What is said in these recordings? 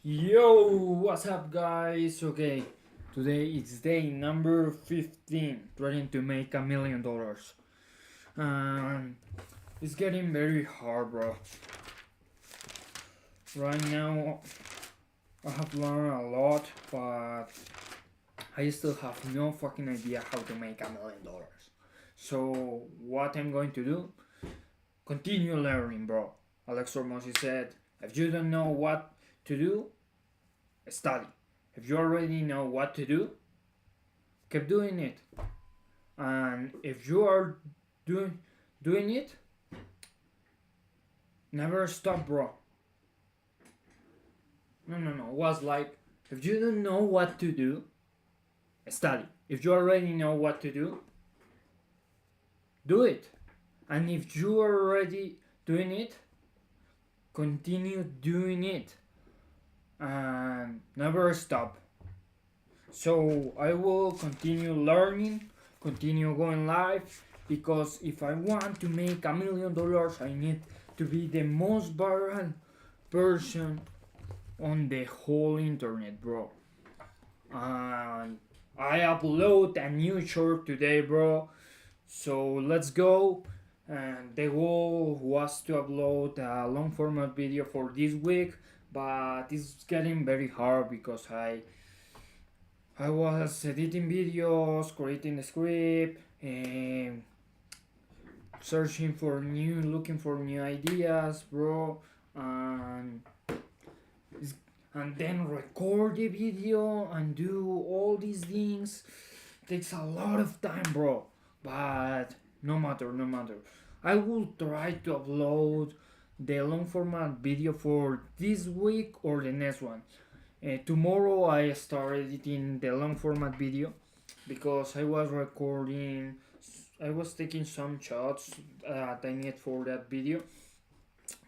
Yo, what's up, guys? Okay, today it's day number 15, trying to make $1 million. Um, it's getting very hard, bro. Right now, I have learned a lot, but I still have no fucking idea how to make $1 million. So, what I'm going to do? Continue learning, bro. Alex Hormozzi said, if you don't know what to do, study. If you already know what to do, keep doing it. And if you are doing it, never stop, bro. No. It was like, if you don't know what to do, study. If you already know what to do it. And if you are already doing it, continue doing it. And never stop. So I will continue learning, continue going live, because if I want to make $1 million, I need to be the most viral person on the whole internet, bro. And I upload a new short today, bro. So let's go. And the goal was to upload a long format video for this week, but it's getting very hard because I was editing videos, creating the script, and looking for new ideas, bro, and and then record the video and do all these things. Takes a lot of time, bro. But no matter. I will try to upload the long format video for this week or the next one. Tomorrow I start editing the long format video because I was taking some shots that I need for that video,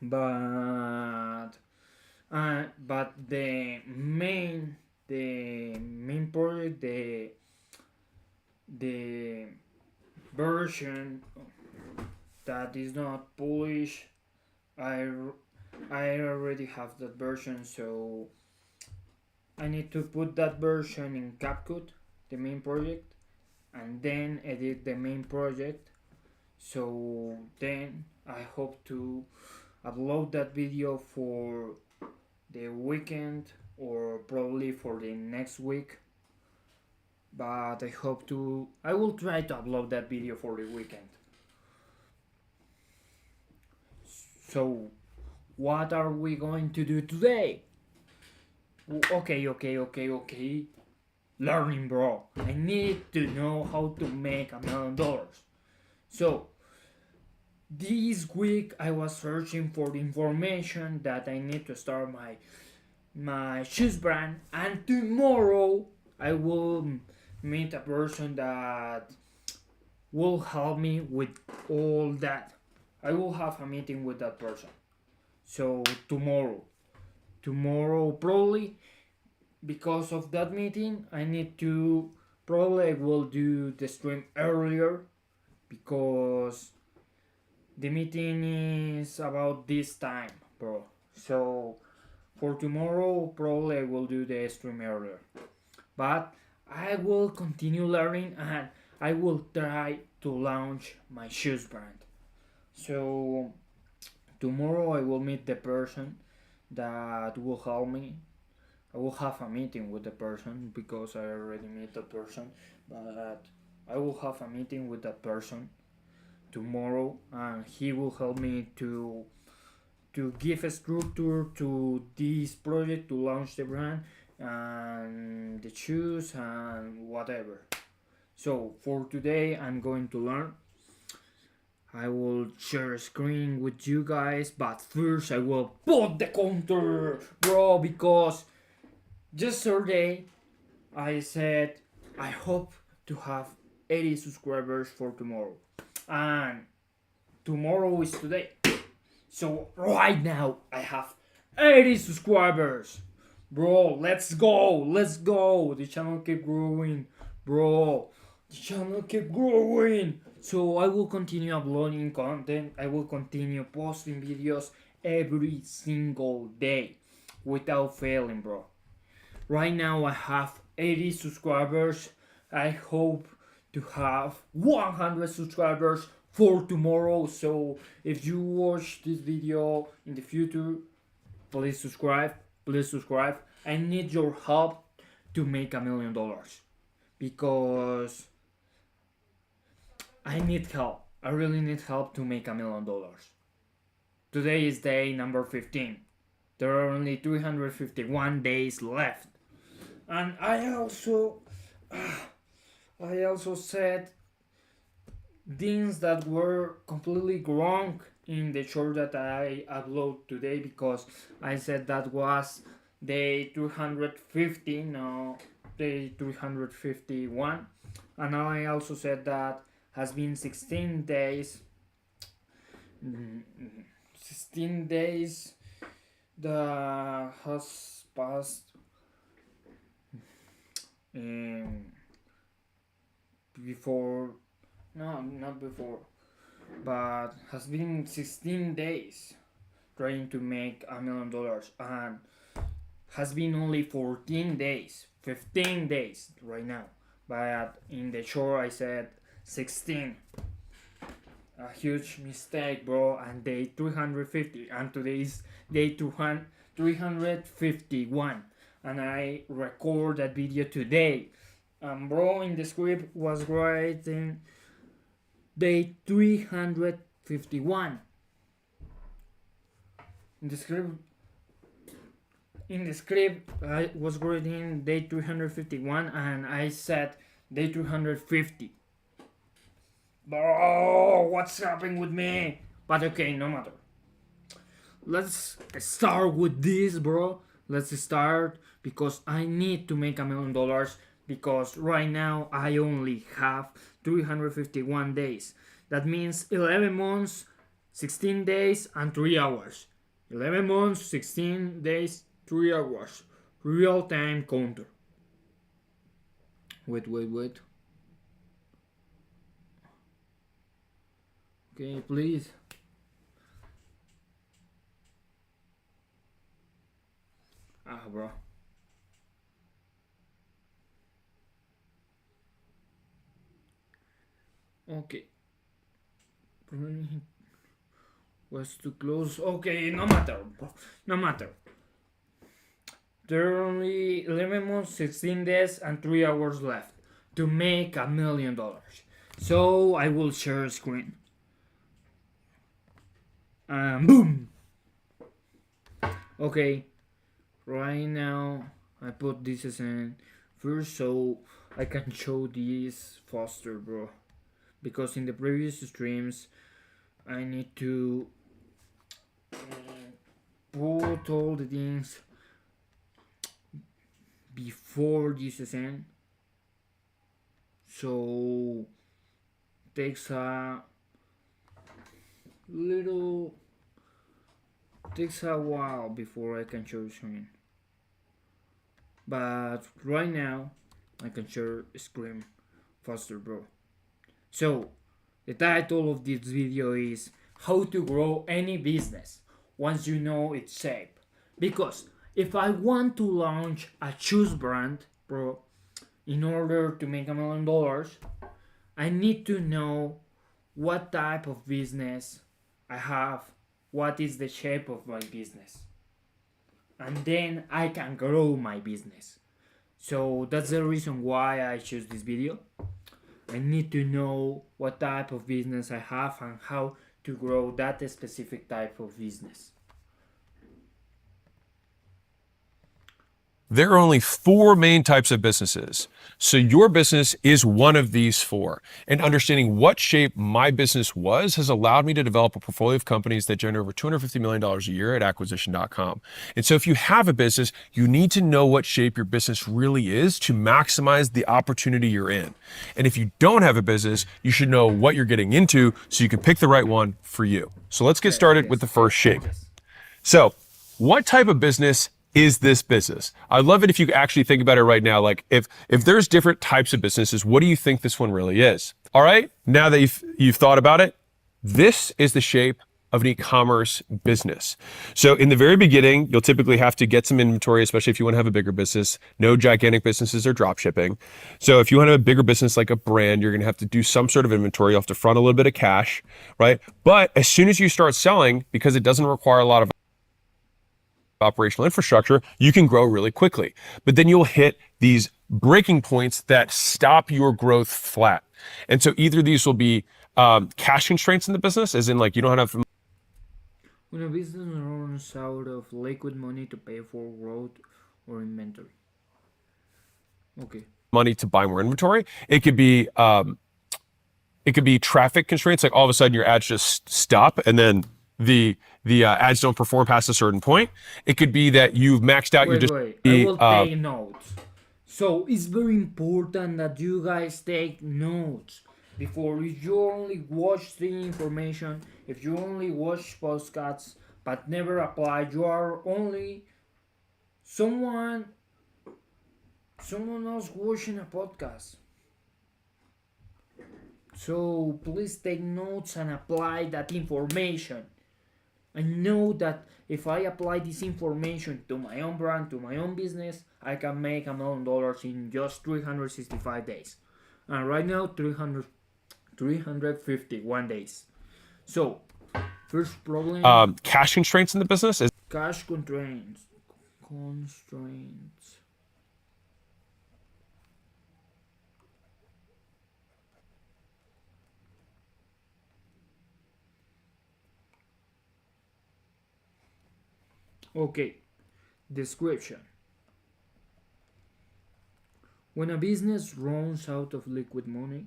but the main project, the version that is not Polish, I I already have that version, so I need to put that version in CapCut, the main project, and then edit the main project. So then I hope to upload that video for the weekend or probably for the next week. But I will try to upload that video for the weekend. So, what are we going to do today? Okay. Learning, bro. I need to know how to make $1 million. So, this week I was searching for the information that I need to start my shoes brand, and tomorrow I will meet a person that will help me with all that. I will have a meeting with that person. So tomorrow probably, because of that meeting, I need to probably I will do the stream earlier because the meeting is about this time, bro. So for tomorrow, probably I will do the stream earlier. But I will continue learning and I will try to launch my shoes brand. So tomorrow I will meet the person that will help me. I will have a meeting with the person because I already met the person, but I will have a meeting with that person tomorrow and he will help me to give a structure to this project to launch the brand and the shoes and whatever. So for today I'm going to learn. I will share a screen with you guys, but first I will put the counter, bro, because yesterday I said I hope to have 80 subscribers for tomorrow, and tomorrow is today. So right now I have 80 subscribers. Bro, let's go. The channel keep growing, bro. The channel keep growing. So I will continue uploading content. I will continue posting videos every single day. without failing, bro. Right now I have 80 subscribers. I hope to have 100 subscribers for tomorrow. So if you watch this video in the future, please subscribe. Please subscribe. I need your help to make $1,000,000 because I need help. I really need help to make $1,000,000. Today is day number 15. There are only 351 days left. And I also said things that were completely wrong in the short that I upload today, because I said that was day 350, no, day 351. And I also said that has been 16 days. 16 days that has passed before, no, not before, but has been 16 days trying to make $1,000,000, and has been only 14 days, 15 days right now. But in the short I said 16. A huge mistake, bro. And day 350, and today is day 351, and I record that video today. Bro, in the script was writing day 351. In the script I was writing day 351, and I said day 350. Bro, what's happening with me? But okay, no matter. Let's start with this, bro. Let's start, because I need to make $1,000,000, because right now I only have 351 days. That means 11 months, 16 days, and 3 hours. 11 months, 16 days, 3 hours. Real time counter. Wait. Okay, please. Bro. Okay. Was too close. Okay, no matter, bro. No matter. There are only 11 months, 16 days, and 3 hours left to make $1,000,000. So I will share a screen. Boom. Okay, right now I put this as in first so I can show this faster, bro, because in the previous streams I need to put all the things before this is in, so takes a while before I can share screen. But right now I can share screen faster, bro. So the title of this video is how to grow any business once you know its shape. Because if I want to launch a shoes brand, bro, in order to make $1,000,000, I need to know what type of business I have, what is the shape of my business, and then I can grow my business. So that's the reason why I choose this video. I need to know what type of business I have and how to grow that specific type of business. There are only 4 main types of businesses. So your business is one of these 4. And understanding what shape my business was has allowed me to develop a portfolio of companies that generate over $250 million a year at acquisition.com. And so if you have a business, you need to know what shape your business really is to maximize the opportunity you're in. And if you don't have a business, you should know what you're getting into so you can pick the right one for you. So let's get started with the first shape. So what type of business is this business? I'd love it if you could actually think about it right now. Like if there's different types of businesses, what do you think this one really is? All right, now that you've thought about it, this is the shape of an e-commerce business. So in the very beginning, you'll typically have to get some inventory, especially if you want to have a bigger business. No gigantic businesses are drop shipping. So if you want to have a bigger business like a brand, you're going to have to do some sort of inventory. You'll have to front a little bit of cash, right? But as soon as you start selling, because it doesn't require a lot of operational infrastructure, you can grow really quickly. But then you'll hit these breaking points that stop your growth flat. And so either these will be cash constraints in the business, as in like you don't have When a business runs out of liquid money to pay for growth or inventory. Okay. money to buy more inventory. It could be traffic constraints, like all of a sudden your ads just stop and then the ads don't perform past a certain point. It could be that you've maxed out your Wait. I will take notes. So it's very important that you guys take notes before you only watch the information. If you only watch podcasts but never apply, you are only someone else watching a podcast. So please take notes and apply that information. I know that if I apply this information to my own brand, to my own business, I can make $1 million in just 365 days. And right now, 351 days. So, first problem, cash constraints in the business is cash constraints. Constraints. Okay, description. When a business runs out of liquid money,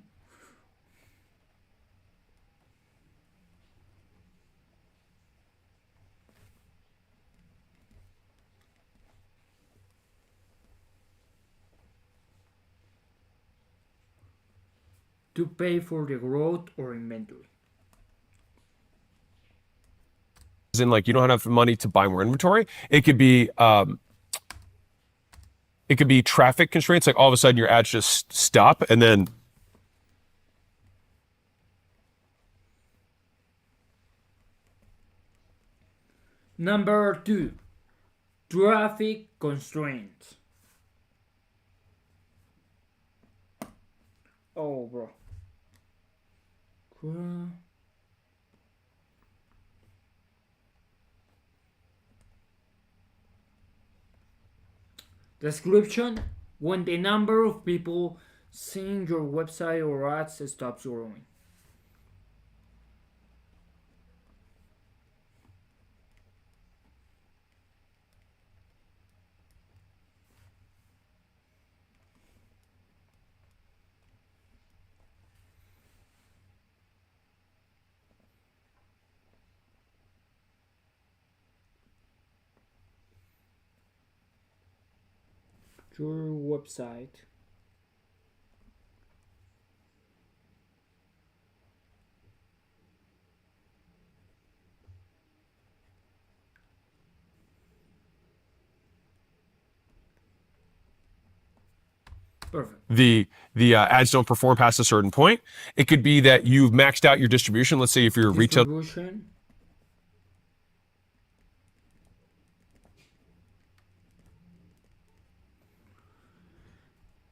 to pay for the growth or inventory. as in like you don't have enough money to buy more inventory. It could be traffic constraints, like all of a sudden your ads just stop and then Number 2, traffic constraints. Oh, bro. Description: when the number of people seeing your website or ads stops growing. Your website. Perfect. the ads don't perform past a certain point. It could be that you've maxed out your distribution. Let's say if you're a retail Distribution.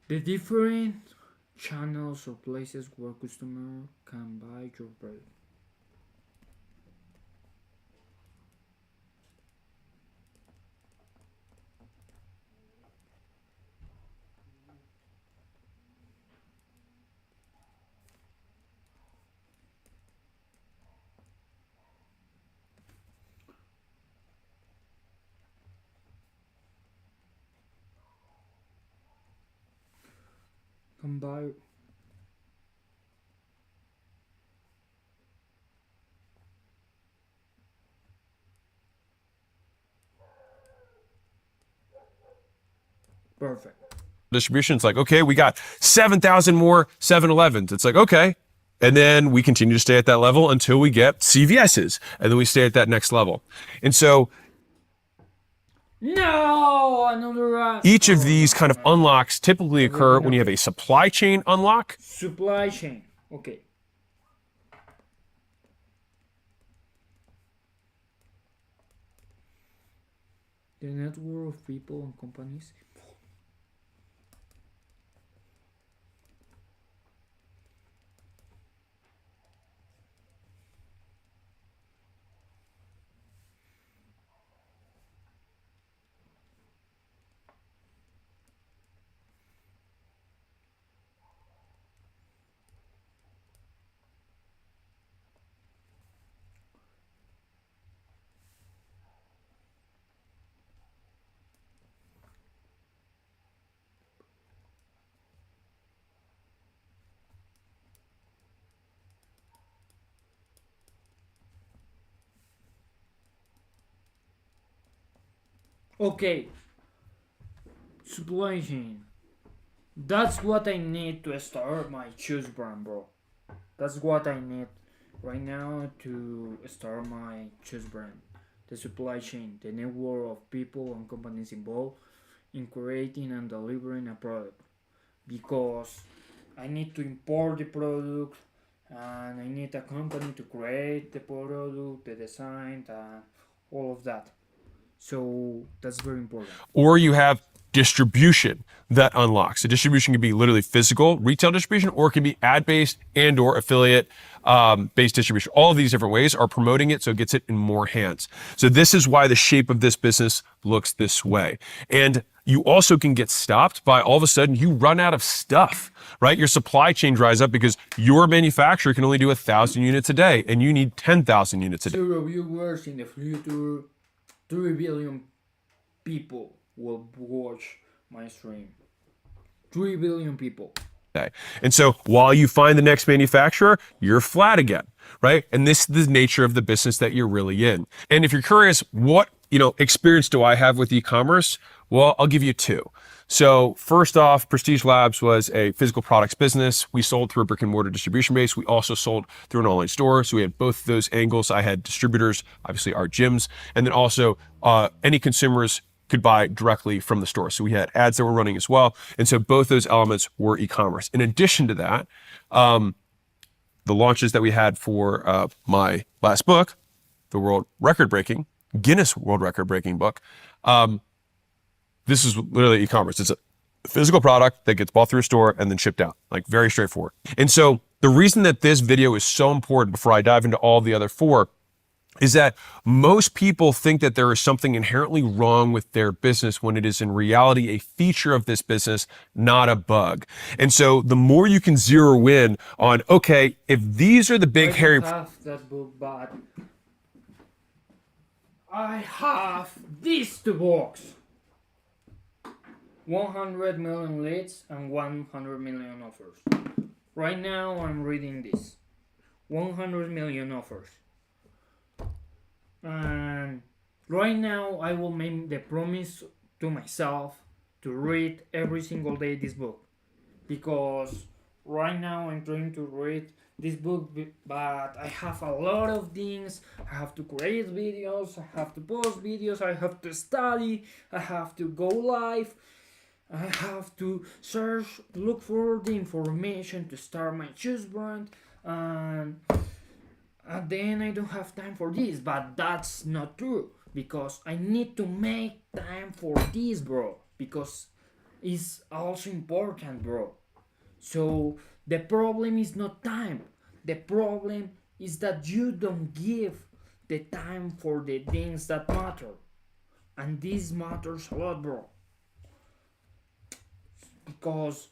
The different channels or places where customer can buy your product. Can buy. Perfect. distribution, it's like, okay, we got 7,000 more 7-Elevens. It's like, okay. And then we continue to stay at that level until we get CVS's. And then we stay at that next level. And so No, another each of these kind of unlocks typically occur when you have a supply chain unlock, supply chain. Okay. the network of people and companies. Okay, supply chain. That's what I need to start my shoes brand, bro. That's what I need right now to start my shoes brand. The supply chain, the network of people and companies involved in creating and delivering a product. Because I need to import the product and I need a company to create the product, the design, and all of that. So that's very important. Or you have distribution that unlocks. The distribution can be literally physical retail distribution, or it can be ad-based and or affiliate based distribution. All of these different ways are promoting it so it gets it in more hands. So this is why the shape of this business looks this way. And you also can get stopped by all of a sudden you run out of stuff, right? Your supply chain dries up because your manufacturer can only do 1,000 units a day and you need 10,000 units a day. Zero viewers in the future, 3 billion people will watch my stream. 3 billion people. And so while you find the next manufacturer, you're flat again, right? And this is the nature of the business that you're really in. And if you're curious, what, experience do I have with e-commerce? Well, I'll give you two. So first off, Prestige Labs was a physical products business. We sold through a brick and mortar distribution base. We also sold through an online store. So we had both of those angles. I had distributors, obviously our gyms, and then also any consumers could buy directly from the store. So we had ads that were running as well. And so both those elements were e-commerce. In addition to that, the launches that we had for my last book, the Guinness World Record breaking book, this is literally e-commerce. It's a physical product that gets bought through a store and then shipped out, like very straightforward. And so the reason that this video is so important before I dive into all the other four is that most people think that there is something inherently wrong with their business when it is in reality a feature of this business, not a bug. And so the more you can zero in on, okay, if these are the big hairy... I have that book, but I have these two books. 100 million leads and 100 million offers. Right now I'm reading this. 100 million offers. And right now I will make the promise to myself to read every single day this book, because right now I'm trying to read this book, but I have a lot of things. I have to create videos, I have to post videos, I have to study, I have to go live, I have to search, look for the information to start my shoes brand, and at the end I don't have time for this. But that's not true, because I need to make time for this, bro, because it's also important, bro. So the problem is not time, the problem is that you don't give the time for the things that matter, and this matters a lot, bro, because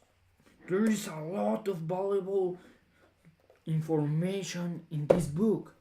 there is a lot of valuable information in this book.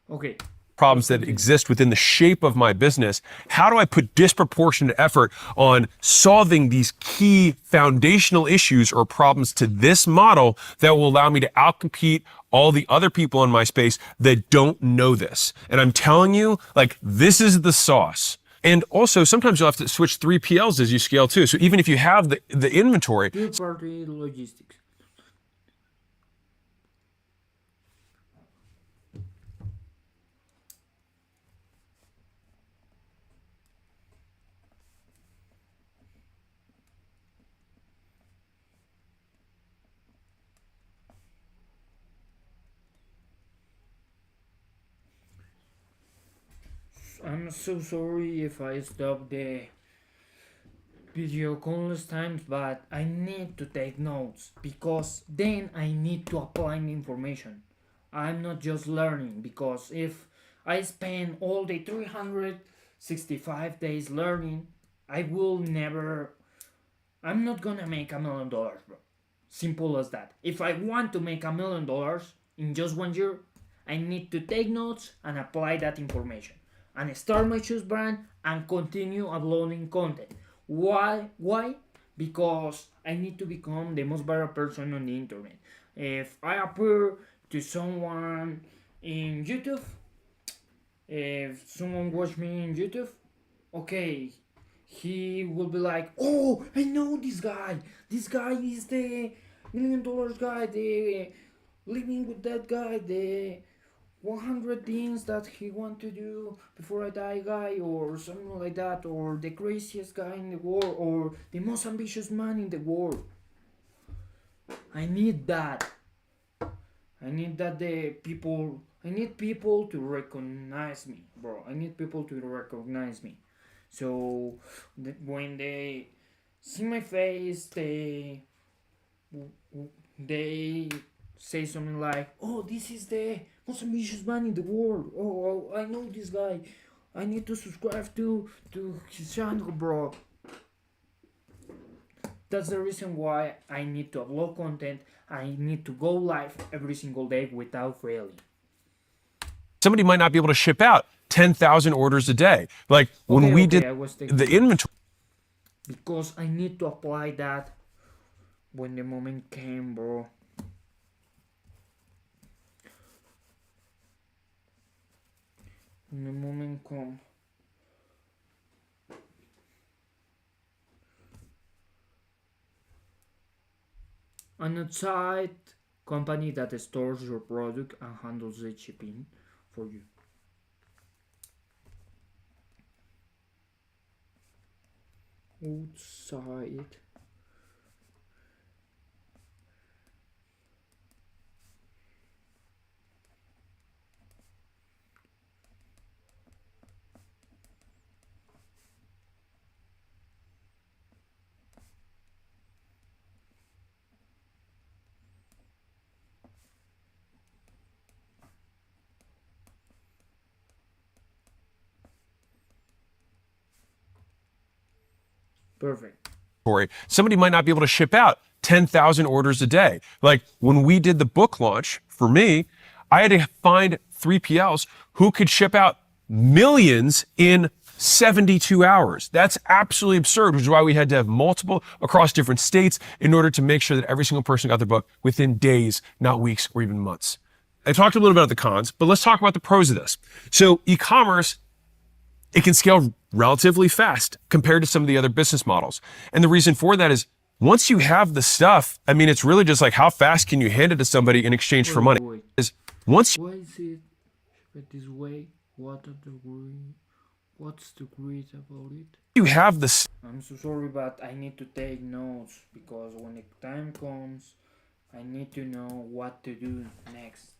Okay. Problems that exist within the shape of my business. How do I put disproportionate effort on solving these key foundational issues or problems to this model that will allow me to outcompete all the other people in my space that don't know this? And I'm telling you, like, this is the sauce. And also, sometimes you'll have to switch 3PLs as you scale too. So even if you have the inventory. Third-party logistics. I'm so sorry if I stopped the video countless times, but I need to take notes because then I need to apply the information. I'm not just learning because if I spend all the 365 days learning, I will never. I'm not gonna make $1 million, bro. Simple as that. If I want to make $1 million in just 1 year, I need to take notes and apply that information and start my shoes brand and continue uploading content. Why? Why? Because I need to become the most viral person on the internet. If I appear to someone in YouTube, if someone watch me in YouTube, okay, he will be like, "Oh, I know this guy. This guy is the $1 million guy. The living with that guy. The 100 things that he want to do before I die guy, or something like that, or the craziest guy in the world, or the most ambitious man in the world." I need that. I need that the people. I need people to recognize me, bro. I need people to recognize me. So when they see my face, they say something like, "Oh, this is the most ambitious man in the world. Oh, I know this guy. I need to subscribe to his channel, bro." That's the reason why I need to upload content. I need to go live every single day without failing. Somebody might not be able to ship out 10,000 orders a day. Like when we did I was taking the inventory. because I need to apply that when the moment came, bro. When the moment come. An outside company that stores your product and handles the shipping for you. Outside. Perfect. Somebody might not be able to ship out 10,000 orders a day. Like when we did the book launch for me, I had to find 3PLs who could ship out millions in 72 hours. That's absolutely absurd, which is why we had to have multiple across different states in order to make sure that every single person got their book within days, not weeks or even months. I talked a little bit about the cons, but let's talk about the pros of this. So e-commerce, it can scale relatively fast compared to some of the other business models. And the reason for that is once you have the stuff, I mean, it's really just like how fast can you hand it to somebody in exchange for money? Is once Why is it shipped this way? What's the great about it? you have the I'm so sorry, but I need to take notes because when the time comes, I need to know what to do next.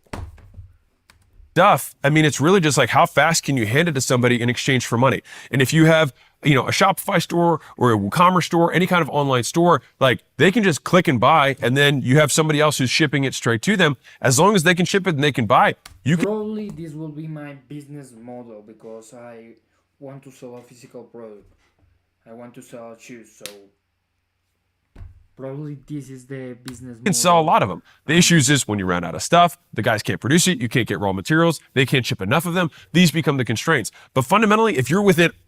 stuff, I mean, it's really just like how fast can you hand it to somebody in exchange for money? And if you have, you know, a Shopify store or a WooCommerce store, any kind of online store, like they can just click and buy, and then you have somebody else who's shipping it straight to them. As long as they can ship it and they can buy, you can. Probably this will be my business model because I want to sell a physical product. I want to sell shoes, so probably this is the business model. Can sell a lot of them. The issues is when you run out of stuff, the guys can't produce it, you can't get raw materials, they can't ship enough of them. These become the constraints. But fundamentally, if you're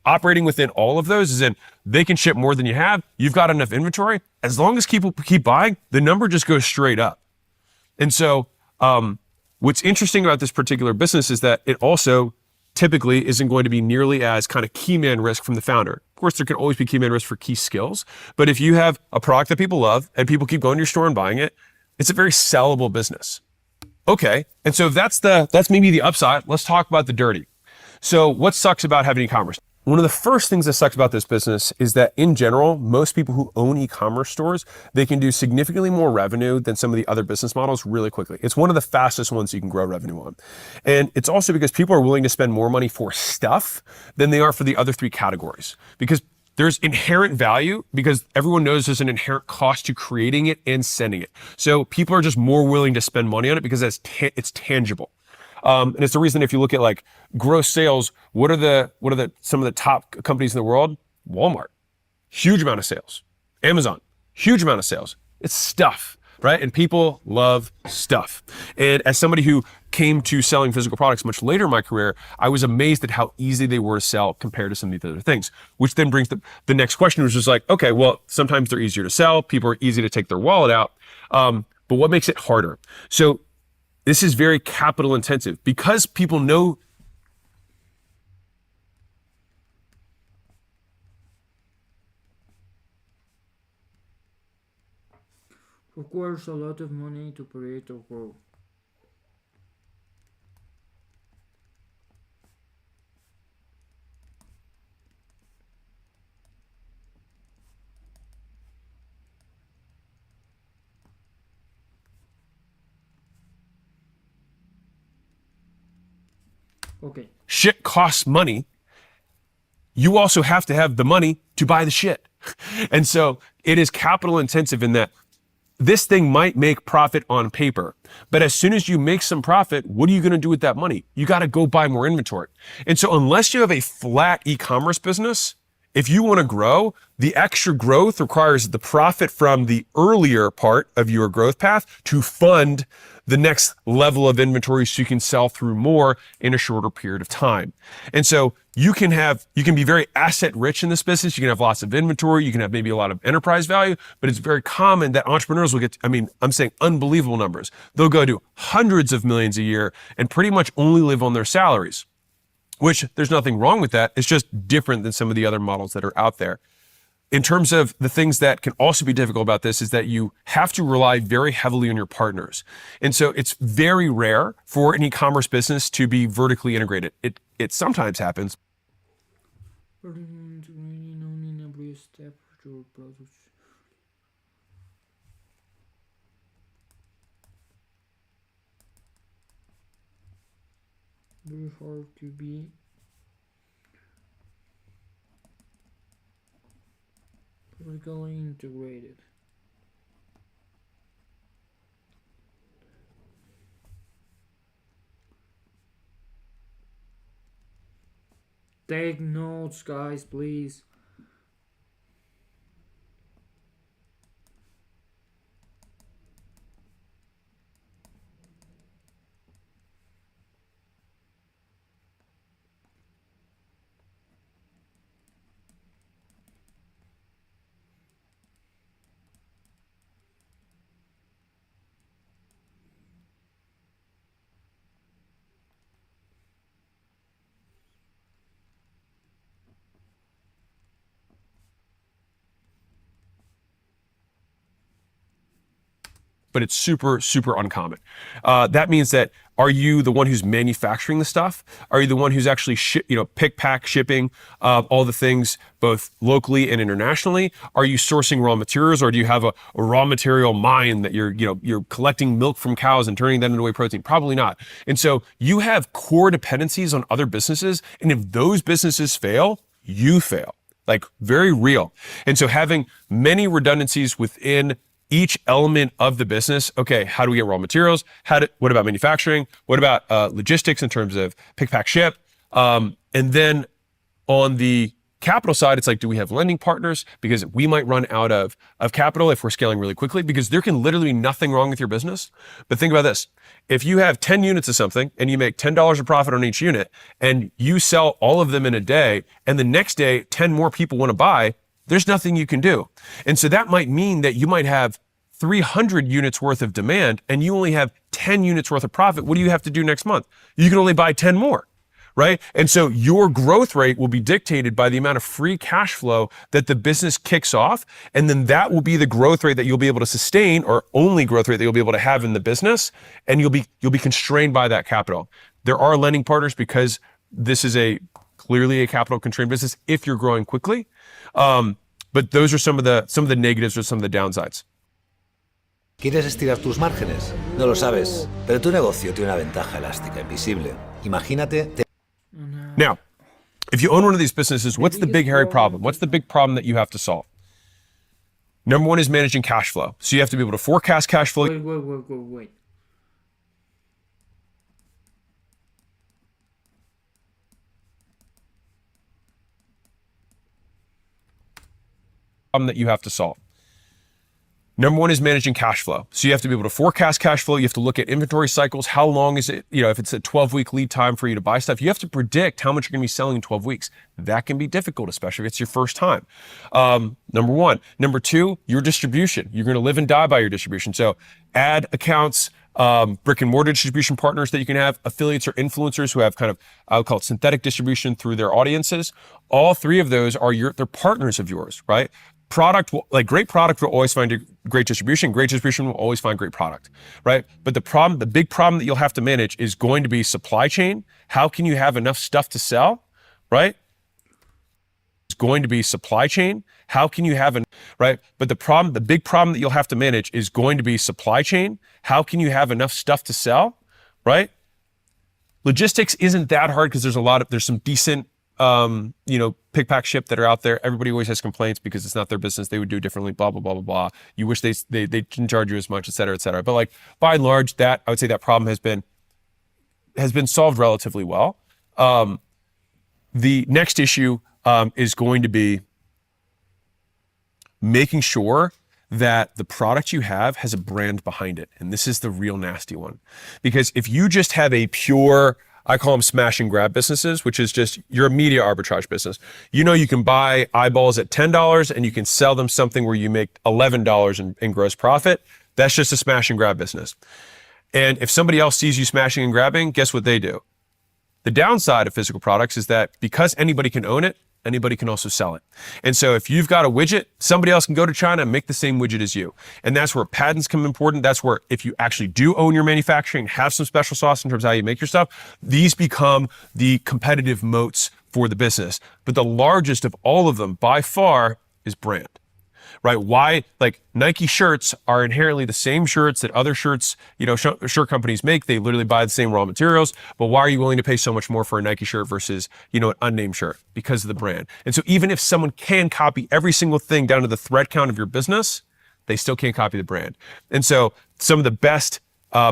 operating within all of those, is in they can ship more than you have, you've got enough inventory. As long as people keep buying, the number just goes straight up. And so what's interesting about this particular business is that it also typically isn't going to be nearly as kind of key man risk from the founder. Of course, there can always be key man risk for key skills, but if you have a product that people love and people keep going to your store and buying it, it's a very sellable business. Okay, and so that's maybe the upside. Let's talk about the dirty. So what sucks about having e-commerce? one of the first things that sucks about this business is that in general, most people who own e-commerce stores, they can do significantly more revenue than some of the other business models really quickly. It's one of the fastest ones you can grow revenue on. And it's also because people are willing to spend more money for stuff than they are for the other three categories. Because there's inherent value, because everyone knows there's an inherent cost to creating it and sending it. So people are just more willing to spend money on it because it's tangible. And it's the reason if you look at like gross sales, what are some of the top companies in the world? Walmart, huge amount of sales. Amazon, huge amount of sales. It's stuff, right? And people love stuff. And as somebody who came to selling physical products much later in my career, I was amazed at how easy they were to sell compared to some of these other things, which then brings the next question, which is like, okay, well, sometimes they're easier to sell. People are easy to take their wallet out. But what makes it harder? So this is very capital intensive because people know. Requires a lot of money to create or grow. Okay. Shit costs money. You also have to have the money to buy the shit. And so it is capital intensive in that this thing might make profit on paper, but as soon as you make some profit, what are you going to do with that money? You got to go buy more inventory. And so unless you have a flat e-commerce business, if you want to grow, the extra growth requires the profit from the earlier part of your growth path to fund the next level of inventory so you can sell through more in a shorter period of time. And so you can be very asset rich in this business. You can have lots of inventory. You can have maybe a lot of enterprise value, but it's very common that entrepreneurs will get, I'm saying unbelievable numbers. They'll go to hundreds of millions a year and pretty much only live on their salaries, which there's nothing wrong with that. It's just different than some of the other models that are out there. In terms of the things that can also be difficult about this is that you have to rely very heavily on your partners. And so it's very rare for an e-commerce business to be vertically integrated. It sometimes happens. Very hard to be vertically integrated. Take notes, guys, please. But it's super, super uncommon. That means that, are you the one who's manufacturing the stuff? Are you the one who's actually pick, pack, shipping all the things both locally and internationally? Are you sourcing raw materials, or do you have a raw material mine that you're collecting milk from cows and turning that into whey protein? Probably not. And so you have core dependencies on other businesses, and if those businesses fail, you fail. Like, very real. And so having many redundancies within each element of the business. Okay, how do we get raw materials? What about manufacturing? What about logistics in terms of pick, pack, ship? And then on the capital side, it's like, do we have lending partners? Because we might run out of capital if we're scaling really quickly, because there can literally be nothing wrong with your business. But think about this. If you have 10 units of something and you make $10 of profit on each unit, and you sell all of them in a day, and the next day 10 more people want to buy, there's nothing you can do. And so that might mean that you might have 300 units worth of demand and you only have 10 units worth of profit. What do you have to do next month? You can only buy 10 more, right? And so your growth rate will be dictated by the amount of free cash flow that the business kicks off. And then that will be the growth rate that you'll be able to sustain, or only growth rate that you'll be able to have in the business. And you'll be constrained by that capital. There are lending partners because this is a clearly a capital constrained business if you're growing quickly. But those are some of the negatives or some of the downsides. ¿Quieres estirar tus márgenes? No lo sabes, pero tu negocio tiene una ventaja elástica invisible. Imagínate... Now, if you own one of these businesses, what's the big hairy problem? What's the big problem that you have to solve? Number one is managing cash flow. So you have to be able to forecast cash flow. Wait. Problem that you have to solve. Number one is managing cash flow. So you have to be able to forecast cash flow. You have to look at inventory cycles. How long is it? If it's a 12-week lead time for you to buy stuff, you have to predict how much you're going to be selling in 12 weeks. That can be difficult, especially if it's your first time. Number one. Number two, your distribution. You're going to live and die by your distribution. So ad accounts, brick and mortar distribution partners that you can have, affiliates or influencers who have kind of, I would call it synthetic distribution through their audiences. All three of those are they're partners of yours, right? Great product will always find a great distribution. Great distribution will always find great product, right? But the big problem that you'll have to manage is going to be supply chain. How can you have enough stuff to sell, right? It's going to be supply chain. How can you have right? But the big problem that you'll have to manage is going to be supply chain. How can you have enough stuff to sell, right? Logistics isn't that hard because there's some decent pick, pack, ship that are out there. Everybody always has complaints because it's not their business. They would do it differently, blah, blah, blah, blah, blah. You wish they didn't charge you as much, et cetera, et cetera. But like by and large, I would say that problem has been solved relatively well. The next issue is going to be making sure that the product you have has a brand behind it. And this is the real nasty one. Because if you just have a pure, I call them smash and grab businesses, which is just you're a media arbitrage business. You can buy eyeballs at $10 and you can sell them something where you make $11 in gross profit. That's just a smash and grab business. And if somebody else sees you smashing and grabbing, guess what they do? The downside of physical products is that because anybody can own it, anybody can also sell it. And so if you've got a widget, somebody else can go to China and make the same widget as you. And that's where patents come important. That's where if you actually do own your manufacturing, have some special sauce in terms of how you make your stuff, these become the competitive moats for the business. But the largest of all of them by far is brand. Right? Why? Like Nike shirts are inherently the same shirts that other shirts, shirt companies make. They literally buy the same raw materials. But why are you willing to pay so much more for a Nike shirt versus, an unnamed shirt? Because of the brand. And so even if someone can copy every single thing down to the thread count of your business, they still can't copy the brand. And so some of the best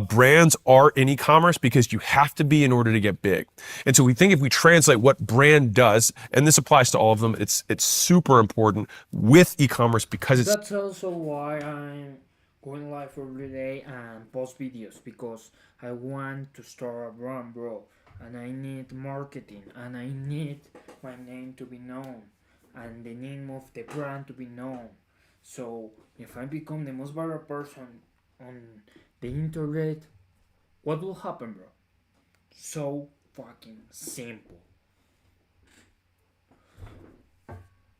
brands are in e-commerce because you have to be in order to get big. And so we think if we translate what brand does, and this applies to all of them, it's super important with e-commerce because it's... That's also why I'm going live every day and post videos, because I want to start a brand, bro. And I need marketing, and I need my name to be known, and the name of the brand to be known. So if I become the most viral person on the internet, what will happen, bro? So fucking simple.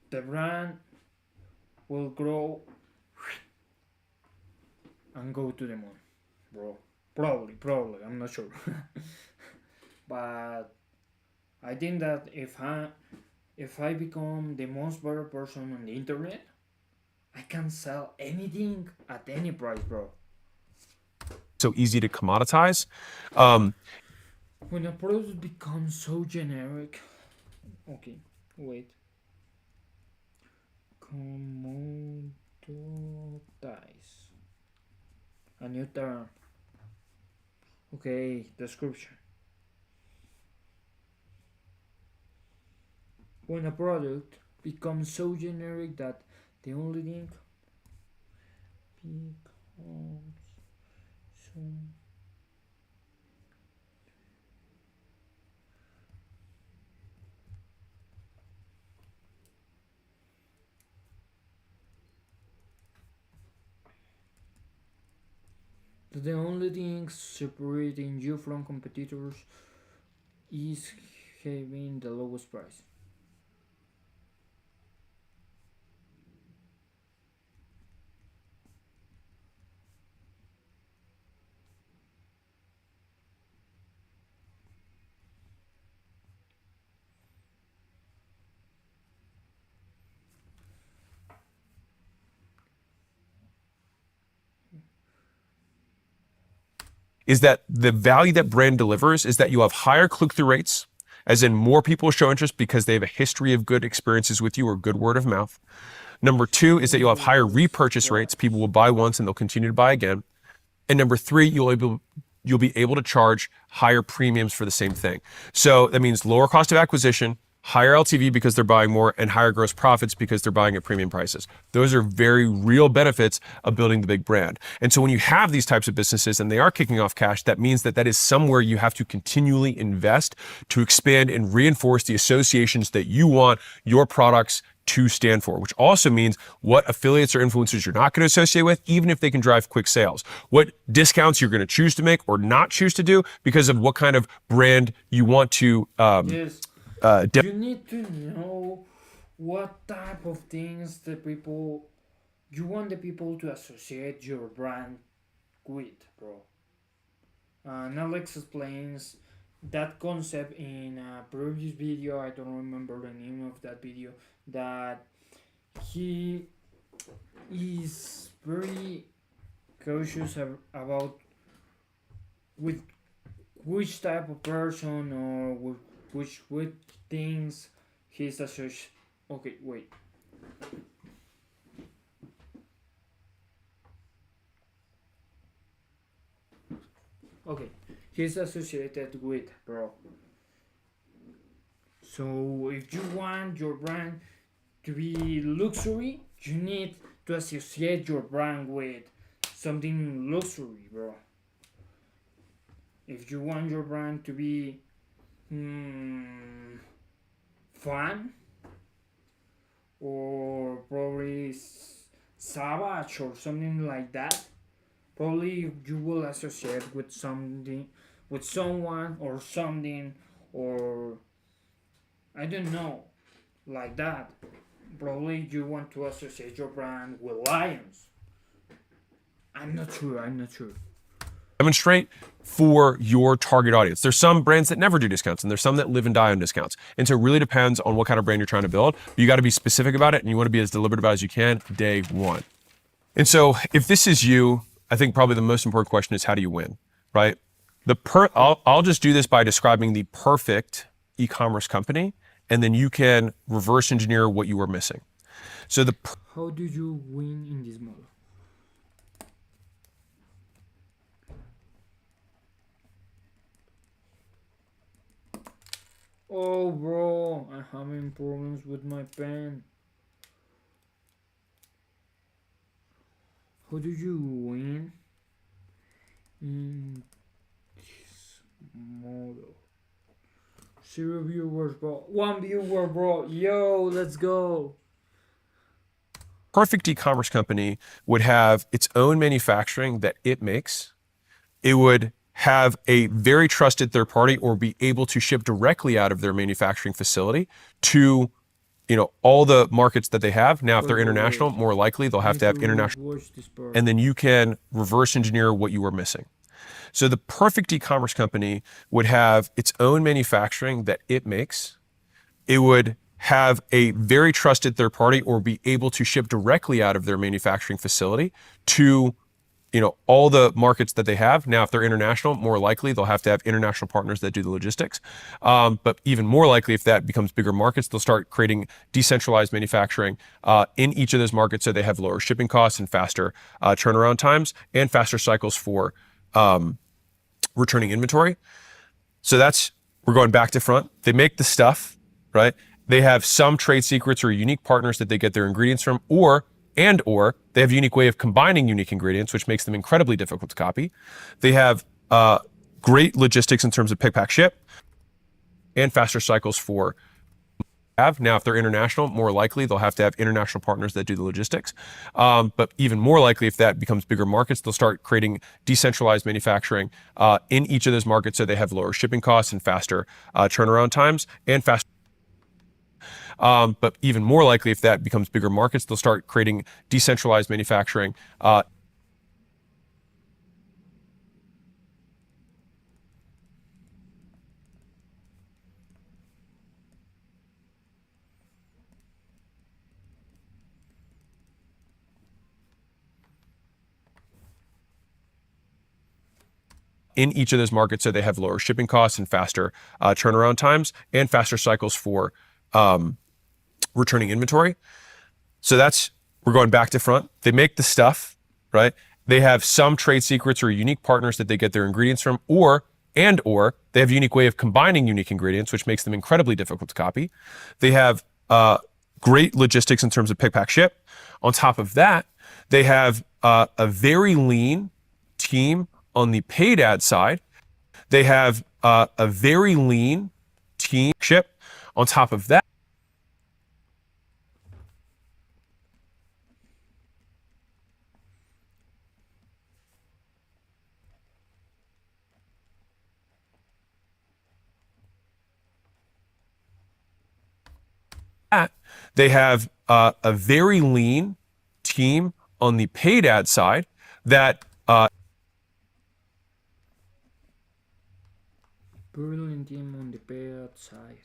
The brand will grow and go to the moon, bro. Probably, I'm not sure. But I think that if I become the most viral person on the internet, I can sell anything at any price, bro. So easy to commoditize. When a product becomes so generic, okay, wait. Commoditize. A new term. Okay, description. When a product becomes so generic that the only thing becomes so the only thing separating you from competitors is having the lowest price. is that the value that brand delivers is that you have higher click-through rates, as in more people show interest because they have a history of good experiences with you or good word of mouth. Number two is that you'll have higher repurchase rates. People will buy once and they'll continue to buy again. And number three, you'll be able to charge higher premiums for the same thing. So that means lower cost of acquisition, higher LTV because they're buying more, and higher gross profits because they're buying at premium prices. Those are very real benefits of building the big brand. And so when you have these types of businesses and they are kicking off cash, that means that is somewhere you have to continually invest to expand and reinforce the associations that you want your products to stand for, which also means what affiliates or influencers you're not going to associate with, even if they can drive quick sales, what discounts you're going to choose to make or not choose to do because of what kind of brand you want to Yes. You need to know what type of things you want the people to associate your brand with, bro. And Alex explains that concept in a previous video. I don't remember the name of that video. That he is very cautious about with which type of person or with which things he's associated. Okay, wait. Okay, he's associated with, bro. So if you want your brand to be luxury, you need to associate your brand with something luxury, bro. If you want your brand to be fun or probably savage or something like that, probably you will associate with something, with someone or something, or I don't know, like that. Probably you want to associate your brand with lions. I'm not sure. Demonstrate for your target audience. There's some brands that never do discounts and there's some that live and die on discounts. And so it really depends on what kind of brand you're trying to build. But you got to be specific about it and you want to be as deliberate about it as you can day one. And so if this is you, I think probably the most important question is how do you win, right? I'll just do this by describing the perfect e-commerce company, and then you can reverse engineer what you were missing. So how do you win in this model? Oh, bro, I'm having problems with my pen. How do you win in this model? 0 viewers, bro. 1 viewer, bro. Yo, let's go. perfect e-commerce company would have its own manufacturing that it makes. It would have a very trusted third party or be able to ship directly out of their manufacturing facility to, all the markets that they have. Now, if they're international, more likely they'll have to have international. And then you can reverse engineer what you were missing. So the perfect e-commerce company would have its own manufacturing that it makes. It would have a very trusted third party or be able to ship directly out of their manufacturing facility to, all the markets that they have. Now, if they're international, more likely they'll have to have international partners that do the logistics. But even more likely, if that becomes bigger markets, they'll start creating decentralized manufacturing in each of those markets so they have lower shipping costs and faster turnaround times and faster cycles for returning inventory. So we're going back to front. They make the stuff, right? They have some trade secrets or unique partners that they get their ingredients from, or they have a unique way of combining unique ingredients, which makes them incredibly difficult to copy. They have great logistics in terms of pick, pack, ship, and faster cycles for now, if they're international, more likely they'll have to have international partners that do the logistics. But even more likely, if that becomes bigger markets, they'll start creating decentralized manufacturing in each of those markets so they have lower shipping costs and faster turnaround times and faster. But even more likely, if that becomes bigger markets, they'll start creating decentralized manufacturing in each of those markets so they have lower shipping costs and faster turnaround times and faster cycles for returning inventory. So we're going back to front. They make the stuff, right? They have some trade secrets or unique partners that they get their ingredients from, or they have a unique way of combining unique ingredients, which makes them incredibly difficult to copy. They have great logistics in terms of pick, pack, ship. On top of that, they have a very lean team on the paid ad side. They have a very lean team ship. On top of that, they have a very lean team on the paid ad side that Berlin team on the paid side.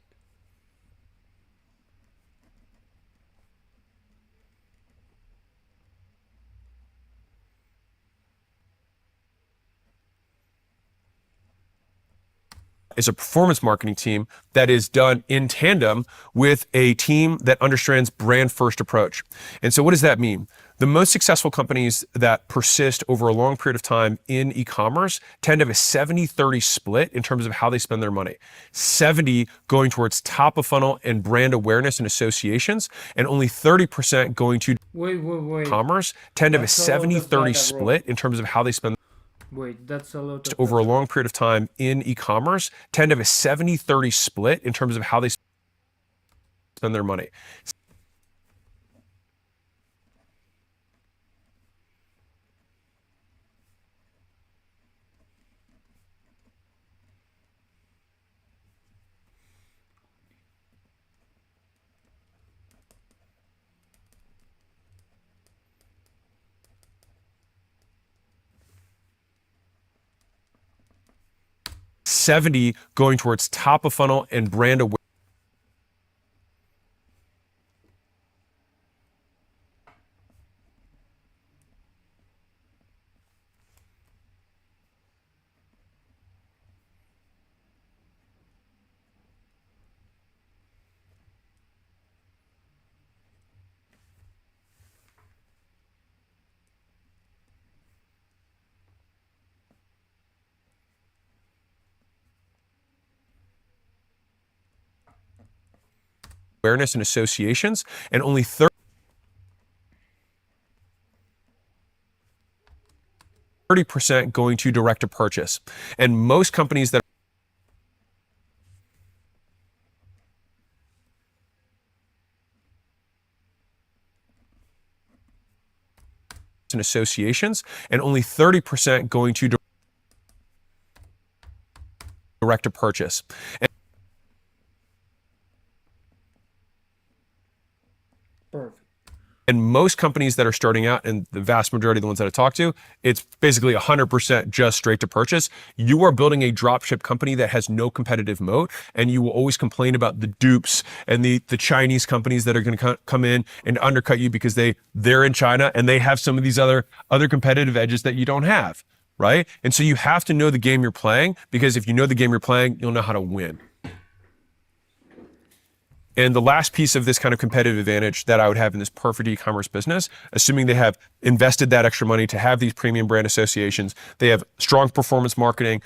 is a performance marketing team that is done in tandem with a team that understands brand first approach. And so what does that mean? The most successful companies that persist over a long period of time in e-commerce tend to have a 70-30 split in terms of how they spend their money. 70 going towards top of funnel and brand awareness and associations, and only 30% going to commerce tend to have a 70-30 split in terms of how they spend that's a lot of over a long period of time in e-commerce tend to have a 70-30 split in terms of how they spend their money. $70 going towards top of funnel and brand awareness and associations, and only 30% going to direct to purchase. And most companies that and associations, and only 30% going to direct to purchase. Perfect. And most companies that are starting out, and the vast majority of the ones that I talk to, it's basically 100% just straight to purchase. You are building a dropship company that has no competitive moat, and you will always complain about the dupes and the Chinese companies that are going to come in and undercut you because they're in China and they have some of these other competitive edges that you don't have, right? And so you have to know the game you're playing, because if you know the game you're playing, you'll know how to win. And the last piece of this kind of competitive advantage that I would have in this perfect e-commerce business, assuming they have invested that extra money to have these premium brand associations, they have strong performance marketing.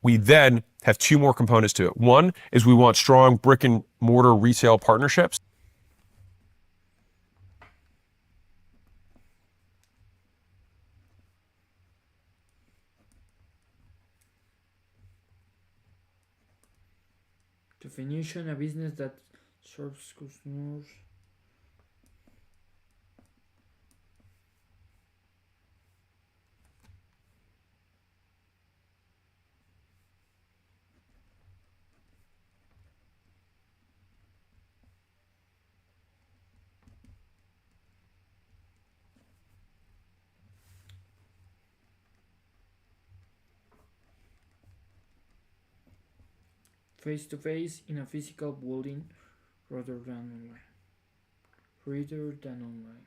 We then have two more components to it. One is we want strong brick and mortar retail partnerships. Definition: a business that serves customers. Face-to-face in a physical building rather than online.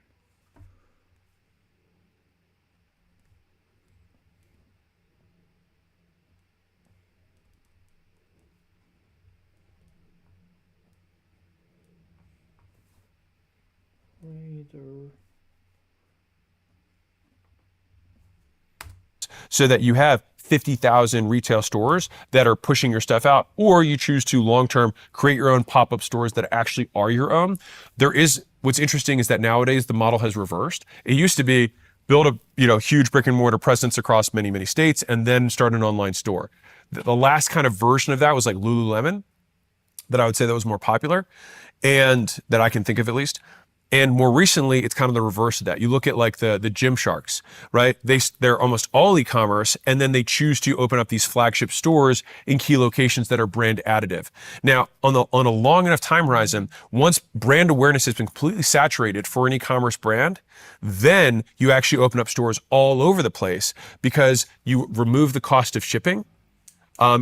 so that you have 50,000 retail stores that are pushing your stuff out, or you choose to long-term create your own pop-up stores that actually are your own. What's interesting is that nowadays the model has reversed. It used to be build a huge brick and mortar presence across many, many states and then start an online store. The last kind of version of that was like Lululemon, that I would say that was more popular, and that I can think of at least. And more recently, it's kind of the reverse of that. You look at like the Gymsharks, right? They're almost all e-commerce, and then they choose to open up these flagship stores in key locations that are brand additive. Now, on a long enough time horizon, once brand awareness has been completely saturated for an e-commerce brand, then you actually open up stores all over the place because you remove the cost of shipping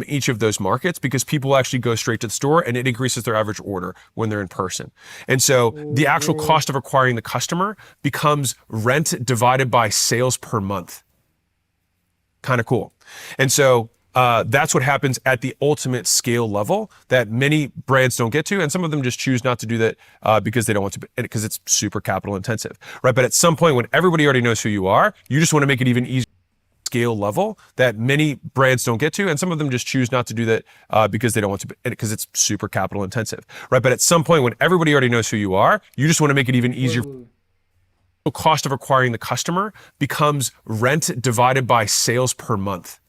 each of those markets, because people actually go straight to the store and it increases their average order when they're in person. And so the actual cost of acquiring the customer becomes rent divided by sales per month. Kind of cool. And so that's what happens at the ultimate scale level that many brands don't get to. And some of them just choose not to do that because they don't want to, because it's super capital intensive, right? But at some point when everybody already knows who you are, you just want to make it even easier scale level that many brands don't get to, and some of them just choose not to do that because they don't want to, because it's super capital intensive, right? But at some point when everybody already knows who you are, you just want to make it even easier. The cost of acquiring the customer becomes rent divided by sales per month.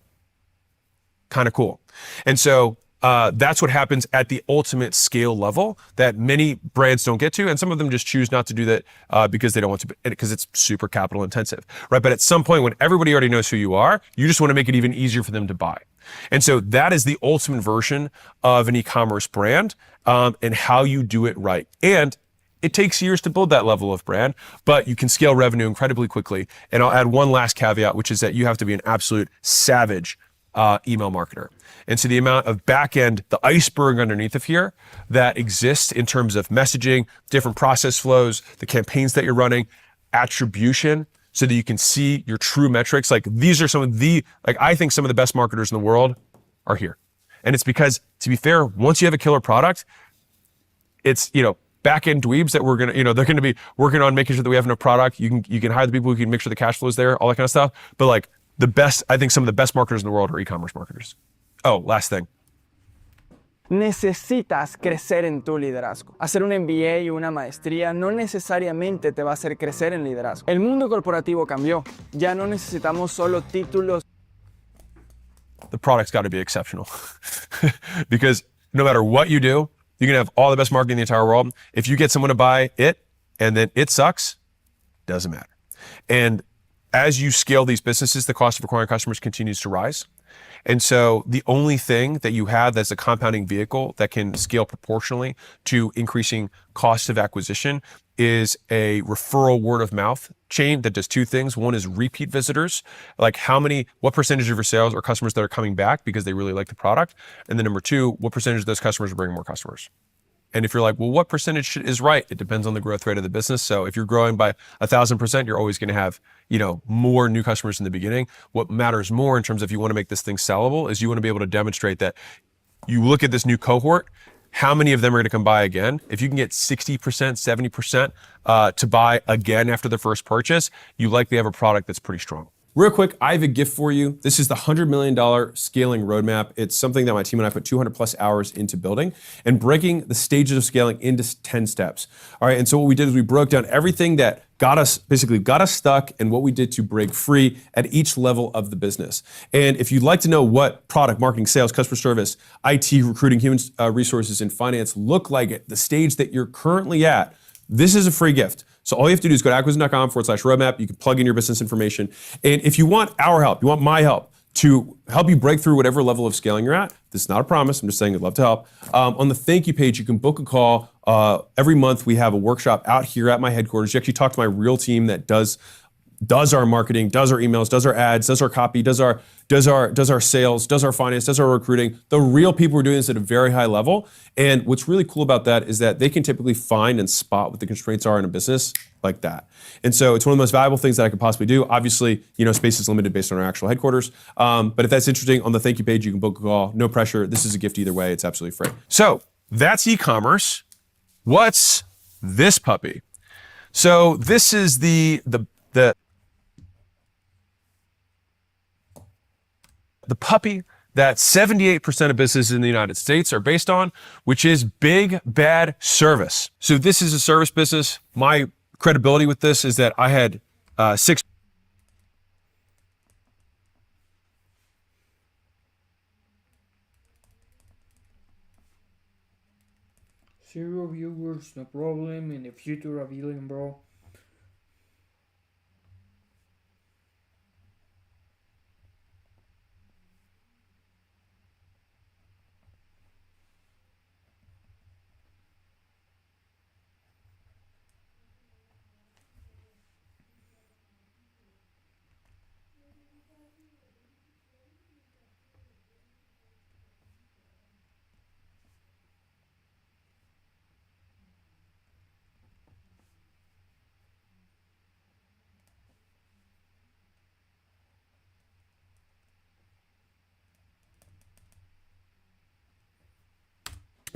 Kind of cool. And so that's what happens at the ultimate scale level that many brands don't get to, and some of them just choose not to do that because they don't want to, because it's super capital intensive, right? But at some point when everybody already knows who you are, you just want to make it even easier for them to buy. And so that is the ultimate version of an e-commerce brand and how you do it right. And it takes years to build that level of brand, but you can scale revenue incredibly quickly. And I'll add one last caveat, which is that you have to be an absolute savage email marketer. And so the amount of back end, the iceberg underneath of here that exists in terms of messaging, different process flows, the campaigns that you're running, attribution, so that you can see your true metrics. Like these are some of I think some of the best marketers in the world are here. And it's because, to be fair, once you have a killer product, it's, back end dweebs that we're going to, they're going to be working on making sure that we have enough product. You can hire the people who can make sure the cash flow is there, all that kind of stuff. But like I think some of the best marketers in the world are e-commerce marketers. Oh, last thing. Necesitas crecer en tu liderazgo. Hacer un MBA y una maestría no necesariamente te va a hacer crecer en liderazgo. El mundo corporativo cambió. Ya no necesitamos solo títulos. The product's got to be exceptional because no matter what you do, you can have all the best marketing in the entire world. If you get someone to buy it and then it sucks, doesn't matter. And as you scale these businesses, the cost of acquiring customers continues to rise. And so the only thing that you have that's a compounding vehicle that can scale proportionally to increasing cost of acquisition is a referral word of mouth chain that does two things. One is repeat visitors, like what percentage of your sales are customers that are coming back because they really like the product? And then number two, what percentage of those customers are bringing more customers? And if you're like, well, what percentage is right? It depends on the growth rate of the business. So if you're growing by 1,000%, you're always going to have, more new customers in the beginning. What matters more in terms of if you want to make this thing sellable is you want to be able to demonstrate that you look at this new cohort, how many of them are going to come buy again? If you can get 60%, 70% to buy again after the first purchase, you likely have a product that's pretty strong. Real quick, I have a gift for you. This is the $100 million scaling roadmap. It's something that my team and I put 200 plus hours into building and breaking the stages of scaling into 10 steps. All right, and so what we did is we broke down everything that got us stuck and what we did to break free at each level of the business. And if you'd like to know what product, marketing, sales, customer service, IT, recruiting, human resources, and finance look like at the stage that you're currently at, this is a free gift. So all you have to do is go to acquisition.com/roadmap. You can plug in your business information. And if you want our help, you want my help to help you break through whatever level of scaling you're at, this is not a promise. I'm just saying I'd love to help. On the thank you page, you can book a call. Every month we have a workshop out here at my headquarters. You actually talk to my real team that does our marketing, does our emails, does our ads, does our copy, does our sales, does our finance, does our recruiting. The real people are doing this at a very high level. And what's really cool about that is that they can typically find and spot what the constraints are in a business like that. And so it's one of the most valuable things that I could possibly do. Obviously, space is limited based on our actual headquarters. But if that's interesting, on the thank you page, you can book a call. No pressure. This is a gift either way. It's absolutely free. So that's e-commerce. What's this puppy? So this is the puppy that 78% of businesses in the United States are based on, which is big, bad service. So this is a service business. My credibility with this is that I had 6 0 viewers, no problem. In the future, a billion, bro.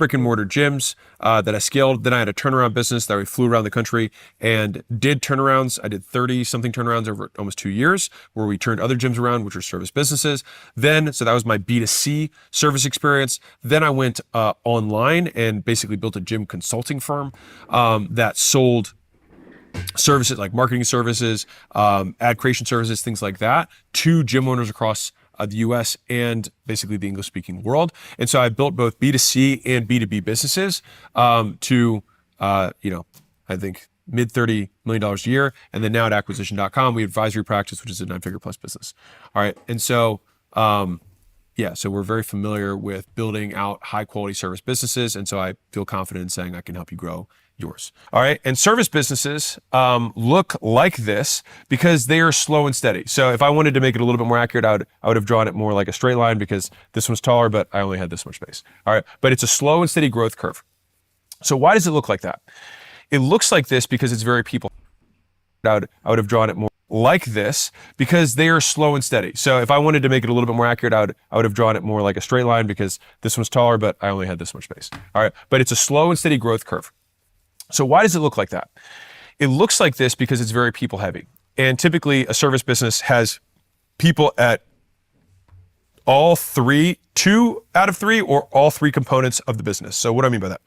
brick and mortar gyms that I scaled. Then I had a turnaround business that we flew around the country and did turnarounds. I did 30 something turnarounds over almost 2 years where we turned other gyms around, which are service businesses. Then, so that was my B2C service experience. Then I went online and basically built a gym consulting firm that sold services like marketing services, ad creation services, things like that to gym owners across the US and basically the English speaking world. And so I built both B2C and B2B businesses to, I think mid $30 million a year. And then now at acquisition.com, we have advisory practice, which is a 9-figure plus business. All right. And so, so we're very familiar with building out high quality service businesses. And so I feel confident in saying I can help you grow yours. All right. And service businesses look like this because they are slow and steady. So if I wanted to make it a little bit more accurate, I would have drawn it more like a straight line because this one's taller, but I only had this much space. All right. But it's a slow and steady growth curve. So why does it look like that? It looks like this because it's very people. I would have drawn it more like this because they are slow and steady. So if I wanted to make it a little bit more accurate, I would have drawn it more like a straight line because this one's taller, but I only had this much space. All right. But it's a slow and steady growth curve. So why does it look like that? It looks like this because it's very people heavy. And typically a service business has people at all three, 2 out of 3, or all 3 components of the business. So what do I mean by that?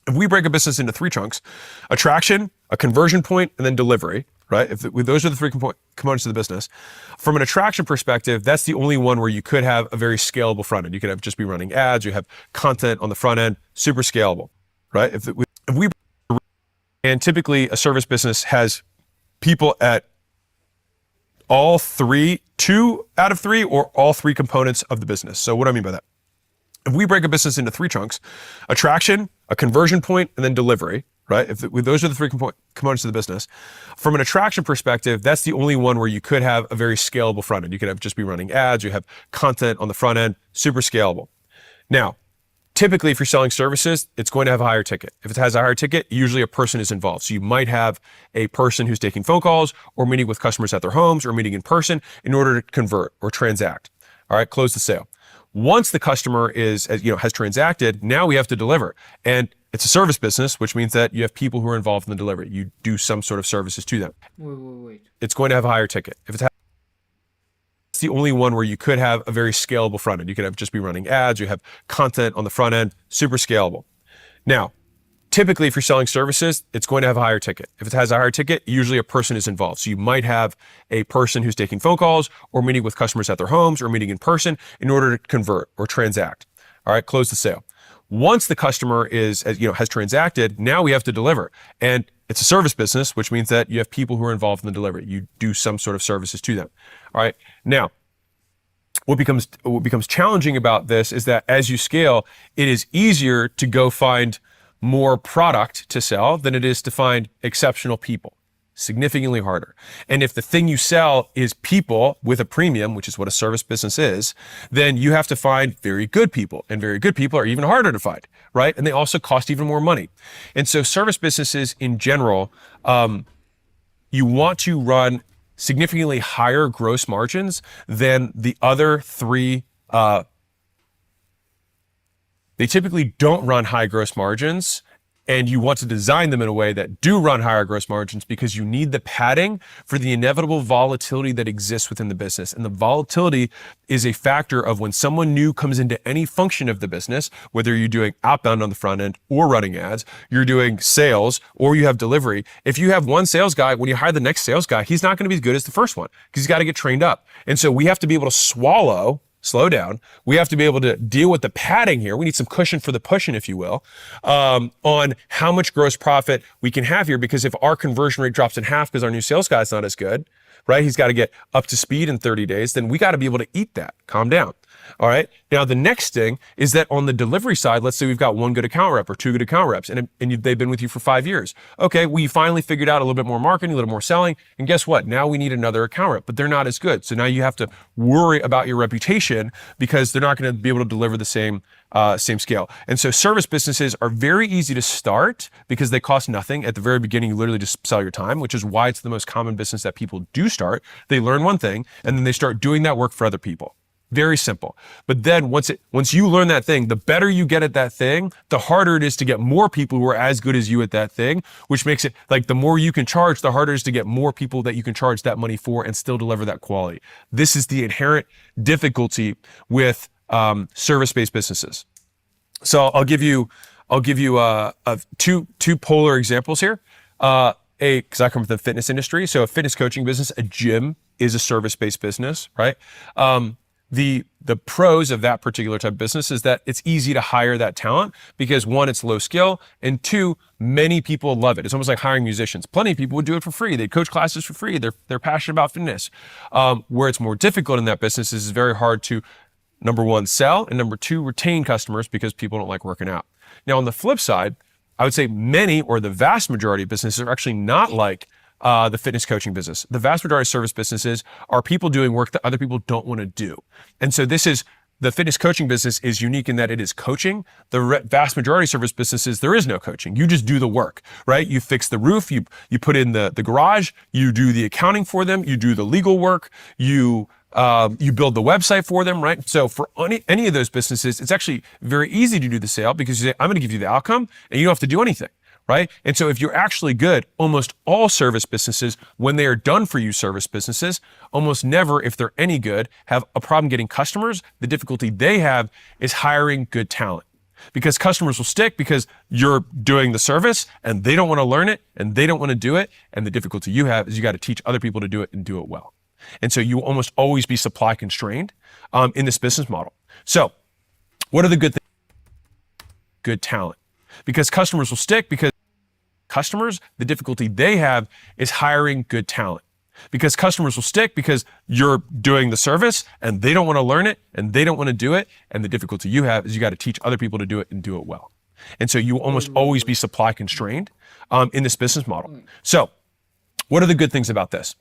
If we break a business into 3 chunks, attraction, a conversion point, and then delivery, right? If those are the 3 components of the business. From an attraction perspective, that's the only one where you could have a very scalable front end. You could have just be running ads, you have content on the front end, super scalable, right? If we And typically a service business has people at all 3, 2 out of 3, or all 3 components of the business. So what do I mean by that? If we break a business into 3 chunks, attraction, a conversion point, and then delivery, right? If those are the 3 components of the business. From an attraction perspective, that's the only one where you could have a very scalable front end. You could have just be running ads, you have content on the front end, super scalable. Now, typically, if you're selling services, it's going to have a higher ticket. If it has a higher ticket, usually a person is involved. So you might have a person who's taking phone calls or meeting with customers at their homes or meeting in person in order to convert or transact. All right, close the sale. Once the customer has transacted, now we have to deliver. And it's a service business, which means that you have people who are involved in the delivery. You do some sort of services to them. Wait. It's going to have a higher ticket. If it's the only one where you could have a very scalable front end. You could have just be running ads, you have content on the front end, super scalable. Now, typically if you're selling services, it's going to have a higher ticket. If it has a higher ticket, usually a person is involved. So you might have a person who's taking phone calls or meeting with customers at their homes or meeting in person in order to convert or transact. All right, close the sale. Once the customer has transacted, now we have to deliver. And it's a service business, which means that you have people who are involved in the delivery. You do some sort of services to them. All right. Now, what becomes challenging about this is that as you scale, it is easier to go find more product to sell than it is to find exceptional people. Significantly harder. And if the thing you sell is people with a premium, which is what a service business is, then you have to find very good people, and very good people are even harder to find, right? And they also cost even more money. And so service businesses in general, you want to run significantly higher gross margins than the other 3. They typically don't run high gross margins And you want to design them in a way that do run higher gross margins because you need the padding for the inevitable volatility that exists within the business. And the volatility is a factor of when someone new comes into any function of the business, whether you're doing outbound on the front end or running ads, you're doing sales or you have delivery. If you have one sales guy, when you hire the next sales guy, he's not going to be as good as the first one because he's got to get trained up. And so we have to be able to slow down. We have to be able to deal with the padding here. We need some cushion for the pushing, if you will, on how much gross profit we can have here. Because if our conversion rate drops in half because our new sales guy's not as good, right? He's got to get up to speed in 30 days. Then we got to be able to eat that. Calm down. All right. Now, the next thing is that on the delivery side, let's say we've got one good account rep or two good account reps and they've been with you for 5 years. Okay. We finally figured out a little bit more marketing, a little more selling. And guess what? Now we need another account rep, but they're not as good. So now you have to worry about your reputation because they're not going to be able to deliver the same scale. And so service businesses are very easy to start because they cost nothing. At the very beginning, you literally just sell your time, which is why it's the most common business that people do start. They learn one thing and then they start doing that work for other people. Very simple. But then once you learn that thing, the better you get at that thing, the harder it is to get more people who are as good as you at that thing, which makes it like the more you can charge, the harder it is to get more people that you can charge that money for and still deliver that quality. This is the inherent difficulty with service-based businesses. So I'll give you two polar examples here. Because I come from the fitness industry, so a fitness coaching business, a gym is a service-based business, right? The pros of that particular type of business is that it's easy to hire that talent because one, it's low skill, and two, many people love it. It's almost like hiring musicians. Plenty of people would do it for free. They'd coach classes for free. They're passionate about fitness. Where it's more difficult in that business is it's very hard to, number one, sell, and number two, retain customers because people don't like working out. Now, on the flip side, I would say many or the vast majority of businesses are actually not like the fitness coaching business. The vast majority of service businesses are people doing work that other people don't want to do. And so the fitness coaching business is unique in that it is coaching. The vast majority of service businesses, there is no coaching. You just do the work, right? You fix the roof, you put in the garage, you do the accounting for them, you do the legal work, you build the website for them, right? So for any of those businesses, it's actually very easy to do the sale because you say, I'm going to give you the outcome and you don't have to do anything. Right? And so if you're actually good, almost all service businesses, when they are done for you service businesses, almost never, if they're any good, have a problem getting customers. The difficulty they have is hiring good talent because customers will stick because you're doing the service and they don't want to learn it and they don't want to do it. And the difficulty you have is you got to teach other people to do it and do it well. And so you will almost always be supply constrained in this business model. So what are the good things? Good talent. Because customers will stick because customers, the difficulty they have is hiring good talent. Because customers will stick because you're doing the service and they don't want to learn it and they don't want to do it. And the difficulty you have is you got to teach other people to do it and do it well. And so you will almost always be supply constrained in this business model. So what are the good things about this?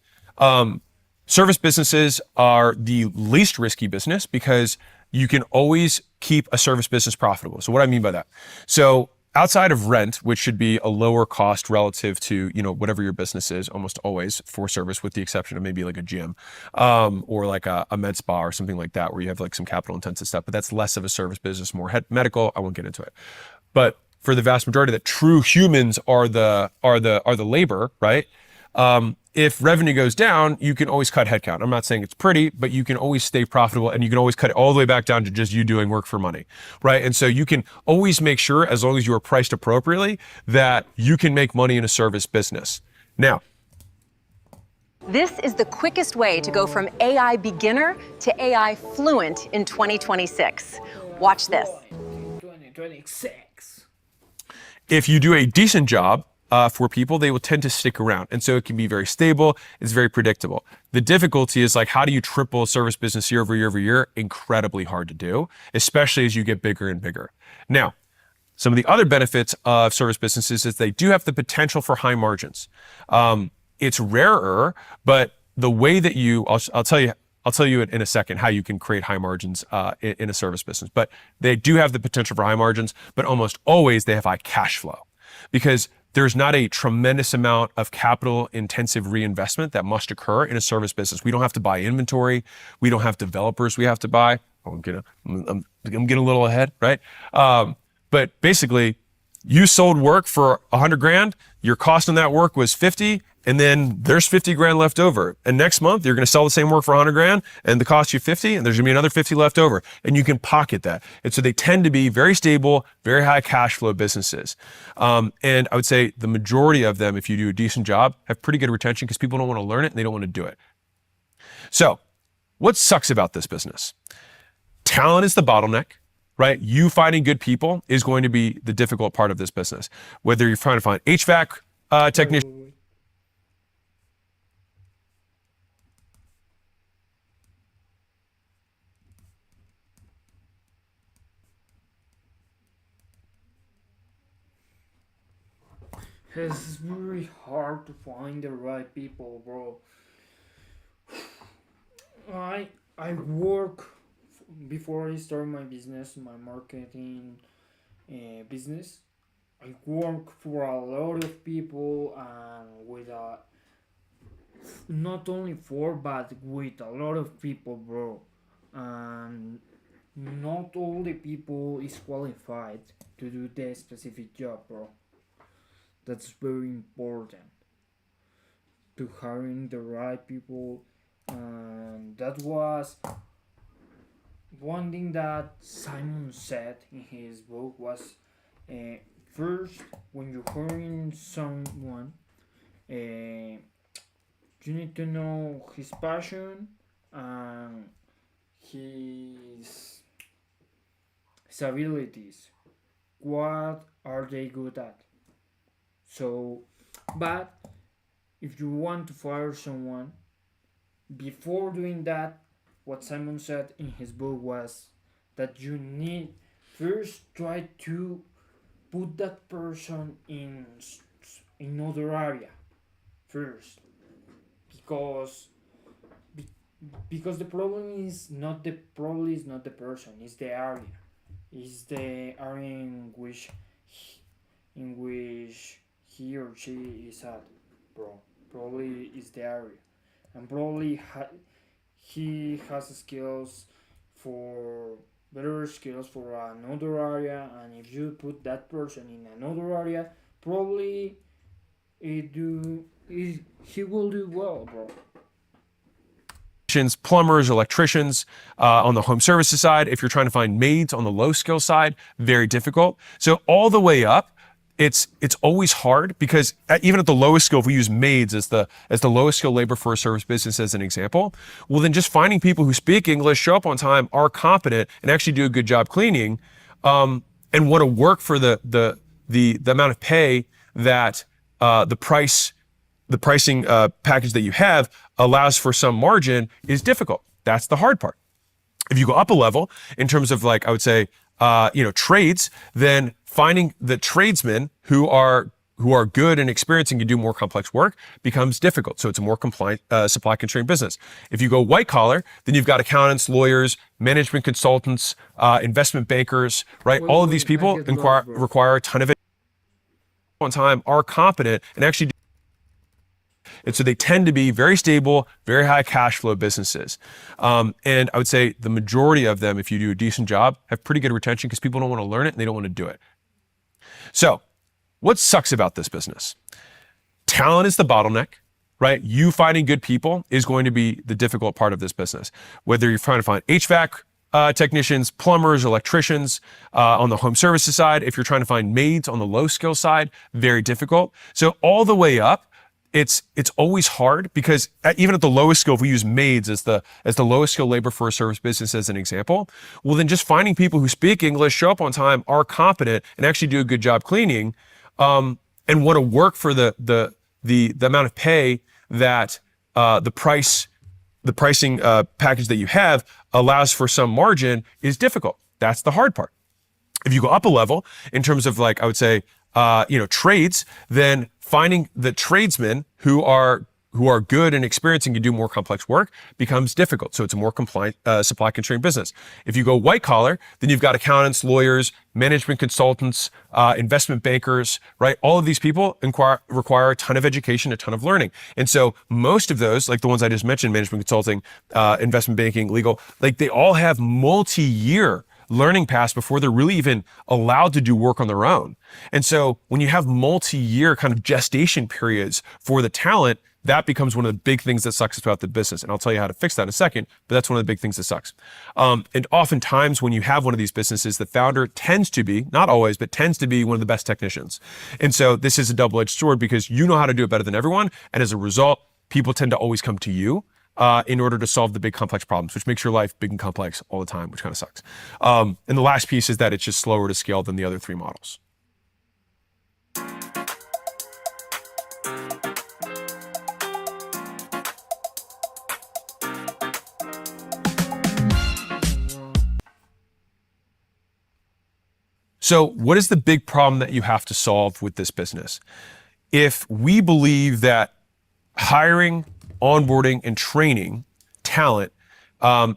Service businesses are the least risky business because you can always keep a service business profitable. So what do I mean by that? So outside of rent, which should be a lower cost relative to, whatever your business is, almost always for service, with the exception of maybe like a gym, or like a med spa or something like that, where you have like some capital intensive stuff, but that's less of a service business, more medical. I won't get into it. But for the vast majority, that true humans are the labor, right? If revenue goes down, you can always cut headcount. I'm not saying it's pretty, but you can always stay profitable and you can always cut it all the way back down to just you doing work for money, right? And so you can always make sure, as long as you are priced appropriately, that you can make money in a service business. Now, this is the quickest way to go from AI beginner to AI fluent in 2026. Watch this. 2026. If you do a decent job, for people, they will tend to stick around. And so it can be very stable. It's very predictable. The difficulty is like, how do you triple a service business year over year over year? Incredibly hard to do, especially as you get bigger and bigger. Now, some of the other benefits of service businesses is they do have the potential for high margins. It's rarer, but the way that I'll tell you in a second how you can create high margins in a service business, but they do have the potential for high margins, but almost always they have high cash flow because there's not a tremendous amount of capital intensive reinvestment that must occur in a service business. We don't have to buy inventory. We don't have developers we have to buy. I'm getting a little ahead, right? But basically, you sold work for 100 grand, your cost on that work was 50, and then there's 50 grand left over. And next month, you're going to sell the same work for 100 grand and the cost you 50, and there's going to be another 50 left over. And you can pocket that. And so they tend to be very stable, very high cash flow businesses. And I would say the majority of them, if you do a decent job, have pretty good retention because people don't want to learn it and they don't want to do it. So what sucks about this business? Talent is the bottleneck, right? You finding good people is going to be the difficult part of this business. Whether you're trying to find HVAC technicians, It's very hard to find the right people, bro. I work before I start my business, my marketing business. I work for a lot of people and with a not only for but with a lot of people, bro. And not all the people is qualified to do the specific job, bro. That's very important to hiring the right people, and that was one thing that Simon said in his book was first when you're hiring someone, you need to know his passion and his abilities. What are they good at? So, but if you want to fire someone, before doing that, what Simon said in his book was that you need first try to put that person in another area first, because because the problem is not the person, it's the area, it's the area in which he or she is at, bro. Probably is the area, and probably he has skills for better skills for another area, and if you put that person in another area, probably he will do well, bro. Plumbers, electricians on the home services side. If you're trying to find maids on the low skill side, very difficult. So all the way up, it's always hard because even at the lowest skill, if we use maids as the lowest skill labor for a service business as an example, well then just finding people who speak English, show up on time, are competent, and actually do a good job cleaning, and want to work for the amount of pay that the pricing package that you have allows for some margin is difficult. That's the hard part. If you go up a level in terms of, like, I would say, trades, then finding the tradesmen who are good and experienced and can do more complex work becomes difficult. So it's a more compliant, supply constrained business. If you go white collar, then you've got accountants, lawyers, management consultants, investment bankers, right? All of these people require a ton of on time, are competent, and actually and so they tend to be very stable, very high cash flow businesses. And I would say the majority of them, if you do a decent job, have pretty good retention because people don't want to learn it and they don't want to do it. So what sucks about this business? Talent is the bottleneck, right? You finding good people is going to be the difficult part of this business. Whether you're trying to find HVAC technicians, plumbers, electricians on the home services side. If you're trying to find maids on the low skill side, very difficult. So all the way up, it's always hard because even at the lowest skill, if we use maids as the lowest skill labor for a service business as an example, well then just finding people who speak English, show up on time, are competent, and actually do a good job cleaning, and want to work for the amount of pay that the pricing package that you have allows for some margin is difficult. That's the hard part. If you go up a level in terms of, like, I would say, trades, then finding the tradesmen who are good and experienced and can do more complex work becomes difficult. So it's a more compliant, supply constrained business. If you go white collar, then you've got accountants, lawyers, management consultants, investment bankers, right? All of these people require a ton of education, a ton of learning. And so most of those, like the ones I just mentioned, management consulting, investment banking, legal, like they all have multi-year learning paths before they're really even allowed to do work on their own. And so when you have multi-year kind of gestation periods for the talent, that becomes one of the big things that sucks about the business. And I'll tell you how to fix that in a second, but that's one of the big things that sucks. And oftentimes when you have one of these businesses, the founder tends to be, not always, but tends to be one of the best technicians. And so this is a double-edged sword because you know how to do it better than everyone. And as a result, people tend to always come to you in order to solve the big complex problems, which makes your life big and complex all the time, which kind of sucks. And the last piece is that it's just slower to scale than the other three models. So what is the big problem that you have to solve with this business? If we believe that hiring, onboarding, and training talent so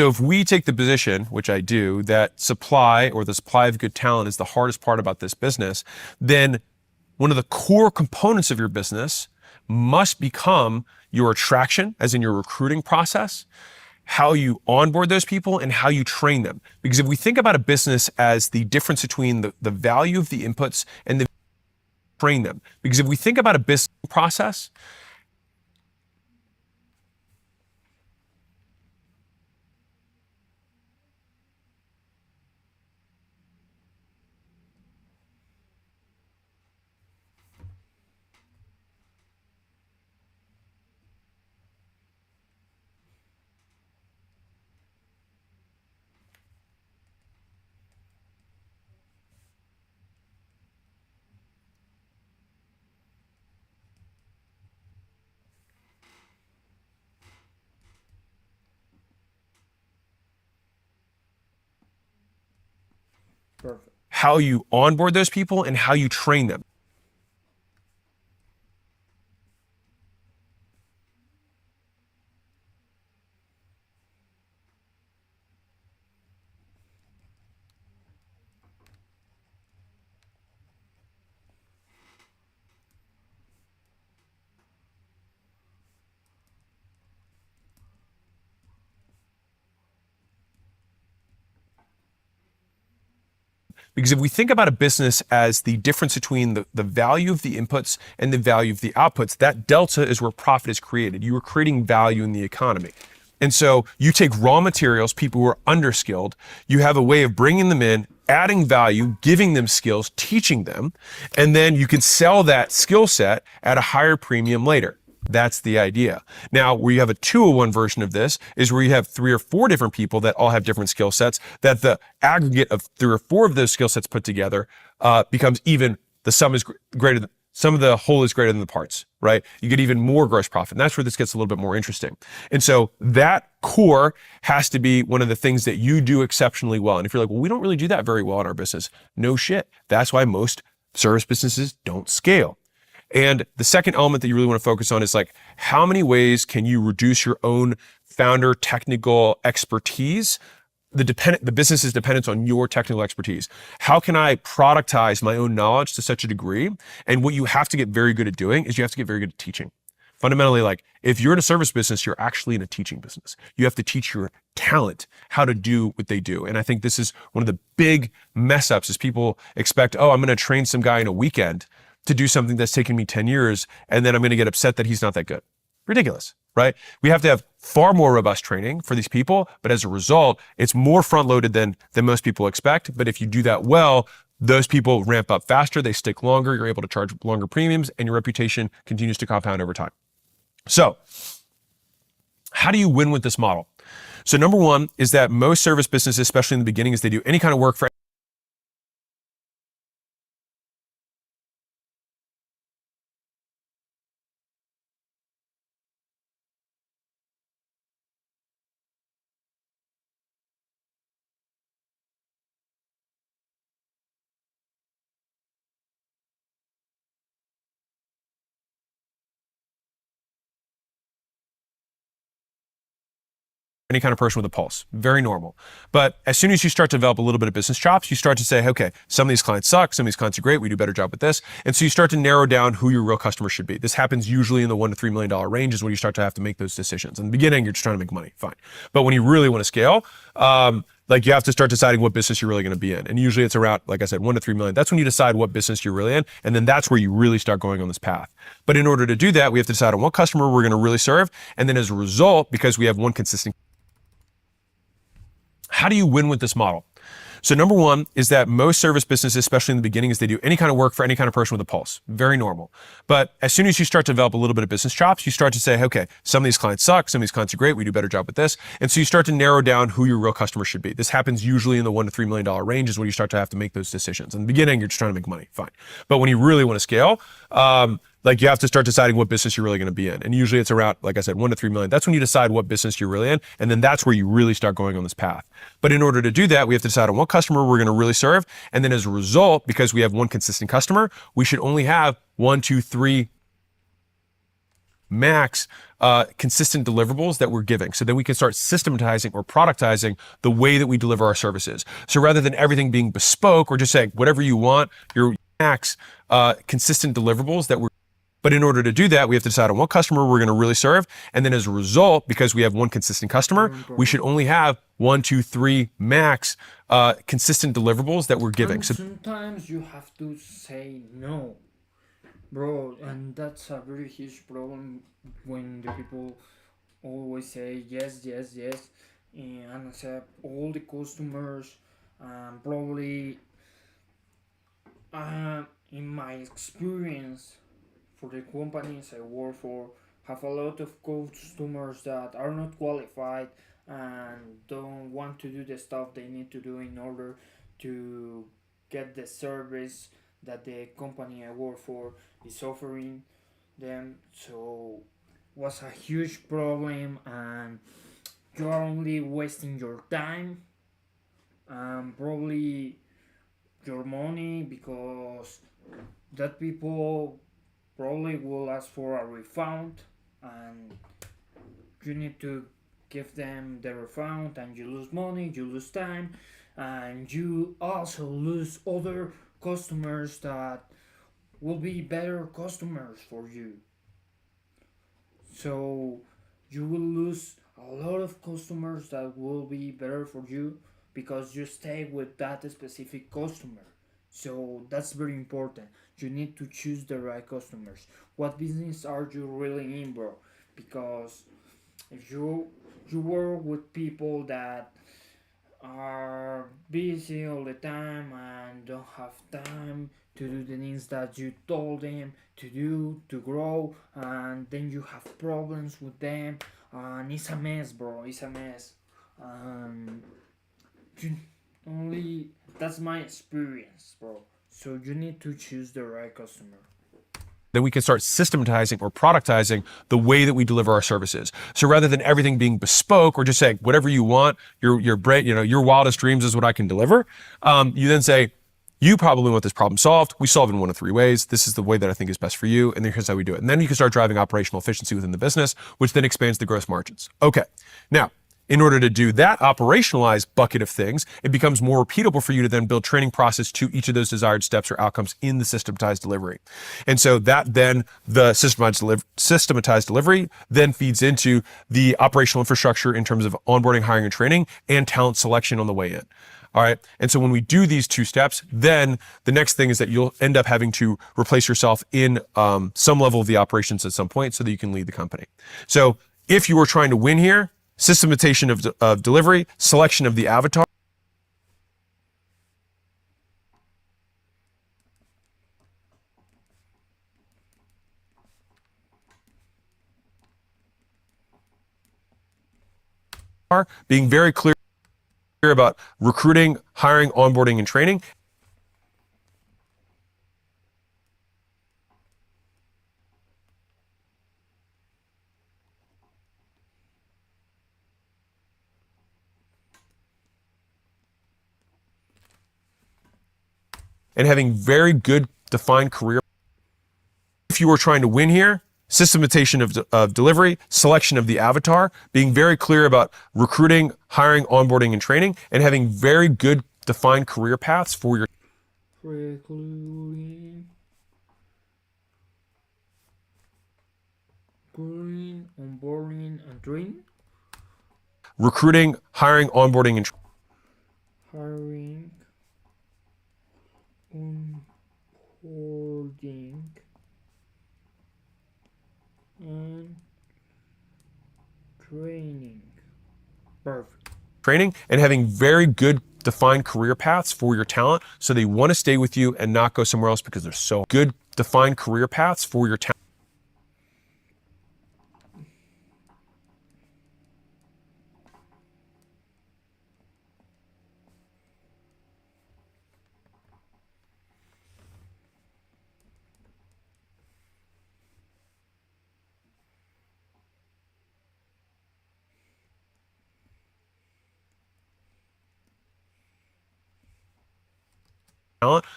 if we take the position, which I do, that supply or the supply of good talent is the hardest part about this business, then one of the core components of your business must become your attraction, as in your recruiting process, how you onboard those people, and how you train them. Because if we think about a business as the difference between the value of the inputs and the train them. Because if we think about a business process, Perfect. how you onboard those people and how you train them. Because if we think about a business as the difference between the value of the inputs and the value of the outputs, that delta is where profit is created. You are creating value in the economy. And so you take raw materials, people who are underskilled, you have a way of bringing them in, adding value, giving them skills, teaching them, and then you can sell that skill set at a higher premium later. That's the idea. Now, where you have a 201 version of this is where you have 3 or 4 different people that all have different skill sets, that the aggregate of 3 or 4 of those skill sets put together becomes even, the sum is greater than, some of the whole is greater than the parts, right? You get even more gross profit. And that's where this gets a little bit more interesting. And so that core has to be one of the things that you do exceptionally well. And if you're like, well, we don't really do that very well in our business. No shit. That's why most service businesses don't scale. And the second element that you really want to focus on is like, how many ways can you reduce your own founder technical expertise? The business's dependence on your technical expertise. How can I productize my own knowledge to such a degree? And what you have to get very good at doing is you have to get very good at teaching. Fundamentally, like if you're in a service business, you're actually in a teaching business. You have to teach your talent how to do what they do. And I think this is one of the big mess ups is people expect, oh, I'm going to train some guy in a weekend to do something that's taken me 10 years, and then I'm going to get upset that he's not that good. Ridiculous, right? We have to have far more robust training for these people, but as a result, it's more front-loaded than most people expect. But if you do that well, those people ramp up faster, they stick longer, you're able to charge longer premiums, and your reputation continues to compound over time. So, how do you win with this model? So number one is that most service businesses, especially in the beginning, as they do any kind of work for any kind of person with a pulse, very normal. But as soon as you start to develop a little bit of business chops, you start to say, okay, some of these clients suck, some of these clients are great, we do a better job with this. And so you start to narrow down who your real customer should be. This happens usually in the $1 to $3 million range is when you start to have to make those decisions. In the beginning, you're just trying to make money, fine. But when you really want to scale, like you have to start deciding what business you're really going to be in. And usually it's around, like I said, 1 to 3 million. That's when you decide what business you're really in. And then that's where you really start going on this path. But in order to do that, we have to decide on what customer we're going to really serve. And then as a result, because we have one consistent, how do you win with this model? So number one is that most service businesses, especially in the beginning, is they do any kind of work for any kind of person with a pulse. Very normal. But as soon as you start to develop a little bit of business chops, you start to say, okay, some of these clients suck, some of these clients are great, we do a better job with this. And so you start to narrow down who your real customer should be. This happens usually in the $1 to $3 million range is when you start to have to make those decisions. In the beginning, you're just trying to make money, fine. But when you really want to scale, like you have to start deciding what business you're really going to be in. And usually it's around, like I said, 1 to 3 million. That's when you decide what business you're really in. And then that's where you really start going on this path. But in order to do that, we have to decide on what customer we're going to really serve. And then as a result, because we have one consistent customer, we should only have 1, 2, 3 max consistent deliverables that we're giving. So then we can start systematizing or productizing the way that we deliver our services. So rather than everything being bespoke or just saying whatever you want, your max consistent deliverables that we're. But in order to do that, we have to decide on what customer we're going to really serve. And then as a result, because we have one consistent customer, we should only have 1, 2, 3 max consistent deliverables that we're giving. And So sometimes you have to say no, bro, and that's a very huge problem when the people always say yes, yes, yes, and accept all the customers. Probably, in my experience, for the companies I work for, have a lot of customers that are not qualified and don't want to do the stuff they need to do in order to get the service that the company I work for is offering them. So was a huge problem, and you are only wasting your time and probably your money, because that people probably will ask for a refund, and you need to give them the refund, and you lose money, you lose time, and you also lose other customers that will be better customers for you. So you will lose a lot of customers that will be better for you because you stay with that specific customer. So that's very important. You need to choose the right customers. What business are you really in, bro? Because if you work with people that are busy all the time and don't have time to do the things that you told them to do to grow, and then you have problems with them, and it's a mess, bro. It's a mess. You only That's my experience, bro. So you need to choose the right customer. then we can start systematizing or productizing the way that we deliver our services. So rather than everything being bespoke or just saying whatever you want, your brain, your wildest dreams is what I can deliver, you then say, you probably want this problem solved. We solve it in 1 of 3 ways. This is the way that I think is best for you, and then here's how we do it. And then you can start driving operational efficiency within the business, which then expands the gross margins. Okay, now, in order to do that operationalized bucket of things, it becomes more repeatable for you to then build training process to each of those desired steps or outcomes in the systematized delivery. And so that then, the systematized delivery then feeds into the operational infrastructure in terms of onboarding, hiring, and training, and talent selection on the way in. All right. And so when we do these 2 steps, then the next thing is that you'll end up having to replace yourself in some level of the operations at some point so that you can lead the company. So if you were trying to win here, systematization of delivery, selection of the avatar, being very clear about recruiting, hiring, onboarding, and training. And having very good defined career. If you were trying to win here, systematization of delivery, selection of the avatar, being very clear about recruiting, hiring, onboarding, and training, and having very good defined career paths for your Recruiting, onboarding, and training. recruiting, hiring, onboarding, and hiring, onboarding, and training. Perfect. Training and having very good defined career paths for your talent so they want to stay with you and not go somewhere else because they're so good defined career paths for your talent.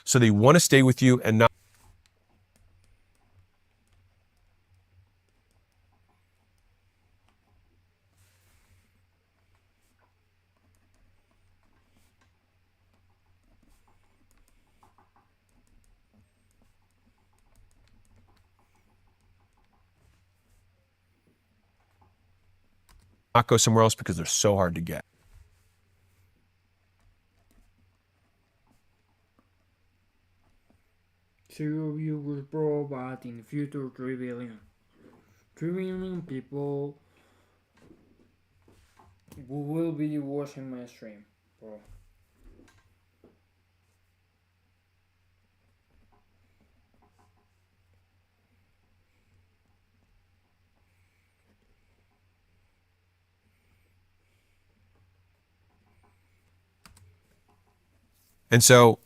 So they want to stay with you and not. Not go somewhere else because they're so hard to get. Zero viewers, bro, but in the future 3 billion. 3 billion people who will be watching my stream, bro. And so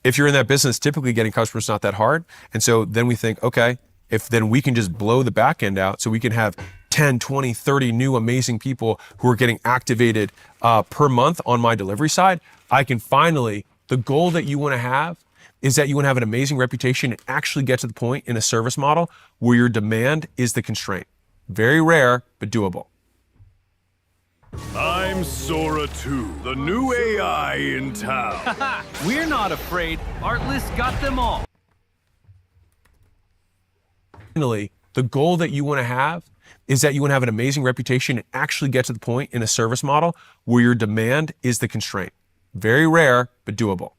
if you're in that business, typically getting customers is not that hard. And so then we think, okay, if then we can just blow the back end out so we can have 10, 20, 30 new amazing people who are getting activated per month on my delivery side, I can finally, the goal that you want to have is that you want to have an amazing reputation and actually get to the point in a service model where your demand is the constraint. Very rare, but doable. I'm Sora 2, the new AI in town. We're not afraid. Artlist got them all. Finally, the goal that you want to have is that you want to have an amazing reputation and actually get to the point in a service model where your demand is the constraint. Very rare, but doable.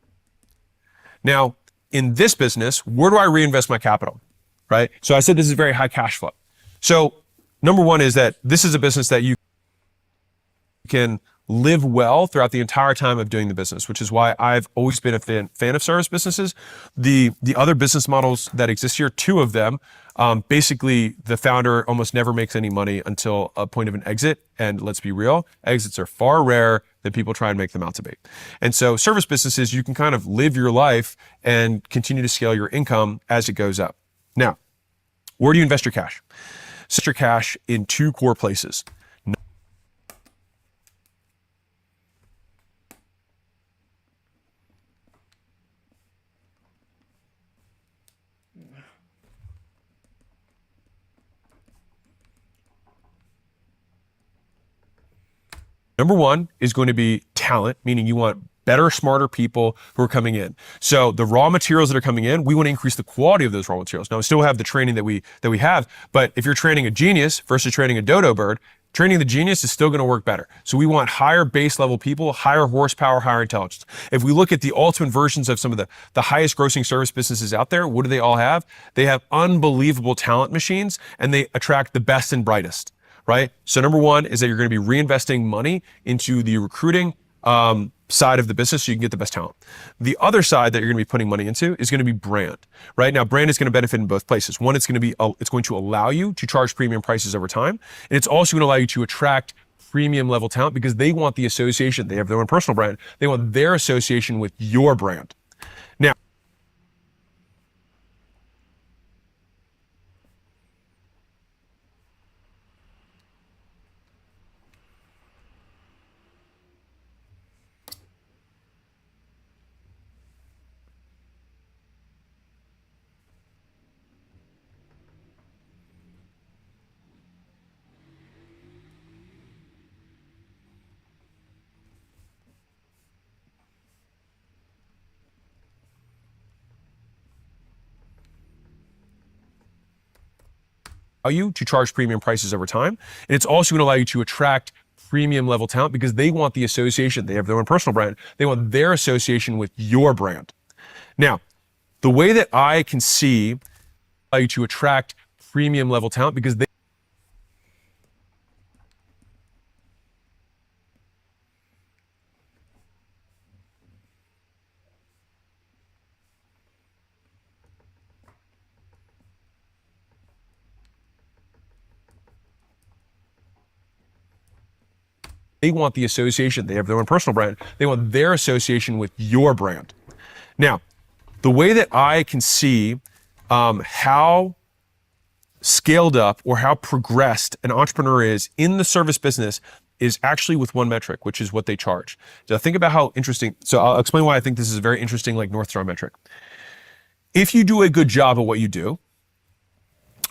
Now, in this business, where do I reinvest my capital, right? So I said this is very high cash flow. So number one is that this is a business that you can live well throughout the entire time of doing the business, which is why I've always been a fan of service businesses. The other business models that exist here, 2 of them, basically the founder almost never makes any money until a point of an exit. And let's be real, exits are far rarer than people try and make them out to be. And so service businesses, you can kind of live your life and continue to scale your income as it goes up. Now, where do you invest your cash? Invest your cash in 2 core places. Number one is going to be talent, meaning you want better, smarter people who are coming in. So the raw materials that are coming in, we want to increase the quality of those raw materials. Now, we still have the training that we have, but if you're training a genius versus training a dodo bird, training the genius is still going to work better. So we want higher base level people, higher horsepower, higher intelligence. If we look at the ultimate versions of some of the highest grossing service businesses out there, what do they all have? They have unbelievable talent machines and they attract the best and brightest. Right? So number one is that you're going to be reinvesting money into the recruiting side of the business so you can get the best talent. The other side that you're going to be putting money into is going to be brand. Right? Now, brand is going to benefit in both places. One, it's going to allow you to charge premium prices over time. And it's also going to allow you to attract premium level talent because they want the association. They have their own personal brand. They want their association with your brand. Now, you to charge premium prices over time. And it's also going to allow you to attract premium level talent because they want the association. They have their own personal brand. They want their association with your brand. Now, the way that I can see how to attract premium level talent because they want the association. They have their own personal brand. They want their association with your brand. Now, the way that I can see how scaled up or how progressed an entrepreneur is in the service business is actually with one metric, which is what they charge. So think about how interesting. So I'll explain why I think this is a very interesting, like North Star metric. If you do a good job at what you do,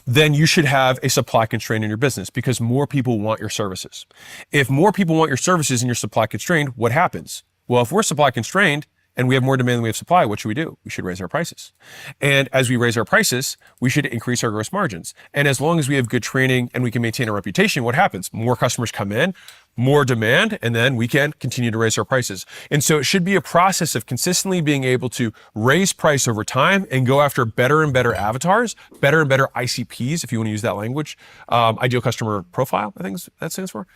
then you should have a supply constraint in your business because more people want your services. If more people want your services and you're supply constrained, what happens? Well, if we're supply constrained and we have more demand than we have supply, what should we do? We should raise our prices. And as we raise our prices, we should increase our gross margins. And as long as we have good training and we can maintain a reputation, what happens? More customers come in, more demand, and then we can continue to raise our prices. And so it should be a process of consistently being able to raise price over time and go after better and better avatars, better and better ICPs, if you want to use that language. Ideal customer profile, I think that stands for.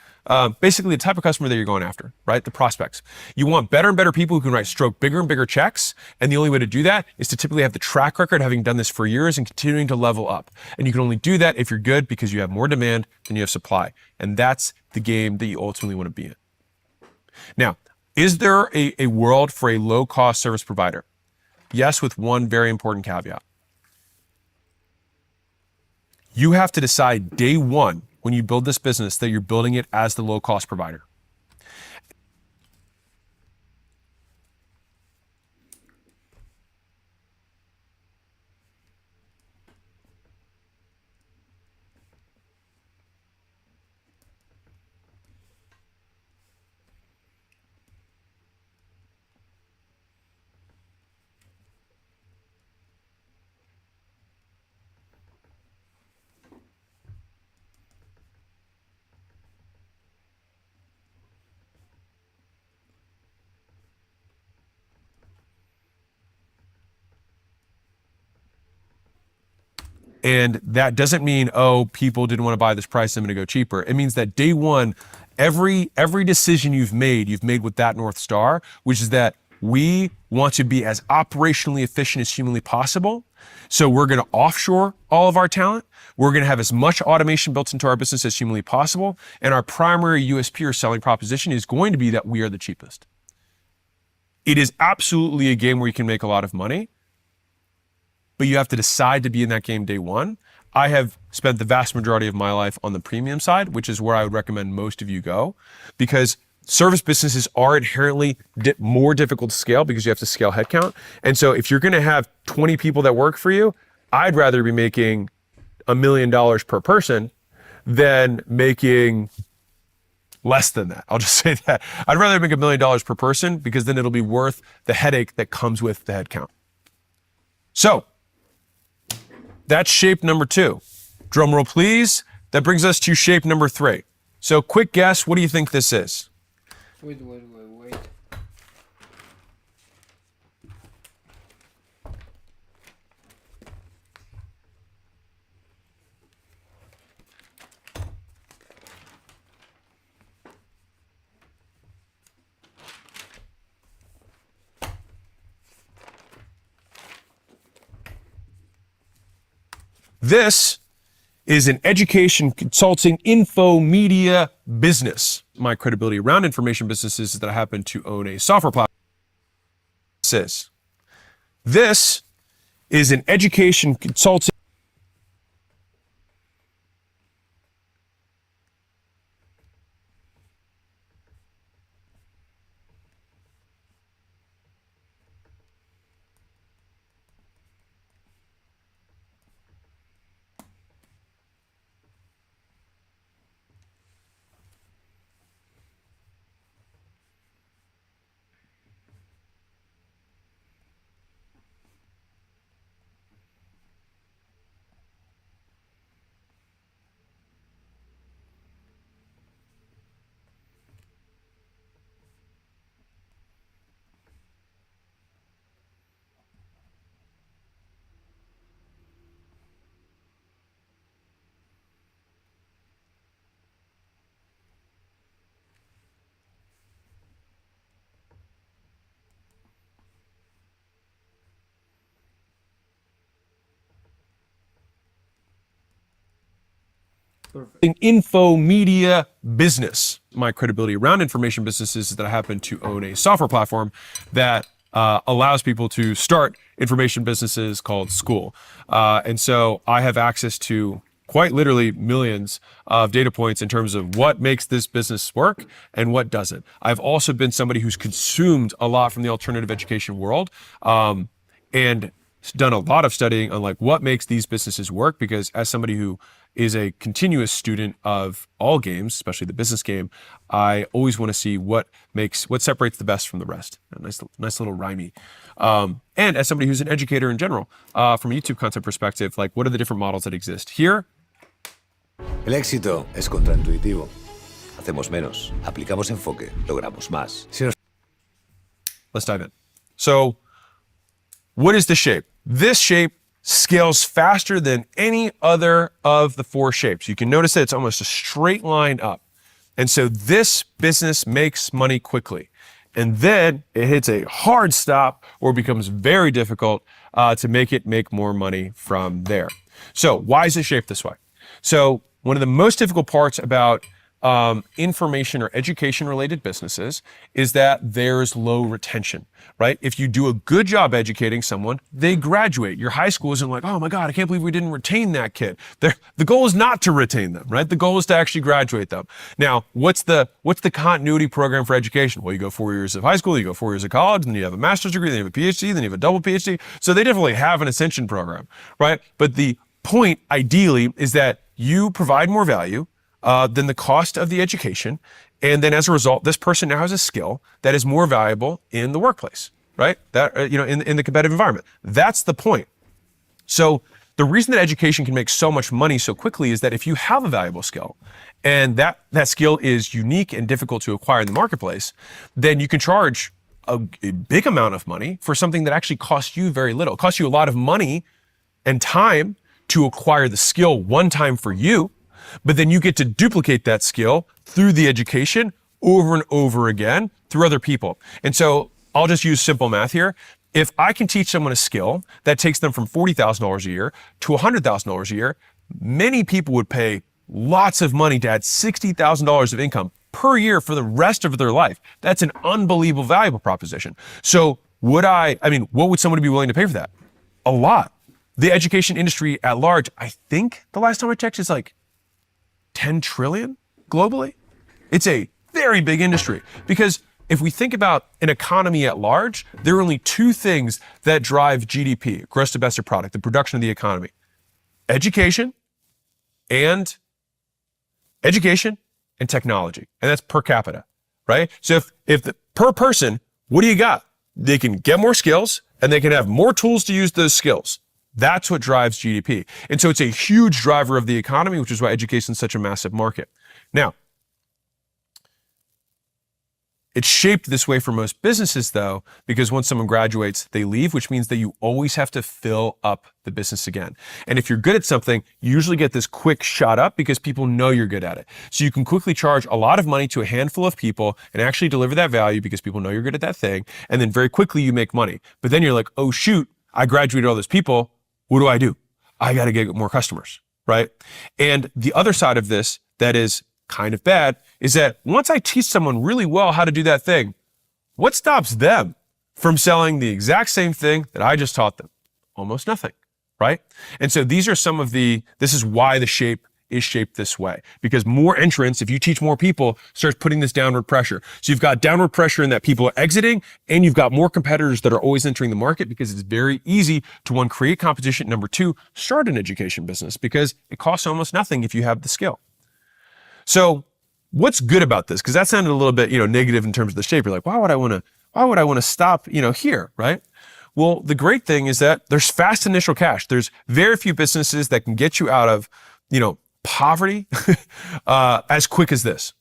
Basically the type of customer that you're going after, right? The prospects. You want better and better people who can write stroke bigger and bigger checks. And the only way to do that is to typically have the track record, having done this for years and continuing to level up. And you can only do that if you're good because you have more demand than you have supply. And that's the game that you ultimately want to be in. Now, is there a world for a low-cost service provider? Yes, with one very important caveat. You have to decide day one when you build this business that you're building it as the low-cost provider. And that doesn't mean, oh, people didn't want to buy this price, I'm going to go cheaper. It means that day one, every decision you've made with that North Star, which is that we want to be as operationally efficient as humanly possible. So we're going to offshore all of our talent. We're going to have as much automation built into our business as humanly possible. And our primary USP or selling proposition is going to be that we are the cheapest. It is absolutely a game where you can make a lot of money, but you have to decide to be in that game day one. I have spent the vast majority of my life on the premium side, which is where I would recommend most of you go, because service businesses are inherently more difficult to scale because you have to scale headcount. And so if you're going to have 20 people that work for you, I'd rather be making $1 million per person than making less than that. I'll just say that. I'd rather make $1 million per person because then it'll be worth the headache that comes with the headcount. So that's shape number 2. Drum roll, please. That brings us to shape number 3. So quick guess, what do you think this is? Wait. This is an education, consulting, info, media business. My credibility around information businesses is that I happen to own a software platform. This is an education, consulting, An info media business. My credibility around information businesses is that I happen to own a software platform that allows people to start information businesses called School. And so I have access to quite literally millions of data points in terms of what makes this business work and what doesn't. I've also been somebody who's consumed a lot from the alternative education world and done a lot of studying on like what makes these businesses work, because as somebody who is a continuous student of all games, especially the business game, I always want to see what separates the best from the rest. A nice little rhymey. And as somebody who's an educator in general, from a YouTube content perspective, like what are the different models that exist here? El éxito es contraintuitivo. Hacemos menos, aplicamos enfoque, logramos más. Let's dive in. So, what is the shape? This shape scales faster than any other of the four shapes. You can notice that it's almost a straight line up. And so this business makes money quickly. And then it hits a hard stop or becomes very difficult to make more money from there. So why is it shaped this way? So one of the most difficult parts about information or education related businesses is that there's low retention, right? If you do a good job educating someone, they graduate. Your high school isn't like, oh my God, I can't believe we didn't retain that kid. The goal is not to retain them, right? The goal is to actually graduate them. Now, what's the continuity program for education? Well, you go 4 years of high school, you go 4 years of college, then you have a master's degree, then you have a PhD, then you have a double PhD. So they definitely have an ascension program, right? But the point ideally is that you provide more value than the cost of the education. And then as a result, this person now has a skill that is more valuable in the workplace, right? That, in the competitive environment. That's the point. So the reason that education can make so much money so quickly is that if you have a valuable skill and that skill is unique and difficult to acquire in the marketplace, then you can charge a big amount of money for something that actually costs you very little. It costs you a lot of money and time to acquire the skill one time for you, but then you get to duplicate that skill through the education over and over again through other people. And so I'll just use simple math here. If I can teach someone a skill that takes them from $40,000 a year to $100,000 a year, many people would pay lots of money to add $60,000 of income per year for the rest of their life. That's an unbelievable valuable proposition. So what would somebody be willing to pay for that? A lot. The education industry at large, I think the last time I checked, is like 10 trillion globally. It's a very big industry, because if we think about an economy at large, there are only two things that drive GDP, gross domestic product, the production of the economy: education and technology. And that's per capita, right? So if per person, what do you got? They can get more skills and they can have more tools to use those skills. That's what drives GDP. And so it's a huge driver of the economy, which is why education is such a massive market. Now, it's shaped this way for most businesses though, because once someone graduates, they leave, which means that you always have to fill up the business again. And if you're good at something, you usually get this quick shot up because people know you're good at it. So you can quickly charge a lot of money to a handful of people and actually deliver that value because people know you're good at that thing. And then very quickly you make money. But then you're like, oh shoot, I graduated all those people. What do? I got to get more customers, right? And the other side of this that is kind of bad is that once I teach someone really well how to do that thing, what stops them from selling the exact same thing that I just taught them? Almost nothing, right? And so this is why the shape is shaped this way, because more entrants, if you teach more people, starts putting this downward pressure. So you've got downward pressure in that people are exiting, and you've got more competitors that are always entering the market, because it's very easy to, one, create competition. Number two, start an education business because it costs almost nothing if you have the skill. So what's good about this? Because that sounded a little bit, negative in terms of the shape. You're like, why would I want to stop, here, right? Well, the great thing is that there's fast initial cash. There's very few businesses that can get you out of, poverty as quick as this.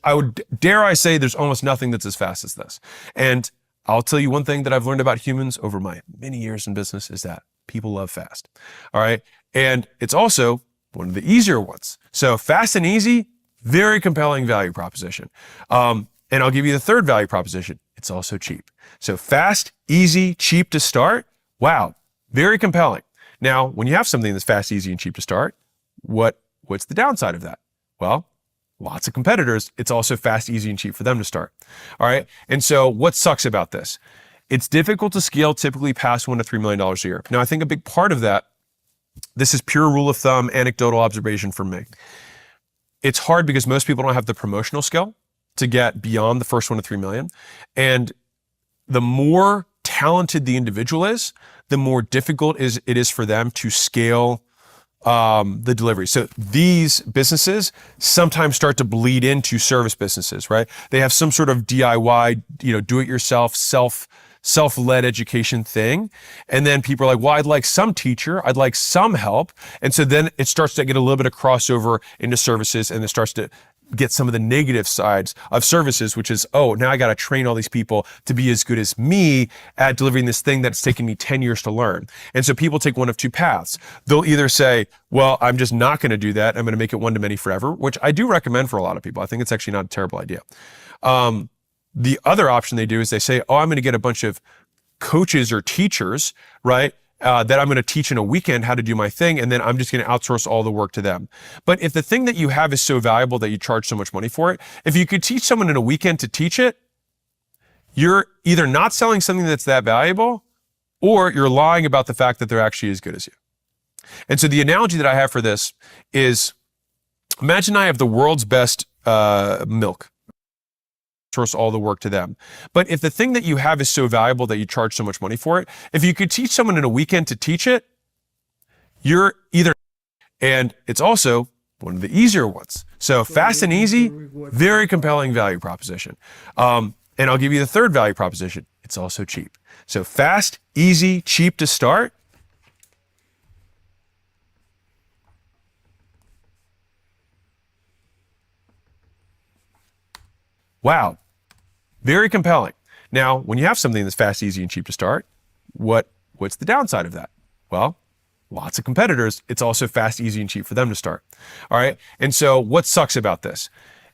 I would dare I say there's almost nothing that's as fast as this. And I'll tell you one thing that I've learned about humans over my many years in business is that people love fast. All right. And it's also one of the easier ones. So fast and easy, very compelling value proposition. And I'll give you the third value proposition. It's also cheap. So fast, easy, cheap to start. Wow. Very compelling. Now, when you have something that's fast, easy, and cheap to start, what what's the downside of that? Well, lots of competitors. It's also fast, easy, and cheap for them to start. All right. And so what sucks about this? It's difficult to scale typically past $1 to $3 million a year. Now, I think a big part of that, this is pure rule of thumb, anecdotal observation from me. It's hard because most people don't have the promotional skill to get beyond the first 1 to 3 million. And the more talented the individual is, the more difficult it is for them to scale the delivery. So these businesses sometimes start to bleed into service businesses, right? They have some sort of DIY, do-it-yourself, self-led education thing. And then people are like, well, I'd like some teacher, I'd like some help. And so then it starts to get a little bit of crossover into services, and it starts to get some of the negative sides of services, which is, oh, now I got to train all these people to be as good as me at delivering this thing that's taken me 10 years to learn. And so people take one of two paths. They'll either say, well, I'm just not going to do that. I'm going to make it one to many forever, which I do recommend for a lot of people. I think it's actually not a terrible idea. The other option they do is they say, oh, I'm going to get a bunch of coaches or teachers, right? That I'm going to teach in a weekend how to do my thing, and then I'm just going to outsource all the work to them. But if the thing that you have is so valuable that you charge so much money for it, if you could teach someone in a weekend to teach it, you're either not selling something that's that valuable, or you're lying about the fact that they're actually as good as you. And so the analogy that I have for this is, imagine I have the world's best milk. Source all the work to them. But if the thing that you have is so valuable that you charge so much money for it, if you could teach someone in a weekend to teach it, you're either, and it's also one of the easier ones. So fast and easy, very compelling value proposition. And I'll give you the third value proposition. It's also cheap. So fast, easy, cheap to start. Wow. Very compelling. Now, when you have something that's fast, easy, and cheap to start, what's the downside of that? Well, lots of competitors. It's also fast, easy, and cheap for them to start. All right. And so what sucks about this?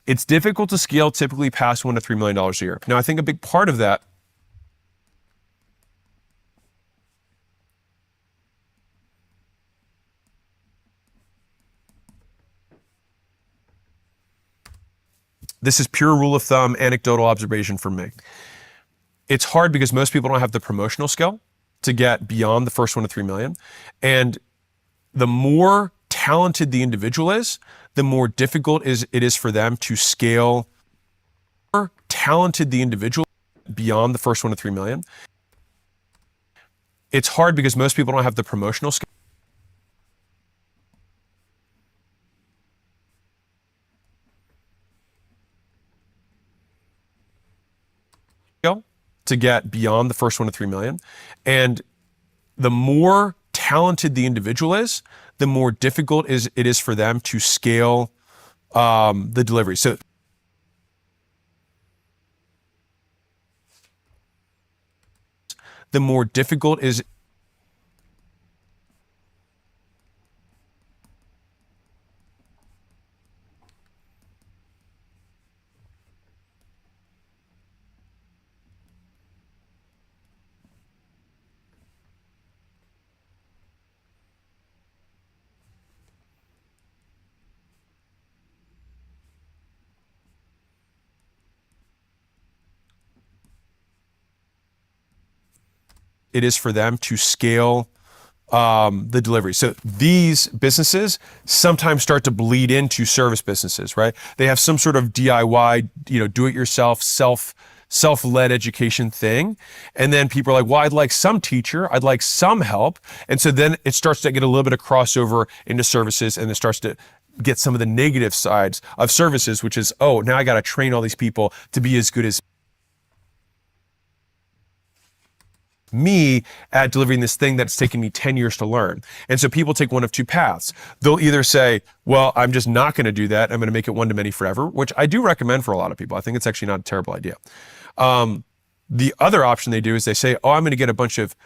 It's difficult to scale typically past $1 to $3 million a year. Now, I think a big part of that, this is pure rule of thumb, anecdotal observation from me. It's hard because most people don't have the promotional skill to get beyond the first 1 to 3 million. And the more talented the individual is, the more difficult it is for them to scale. The more talented the individual beyond the first 1 to 3 million. It's hard because most people don't have the promotional skill to get beyond the first 1 to 3 million. And the more talented the individual is, the more difficult it is for them to scale the delivery. So the more difficult it is for them to scale the delivery. So these businesses sometimes start to bleed into service businesses, right? They have some sort of DIY, do-it-yourself, self-led education thing. And then people are like, well, I'd like some teacher, I'd like some help. And so then it starts to get a little bit of crossover into services, and it starts to get some of the negative sides of services, which is, oh, now I got to train all these people to be as good as me at delivering this thing that's taken me 10 years to learn. And so people take one of two paths. They'll either say, well, I'm just not going to do that. I'm going to make it one to many forever, which I do recommend for a lot of people. I think it's actually not a terrible idea. The other option they do is they say, oh, I'm going to get a bunch of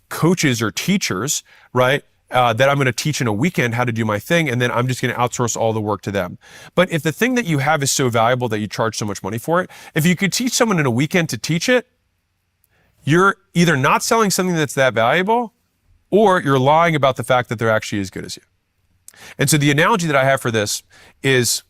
coaches or teachers, right? That I'm going to teach in a weekend how to do my thing, and then I'm just going to outsource all the work to them. But if the thing that you have is so valuable that you charge so much money for it, if you could teach someone in a weekend to teach it, you're either not selling something that's that valuable, or you're lying about the fact that they're actually as good as you. And so the analogy that I have for this is,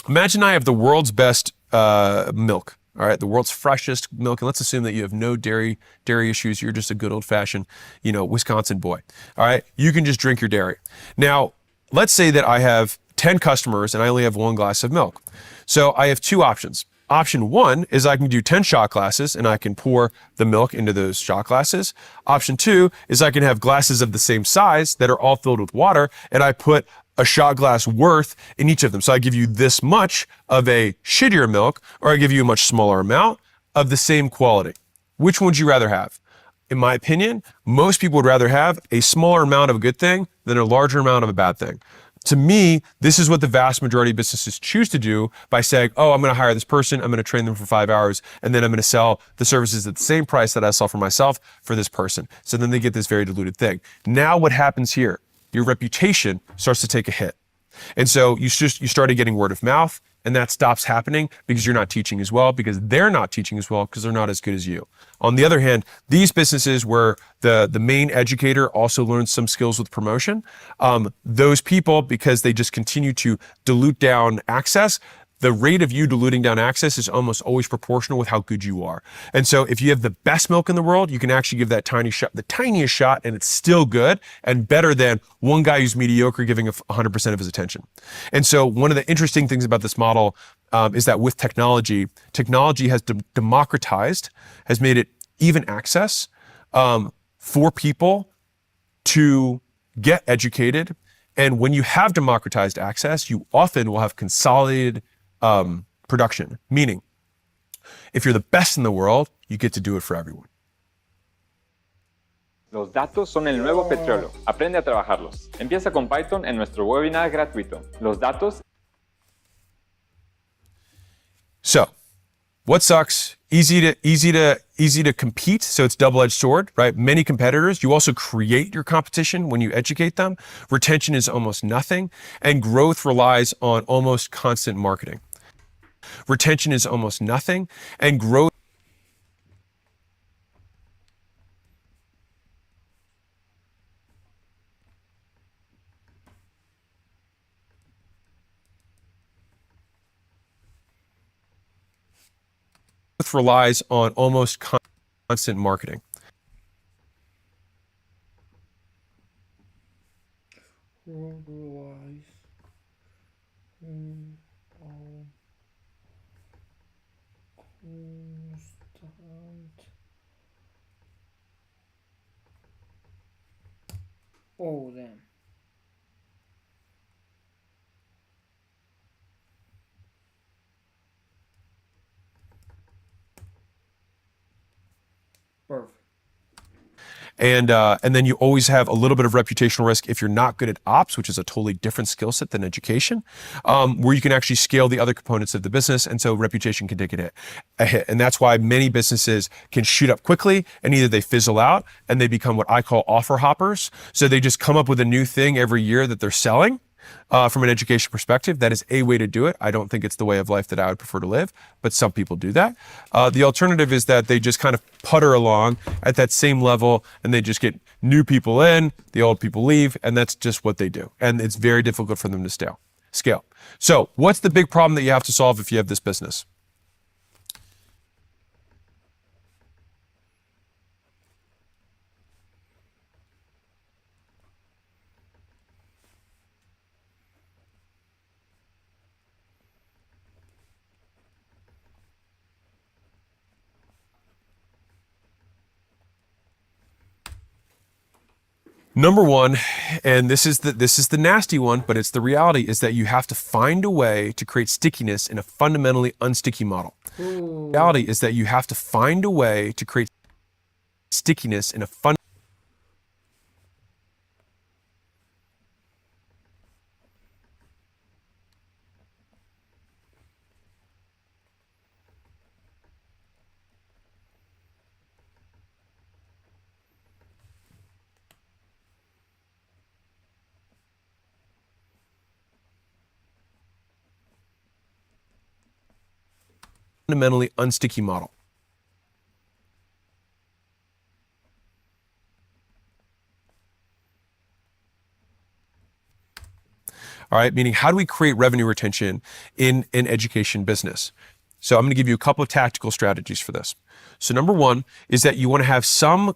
imagine I have the world's best milk, all right, the world's freshest milk, and let's assume that you have no dairy issues. You're just a good old-fashioned, Wisconsin boy, all right? You can just drink your dairy. Now, let's say that I have 10 customers and I only have 1 glass of milk. So I have 2 options. Option 1 is I can do 10 shot glasses and I can pour the milk into those shot glasses. Option 2 is I can have glasses of the same size that are all filled with water, and I put a shot glass worth in each of them. So I give you this much of a shittier milk, or I give you a much smaller amount of the same quality. Which one would you rather have? In my opinion, most people would rather have a smaller amount of a good thing than a larger amount of a bad thing. To me, this is what the vast majority of businesses choose to do by saying, oh, I'm going to hire this person, I'm going to train them for 5 hours, and then I'm going to sell the services at the same price that I sell for myself for this person. So then they get this very diluted thing. Now what happens here? Your reputation starts to take a hit. And so you started getting word of mouth, and that stops happening because you're not teaching as well, because they're not teaching as well, because they're not as good as you. On the other hand, these businesses where the main educator also learns some skills with promotion, those people, because they just continue to dilute down access, the rate of you diluting down access is almost always proportional with how good you are. And so if you have the best milk in the world, you can actually give that the tiniest shot, and it's still good and better than one guy who's mediocre giving 100% of his attention. And so one of the interesting things about this model is that with technology has democratized, has made it even access for people to get educated. And when you have democratized access, you often will have consolidated production, meaning if you're the best in the world, you get to do it for everyone. Los datos son el nuevo petróleo. Aprende a trabajarlos. Empieza con Python en nuestro webinar gratuito. Los datos. So, what sucks? Easy to compete, so it's double-edged sword, right? Many competitors. You also create your competition when you educate them. Retention is almost nothing, and growth relies on almost constant marketing. Retention is almost nothing, and growth relies on almost constant marketing. Oh, damn. Perfect. And then you always have a little bit of reputational risk if you're not good at ops, which is a totally different skill set than education, where you can actually scale the other components of the business. And so reputation can take a hit. And that's why many businesses can shoot up quickly, and either they fizzle out and they become what I call offer hoppers. So they just come up with a new thing every year that they're selling. From an education perspective, that is a way to do it. I don't think it's the way of life that I would prefer to live, but some people do that. The alternative is that they just kind of putter along at that same level, and they just get new people in, the old people leave, and that's just what they do. And it's very difficult for them to scale. So what's the big problem that you have to solve if you have this business? Number one, and this is the nasty one, but it's the reality, is that you have to find a way to create stickiness in a fundamentally unsticky model. The reality is that you have to find a way to create stickiness in a fundamentally unsticky model. All right, meaning how do we create revenue retention in an education business? So I'm going to give you a couple of tactical strategies for this. So number one is that you want to have some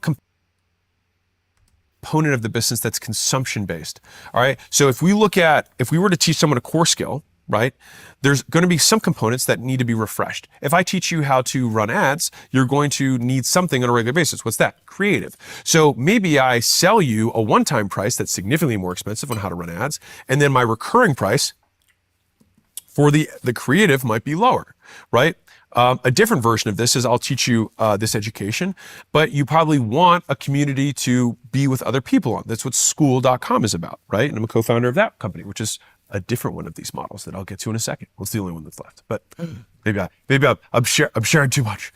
component of the business that's consumption based. All right. So if we were to teach someone a core skill, right, there's going to be some components that need to be refreshed. If I teach you how to run ads, you're going to need something on a regular basis. What's that? Creative. So maybe I sell you a one-time price that's significantly more expensive on how to run ads, and then my recurring price for the creative might be lower, right? A different version of this is I'll teach you this education, but you probably want a community to be with other people on. That's what Skool.com is about, right? And I'm a co-founder of that company, which is a different one of these models that I'll get to in a second. Well, it's the only one that's left, but maybe I'm sharing too much.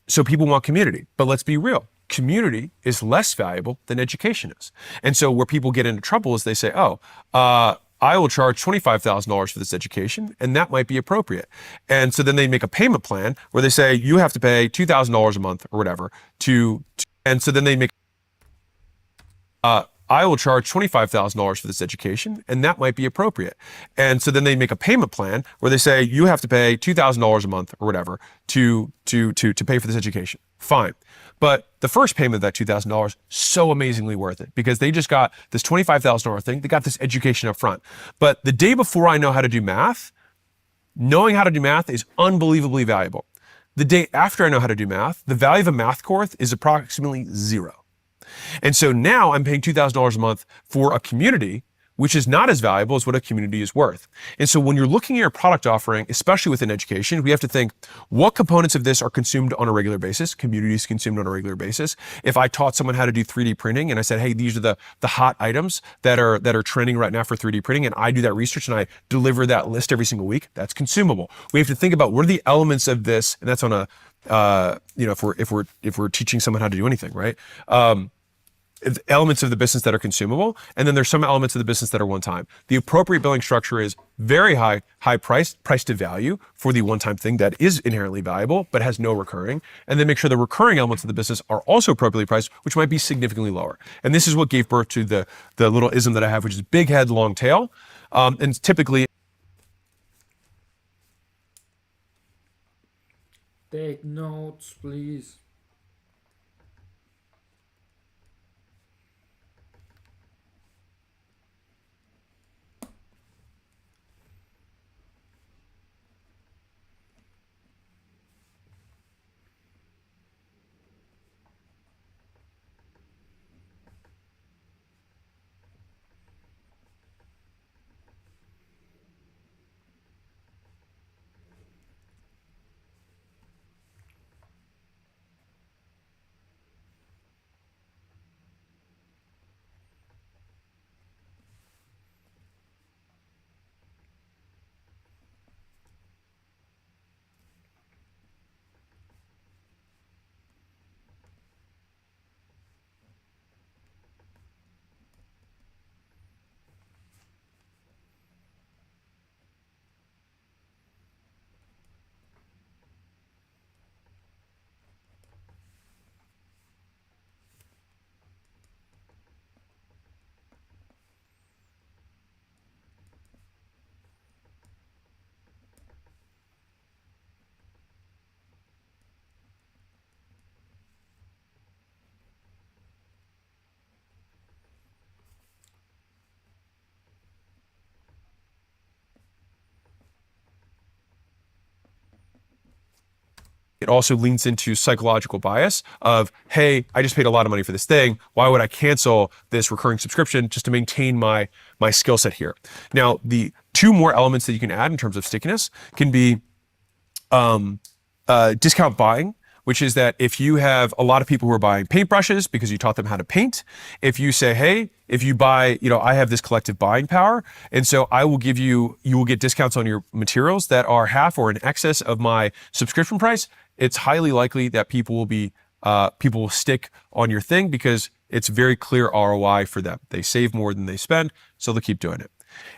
So people want community, but let's be real. Community is less valuable than education is. And so where people get into trouble is they say, I will charge $25,000 for this education, and that might be appropriate. And so then they make a payment plan where they say, you have to pay $2,000 a month or whatever and so then they make, I will charge $25,000 for this education, and that might be appropriate. And so then they make a payment plan where they say, you have to pay $2,000 a month or whatever to pay for this education. Fine. But the first payment of that $2,000, so amazingly worth it because they just got this $25,000 thing. They got this education up front. But the day before I know how to do math, knowing how to do math is unbelievably valuable. The day after I know how to do math, the value of a math course is approximately zero. And so now I'm paying $2,000 a month for a community, which is not as valuable as what a community is worth. And so when you're looking at your product offering, especially within education, we have to think what components of this are consumed on a regular basis, communities consumed on a regular basis. If I taught someone how to do 3D printing and I said, hey, these are the hot items that are trending right now for 3D printing, and I do that research and I deliver that list every single week, that's consumable. We have to think about what are the elements of this, and that's on a, if we're teaching someone how to do anything, right? Elements of the business that are consumable, and then there's some elements of the business that are one time. The appropriate billing structure is very high price to value for the one-time thing that is inherently valuable but has no recurring, and then make sure the recurring elements of the business are also appropriately priced, which might be significantly lower. And this is what gave birth to the little ism that I have, which is big head, long tail, and typically. Take notes, please. It also leans into psychological bias of, hey, I just paid a lot of money for this thing. Why would I cancel this recurring subscription just to maintain my skill set here? Now, the two more elements that you can add in terms of stickiness can be discount buying, which is that if you have a lot of people who are buying paintbrushes because you taught them how to paint, if you say, hey, if you buy, I have this collective buying power, and so you will get discounts on your materials that are half or in excess of my subscription price, it's highly likely that people will stick on your thing because it's very clear ROI for them. They save more than they spend, so they'll keep doing it.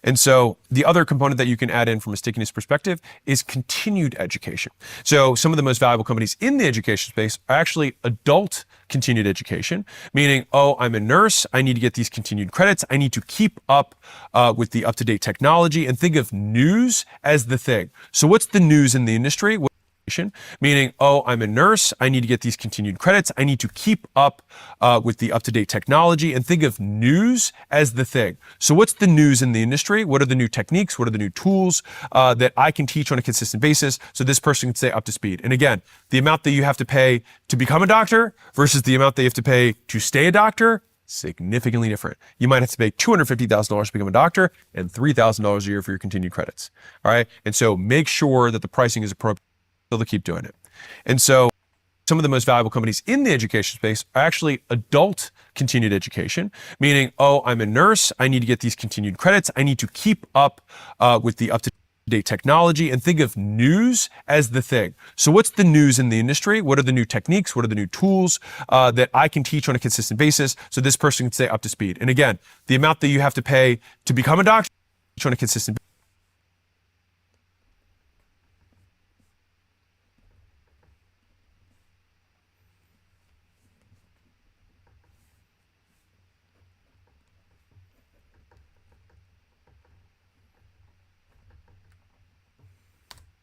And so the other component that you can add in from a stickiness perspective is continued education. So some of the most valuable companies in the education space are actually adult continued education, meaning, oh, I'm a nurse, I need to get these continued credits, I need to keep up with the up-to-date technology, and think of news as the thing. So what's the news in the industry? Meaning, oh, I'm a nurse, I need to get these continued credits, I need to keep up with the up-to-date technology, and think of news as the thing. So what's the news in the industry? What are the new techniques? What are the new tools that I can teach on a consistent basis so this person can stay up to speed? And again, the amount that you have to pay to become a doctor versus the amount that you have to pay to stay a doctor, significantly different. You might have to pay $250,000 to become a doctor and $3,000 a year for your continued credits. All right. And so make sure that the pricing is appropriate. They'll keep doing it. And so some of the most valuable companies in the education space are actually adult continued education, meaning, oh, I'm a nurse, I need to get these continued credits, I need to keep up with the up-to-date technology, and think of news as the thing. So what's the news in the industry? What are the new techniques? What are the new tools that I can teach on a consistent basis so this person can stay up to speed? And again, the amount that you have to pay to become a doctor on a consistent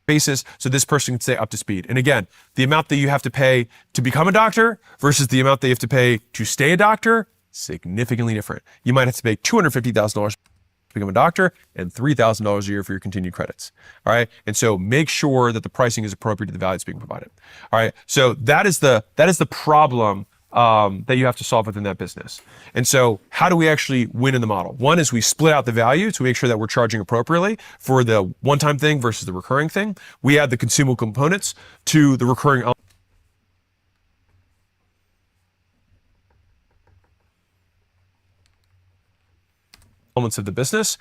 basis, so this person can stay up to speed. And again, the amount that you have to pay to become a doctor versus the amount that you have to pay to stay a doctor, significantly different. You might have to pay $250,000 to become a doctor and $3,000 a year for your continued credits. All right. And so make sure that the pricing is appropriate to the value that's being provided. All right. So that is the problem that you have to solve within that business. And so how do we actually win in the model? One is we split out the value to make sure that we're charging appropriately for the one-time thing versus the recurring thing. We add the consumable components to the recurring elements of the business.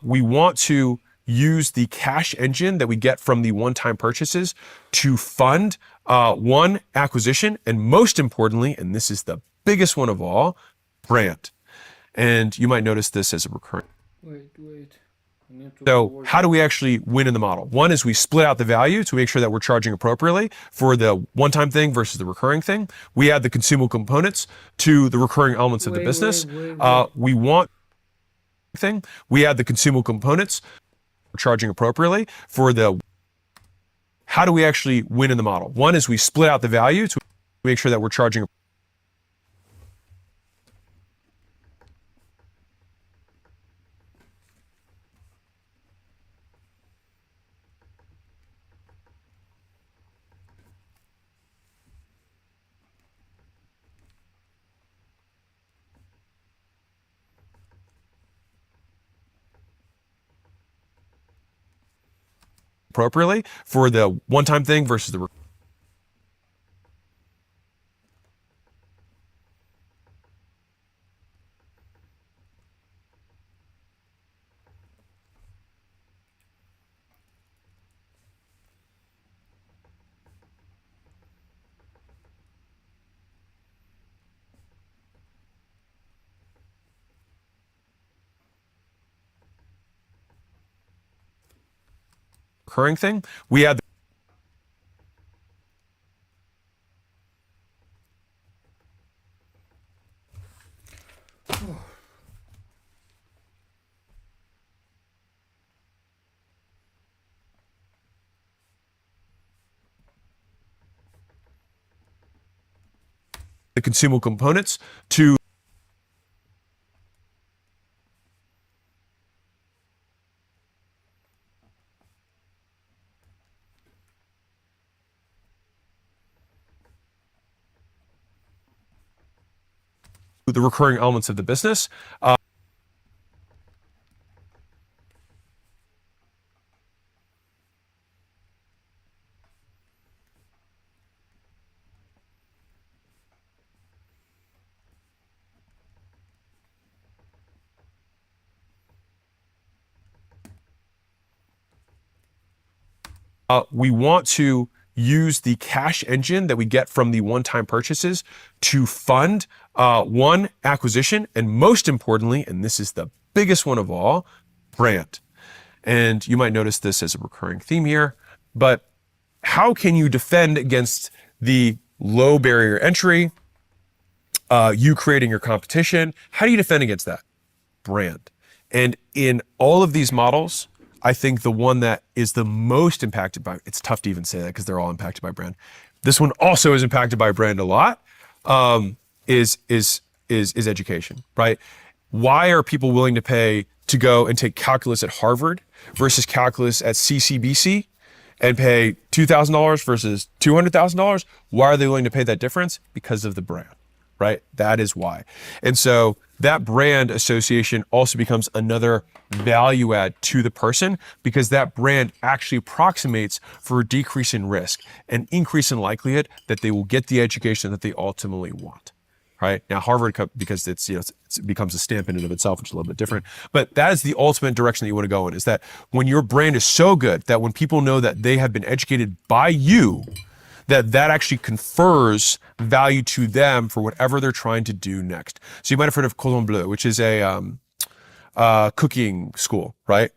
We want to use the cash engine that we get from the one-time purchases to fund one, acquisition, and most importantly, and this is the biggest one of all, brand. And you might notice this as a recurring. Wait. So how do we actually win in the model? One is we split out the value to make sure that we're charging appropriately for the one-time thing versus the recurring thing. We add the consumable components to the recurring elements of the business. We add the consumable components, charging appropriately for the. How do we actually win in the model? One is we split out the value to make sure that we're charging appropriately for the one-time thing versus the recurring thing. We add the consumable components to the recurring elements of the business. We want to use the cash engine that we get from the one-time purchases to fund one, acquisition, and most importantly, and this is the biggest one of all, brand. And you might notice this as a recurring theme here, but how can you defend against the low barrier entry, you creating your competition? How do you defend against that? Brand. And in all of these models, I think the one that is the most impacted by, it's tough to even say that because they're all impacted by brand. This one also is impacted by brand a lot, is education, right? Why are people willing to pay to go and take calculus at Harvard versus calculus at CCBC and pay $2,000 versus $200,000? Why are they willing to pay that difference? Because of the brand, right? That is why. And so that brand association also becomes another value add to the person, because that brand actually approximates for a decrease in risk and increase in likelihood that they will get the education that they ultimately want. Right now, Harvard, because it's, it becomes a stamp in and of itself, which is a little bit different. But that is the ultimate direction that you want to go in, is that when your brand is so good that when people know that they have been educated by you, that actually confers value to them for whatever they're trying to do next. So you might have heard of Cordon Bleu, which is a cooking school, right?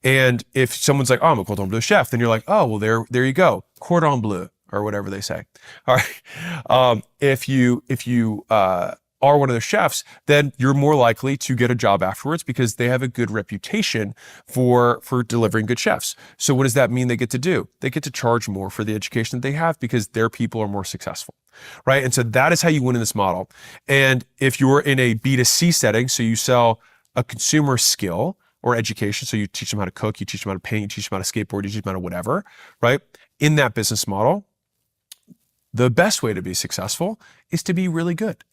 And if someone's like, oh, I'm a Cordon Bleu chef, then you're like, oh, well, there you go, Cordon Bleu, or whatever they say. All right. If you are one of their chefs, then you're more likely to get a job afterwards because they have a good reputation for delivering good chefs. So what does that mean they get to do? They get to charge more for the education that they have because their people are more successful, right? And so that is how you win in this model. And if you're in a B2C setting, so you sell a consumer skill or education, so you teach them how to cook, you teach them how to paint, you teach them how to skateboard, you teach them how to whatever, right? In that business model, the best way to be successful is to be really good.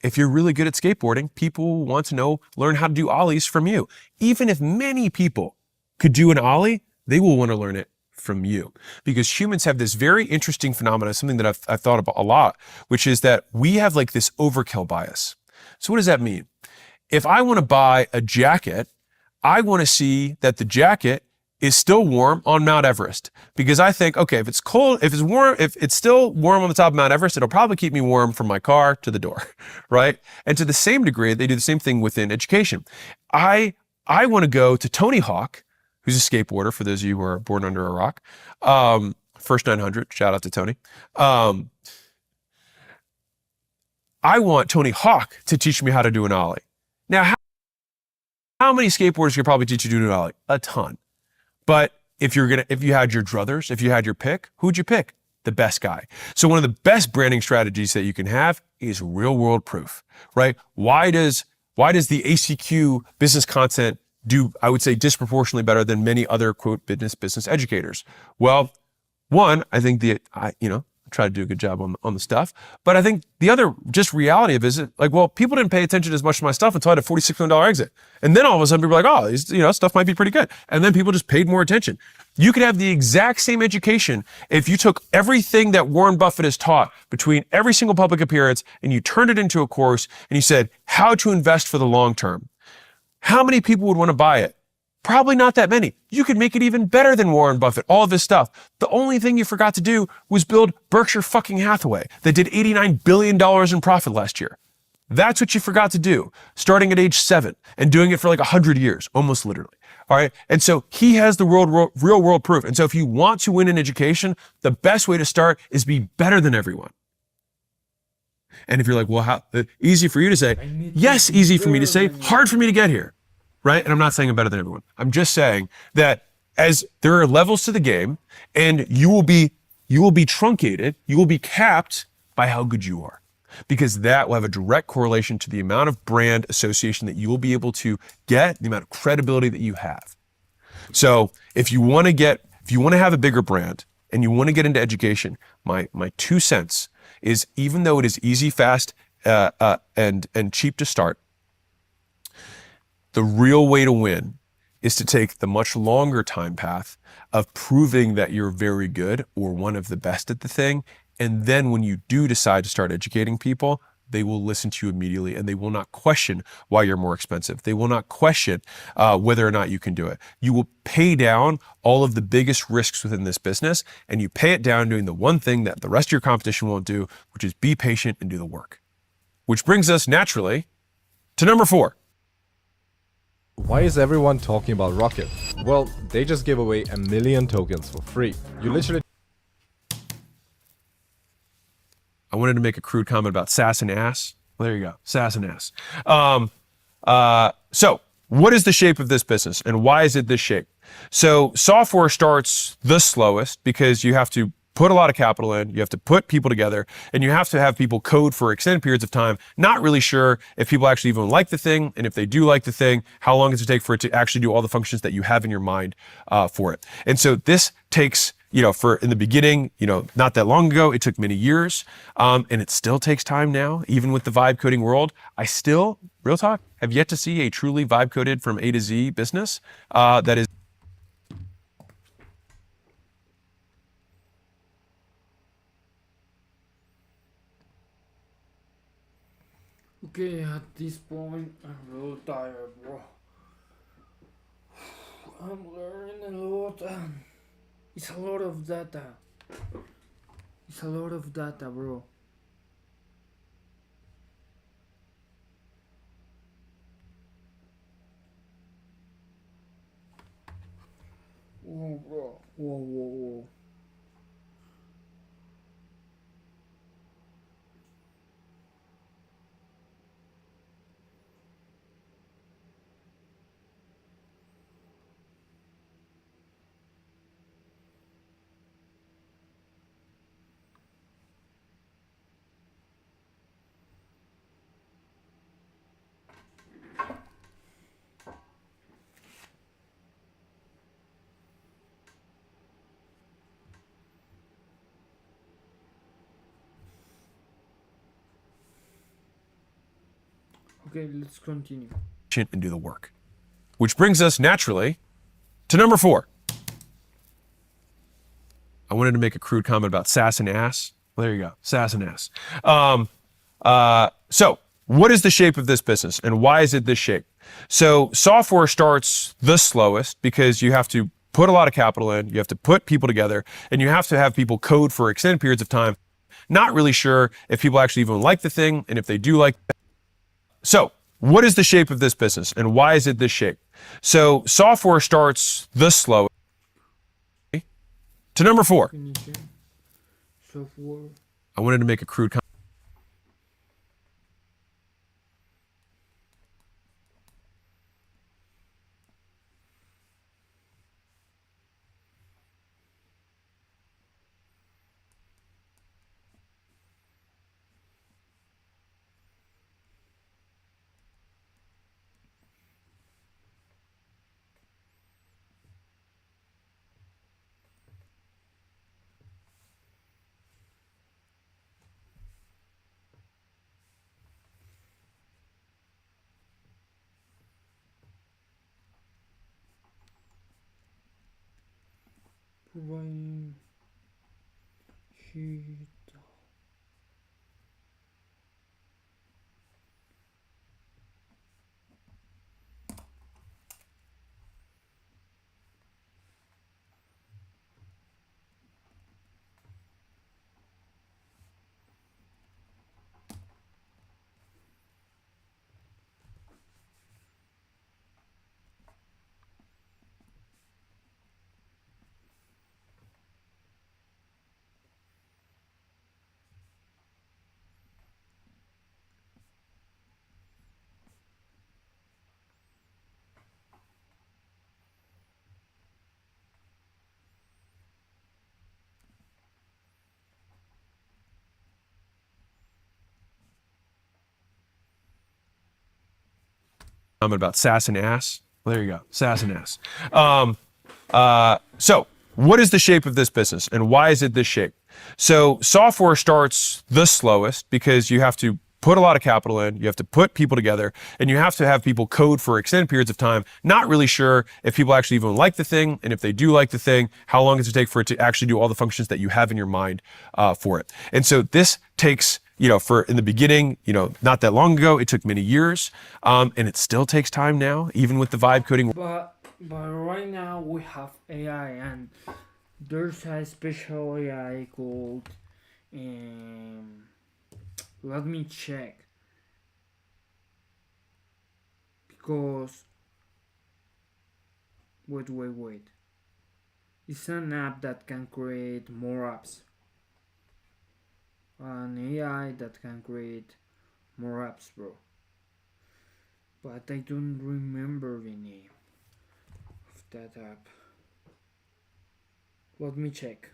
If you're really good at skateboarding, people want to learn how to do ollies from you. Even if many people could do an ollie, they will want to learn it from you, because humans have this very interesting phenomenon, something that I've thought about a lot, which is that we have like this overkill bias. So what does that mean? If I want to buy a jacket, I want to see that the jacket is still warm on Mount Everest, because I think, okay, if it's cold, if it's warm, if it's still warm on the top of Mount Everest, it'll probably keep me warm from my car to the door, right? And to the same degree, they do the same thing within education. I want to go to Tony Hawk, who's a skateboarder, for those of you who are born under a rock. First 900, shout out to Tony. I want Tony Hawk to teach me how to do an ollie. Now, how many skateboarders could probably teach you to do an ollie? A ton. But if you had your druthers, if you had your pick, who'd you pick? The best guy. So one of the best branding strategies that you can have is real world proof, right? Why does the ACQ business content do, I would say, disproportionately better than many other quote business educators? Well, one, I think I try to do a good job on the stuff, but I think the other just reality of it is like, well, people didn't pay attention as much to my stuff until I had a $46 million exit. And then all of a sudden people were like, oh, stuff might be pretty good. And then people just paid more attention. You could have the exact same education if you took everything that Warren Buffett has taught between every single public appearance and you turned it into a course and you said how to invest for the long term. How many people would want to buy it? Probably not that many. You could make it even better than Warren Buffett, all of his stuff. The only thing you forgot to do was build Berkshire fucking Hathaway that did $89 billion in profit last year. That's what you forgot to do, starting at age 7 and doing it for like 100 years, almost literally. All right. And so he has the real world proof. And so if you want to win in education, the best way to start is be better than everyone. And if you're like, well, how easy for you to say? Yes, easy for me to say, hard for me to get here. Right? And I'm not saying I'm better than everyone. I'm just saying that as there are levels to the game, and you will be truncated, you will be capped by how good you are, because that will have a direct correlation to the amount of brand association that you will be able to get, the amount of credibility that you have. So if you want to have a bigger brand and you want to get into education, my 2 cents is, even though it is easy, fast, and cheap to start, the real way to win is to take the much longer time path of proving that you're very good or one of the best at the thing. And then when you do decide to start educating people, they will listen to you immediately, and they will not question why you're more expensive. They will not question whether or not you can do it. You will pay down all of the biggest risks within this business, and you pay it down doing the one thing that the rest of your competition won't do, which is be patient and do the work. Which brings us naturally to number 4. Why is everyone talking about Rocket? Well, they just gave away 1 million tokens for free. You literally... I wanted to make a crude comment about SaaS and ass. Well, there you go, SaaS and ass. So what is the shape of this business and why is it this shape? So software starts the slowest because you have to put a lot of capital in, you have to put people together, and you have to have people code for extended periods of time, not really sure if people actually even like the thing, and if they do like the thing, how long does it take for it to actually do all the functions that you have in your mind for it. And so this takes, for in the beginning, not that long ago, it took many years, and it still takes time now, even with the vibe coding world. I still, real talk, have yet to see a truly vibe coded from A to Z business that is. Okay, at this point, I'm real tired, bro. I'm learning a lot, and it's a lot of data. It's a lot of data, bro. Whoa, bro. Whoa. Okay, let's continue. And do the work. Which brings us naturally to number 4. I wanted to make a crude comment about SaaS and ass. Well, there you go, SaaS and ass. So what is the shape of this business and why is it this shape? So software starts the slowest because you have to put a lot of capital in, you have to put people together, and you have to have people code for extended periods of time, not really sure if people actually even like the thing, and if they do like. So what is the shape of this business and why is it this shape? So software starts the slow. To number 4. Software. I wanted to make a crude comment. Providing sheet. About SaaS and ass. Well, there you go, SaaS and ass. So what is the shape of this business and why is it this shape? So software starts the slowest because you have to put a lot of capital in, you have to put people together, and you have to have people code for extended periods of time, not really sure if people actually even like the thing, and if they do like the thing, how long does it take for it to actually do all the functions that you have in your mind for it. And so this takes, for in the beginning, not that long ago, it took many years, and it still takes time now, even with the vibe coding. But right now we have AI, and there's a special AI called let me check, because Wait. It's an app that can create more apps. An AI that can create more apps, bro. But I don't remember the name of that app. Let me check.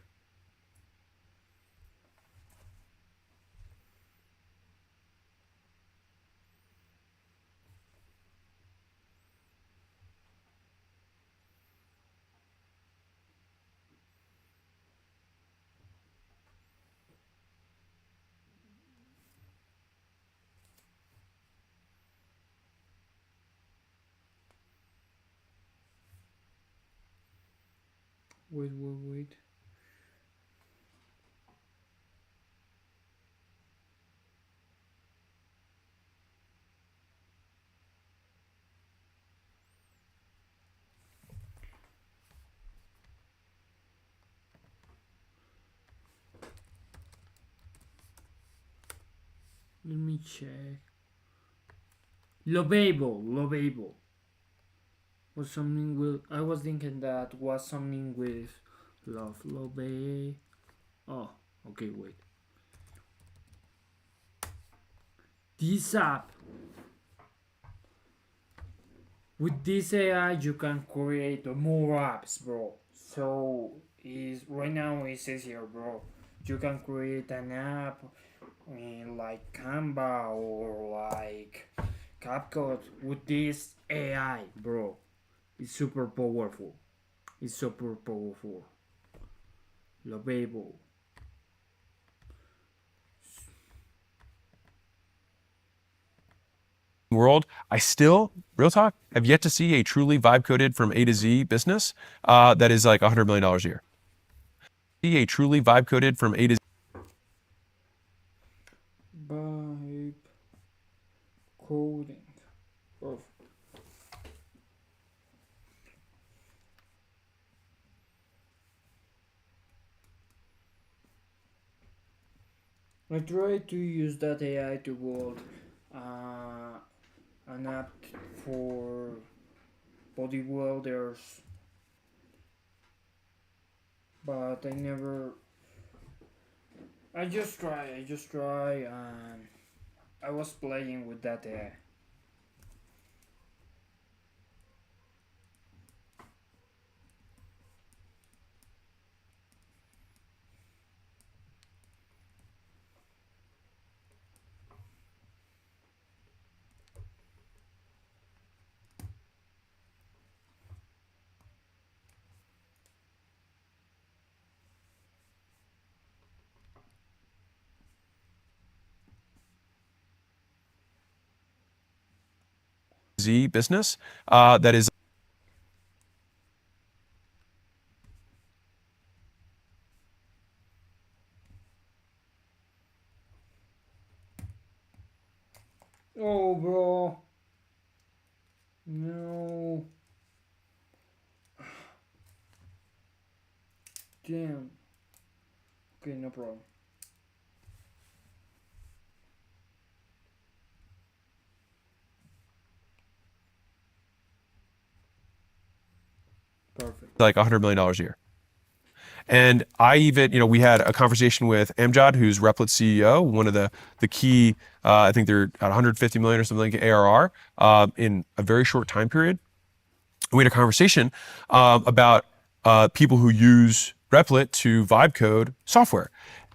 Wait. Let me check. Lovable. Was something with. I was thinking that was something with love. Love. Oh, okay, wait. This app. With this AI, you can create more apps, bro. So is right now it's easier, bro. You can create an app like Canva or like CapCut with this AI, bro. It's super powerful. Lovable. World, I still, real talk, have yet to see a truly vibe coded from A to Z business that is like $100 million a year. See a truly vibe coded from A to Z. Vibe coding. Perfect. I tried to use that AI to build an app for bodybuilders, but I just try and I was playing with that AI. Z business that is. Oh, bro. No. Damn. Okay, no problem. Perfect. Like $100 million a year. And I even, we had a conversation with Amjad, who's Replit CEO, one of the key, I think they're at 150 million or something like ARR in a very short time period. We had a conversation about people who use Replit to vibe code software.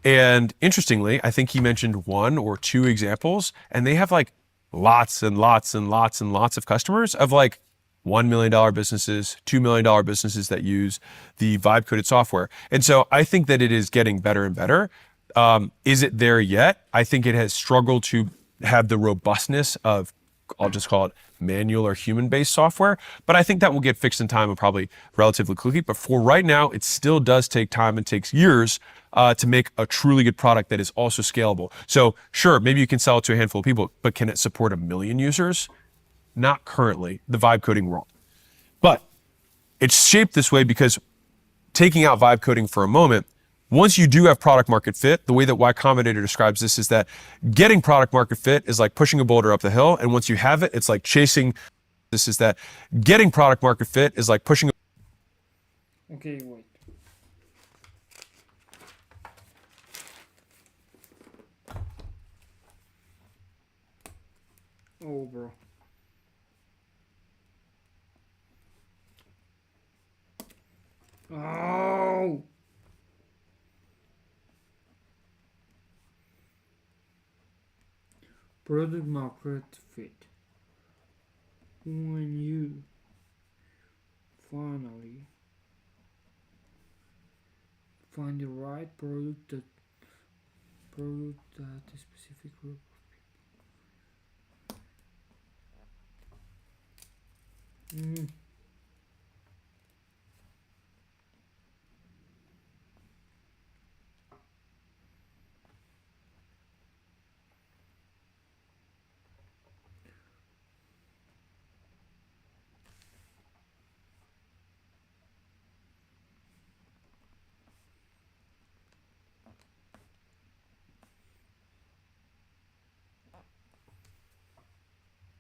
And interestingly, I think he mentioned one or two examples, and they have like lots and lots of customers of like $1 million businesses, $2 million businesses that use the vibe coded software. And so I think that it is getting better and better. Is it there yet? I think it has struggled to have the robustness of, I'll just call it manual or human-based software, but I think that will get fixed in time and probably relatively quickly. But for right now, it still does take time and takes years to make a truly good product that is also scalable. So sure, maybe you can sell it to a handful of people, but can it support 1 million users? Not currently, the vibe coding world. But it's shaped this way because, taking out vibe coding for a moment, once you do have product market fit, the way that Y Combinator describes this is that getting product market fit is like pushing a boulder up the hill. And once you have it, it's like chasing. This is that getting product market fit is like pushing Okay, wait. Oh, bro. Oh! Product market fit. When you finally find the right product that a specific group of people.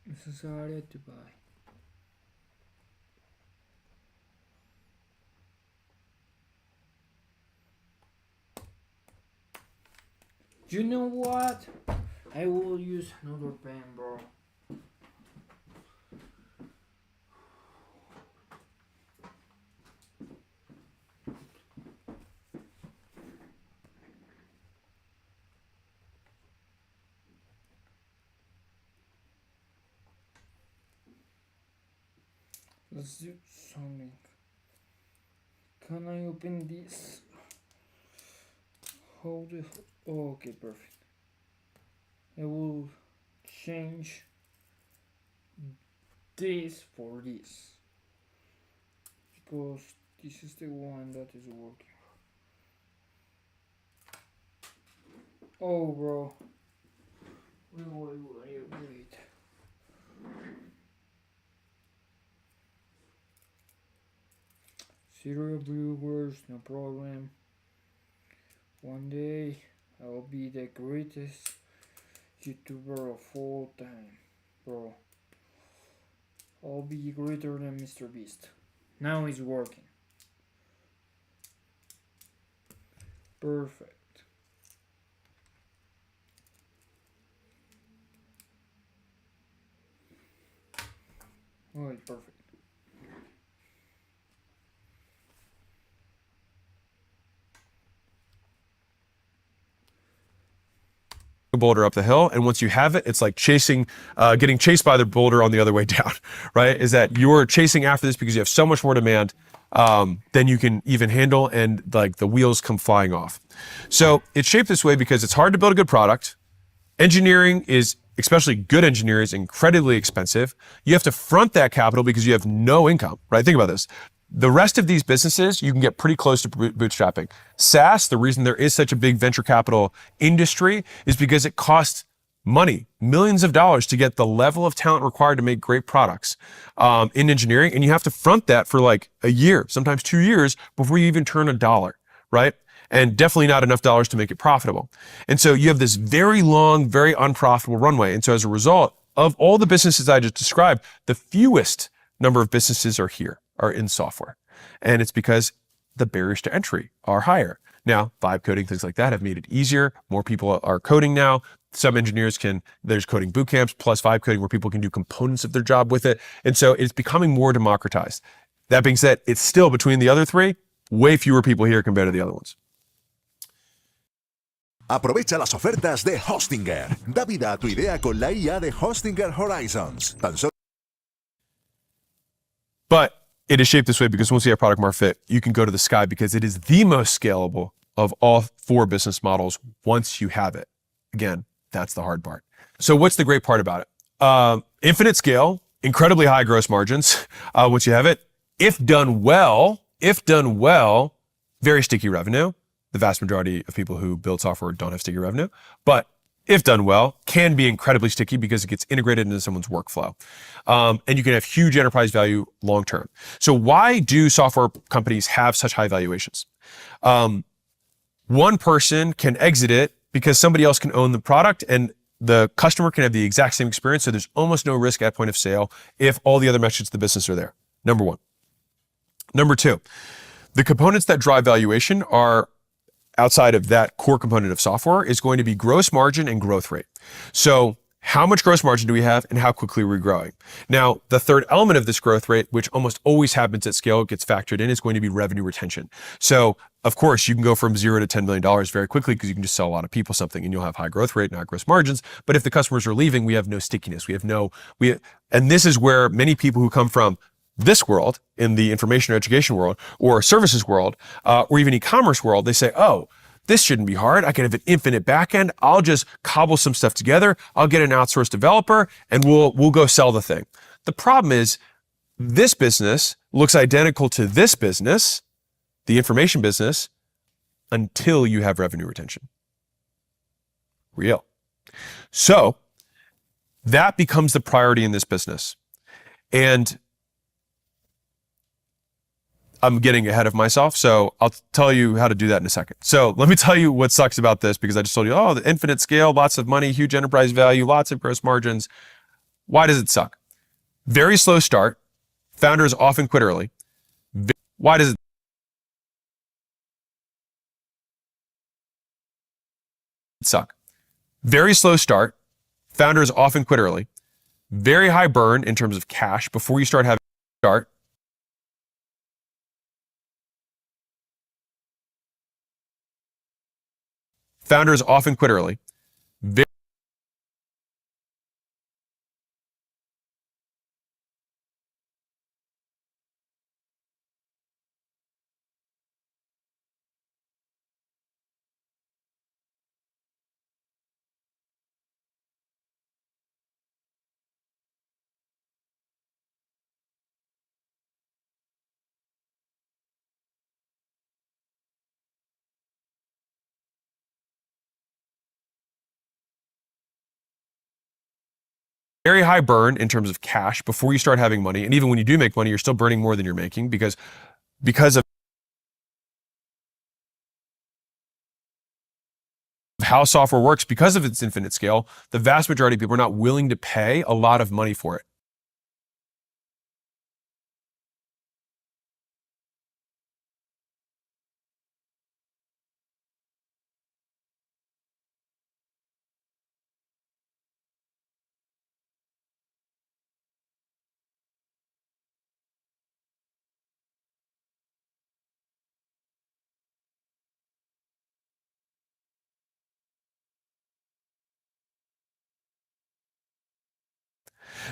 Necessary to buy. You know what? I will use another pen, bro. Let's do something. Can I open this? Hold it. Oh, okay, perfect. I will change this for this because this is the one that is working. Oh, bro. Wait. Zero viewers, no problem. One day I'll be the greatest YouTuber of all time, bro. I'll be greater than Mr. Beast. Now it's working. Perfect. Alright, perfect. Boulder up the hill, and once you have it, it's like getting chased by the boulder on the other way down, right? Is that you're chasing after this because you have so much more demand than you can even handle, and like the wheels come flying off. So it's shaped this way because it's hard to build a good product. Engineering is, especially good engineering, is incredibly expensive. You have to front that capital because you have no income, right? Think about this. The rest of these businesses, you can get pretty close to bootstrapping. SaaS, the reason there is such a big venture capital industry is because it costs money, millions of dollars to get the level of talent required to make great products in engineering. And you have to front that for like a year, sometimes 2 years before you even turn a dollar, right? And definitely not enough dollars to make it profitable. And so you have this very long, very unprofitable runway. And so as a result of all the businesses I just described, the fewest number of businesses are in software. And it's because the barriers to entry are higher. Now, vibe coding, things like that have made it easier. More people are coding now. Some engineers there's coding boot camps plus vibe coding where people can do components of their job with it. And so it's becoming more democratized. That being said, it's still between the other three, way fewer people here compared to the other ones. Aprovecha las ofertas de Hostinger. Da vida a tu idea con la IA de Hostinger Horizons. But it is shaped this way because once you have product market fit, you can go to the sky because it is the most scalable of all 4 business models once you have it. Again, that's the hard part. So what's the great part about it? Infinite scale, incredibly high gross margins once you have it. If done well, very sticky revenue. The vast majority of people who build software don't have sticky revenue, but if done well, can be incredibly sticky because it gets integrated into someone's workflow. And you can have huge enterprise value long-term. So why do software companies have such high valuations? One person can exit it because somebody else can own the product and the customer can have the exact same experience. So there's almost no risk at point of sale if all the other metrics of the business are there. Number one. Number two, The components that drive valuation are outside of that core component of software is going to be gross margin and growth rate. So how much gross margin do we have and how quickly are we growing? Now, the third element of this growth rate, which almost always happens at scale, gets factored in, is going to be revenue retention. So of course, you can go from $0 to $10 million very quickly because you can just sell a lot of people something and you'll have high growth rate, not gross margins. But if the customers are leaving, we have no stickiness. And this is where many people who come from this world, in the information or education world, or services world, or even e-commerce world, they say, oh, this shouldn't be hard. I can have an infinite backend. I'll just cobble some stuff together. I'll get an outsourced developer and we'll go sell the thing. The problem is this business looks identical to this business, the information business, until you have revenue retention. Real. So that becomes the priority in this business. And I'm getting ahead of myself, so I'll tell you how to do that in a second. So let me tell you what sucks about this, because I just told you, oh, the infinite scale, lots of money, huge enterprise value, lots of gross margins. Why does it suck? Very slow start. Founders often quit early. Why does it suck? Very slow start. Founders often quit early. Very high burn in terms of cash before you start having start. Founders often quit early. Very high burn in terms of cash before you start having money. And even when you do make money, you're still burning more than you're making because of how software works, because of its infinite scale, the vast majority of people are not willing to pay a lot of money for it.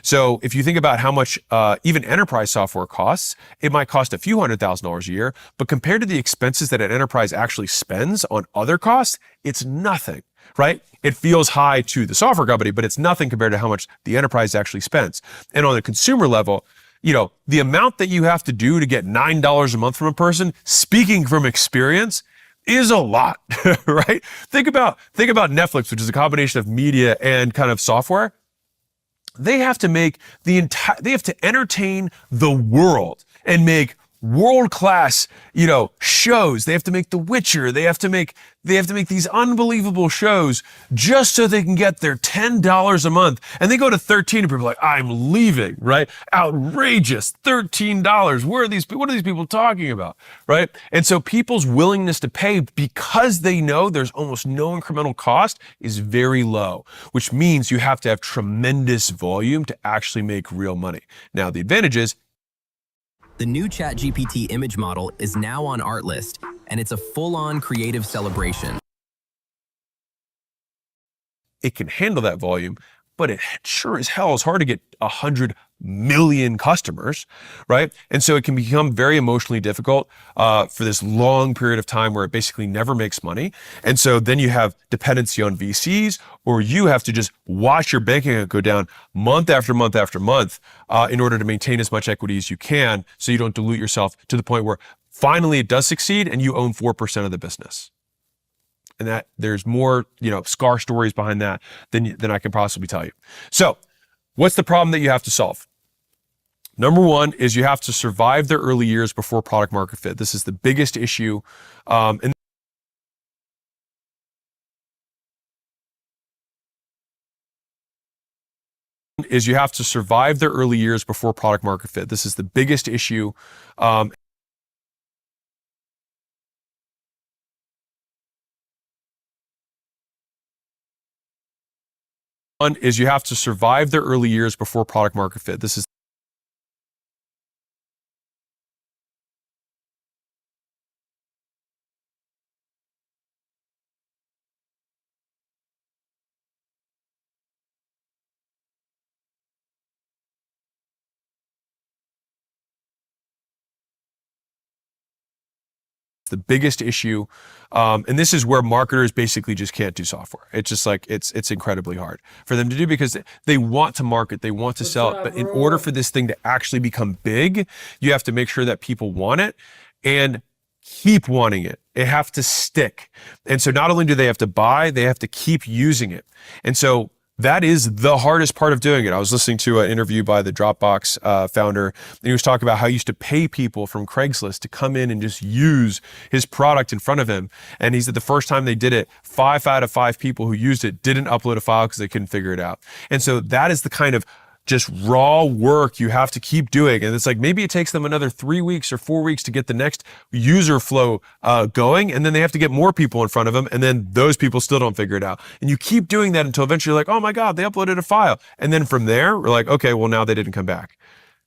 So if you think about how much even enterprise software costs, it might cost a few $100,000 a year, but compared to the expenses that an enterprise actually spends on other costs, it's nothing, right? It feels high to the software company, but it's nothing compared to how much the enterprise actually spends. And on the consumer level, the amount that you have to do to get $9 a month from a person, speaking from experience, is a lot, right? Think about Netflix, which is a combination of media and kind of software. They have to they have to entertain the world and make world-class, shows. They have to make The Witcher. They have to make these unbelievable shows just so they can get their $10 a month. And they go to 13 and people are like, I'm leaving, right? Outrageous, $13. What are these people talking about, right? And so people's willingness to pay, because they know there's almost no incremental cost, is very low, which means you have to have tremendous volume to actually make real money. Now, the advantage is, the new ChatGPT image model is now on Artlist, and it's a full-on creative celebration. It can handle that volume, but it sure as hell is hard to get 100 million customers, right? And so it can become very emotionally difficult for this long period of time where it basically never makes money. And so then you have dependency on VCs, or you have to just watch your bank account go down month after month after month in order to maintain as much equity as you can, so you don't dilute yourself to the point where finally it does succeed and you own 4% of the business. And that there's more, scar stories behind that than I can possibly tell you. So what's the problem that you have to solve? Number one is you have to survive the early years before product market fit. This is the biggest issue. Is you have to survive the early years before product market fit. This is the biggest issue. One is you have to survive the early years before product market fit. This is the biggest issue. And this is where marketers basically just can't do software. It's just like, it's incredibly hard for them to do because they want to market, they want to sell it. But in order for this thing to actually become big, you have to make sure that people want it and keep wanting it. It have to stick. And so not only do they have to buy, they have to keep using it. And so that is the hardest part of doing it. I was listening to an interview by the Dropbox founder, and he was talking about how he used to pay people from Craigslist to come in and just use his product in front of him. And he said the first time they did it, 5 out of 5 people who used it didn't upload a file because they couldn't figure it out. And so that is the kind of just raw work you have to keep doing. And it's like, maybe it takes them another 3 weeks or 4 weeks to get the next user flow going. And then they have to get more people in front of them. And then those people still don't figure it out. And you keep doing that until eventually you're like, oh my God, they uploaded a file. And then from there, we're like, okay, well now they didn't come back.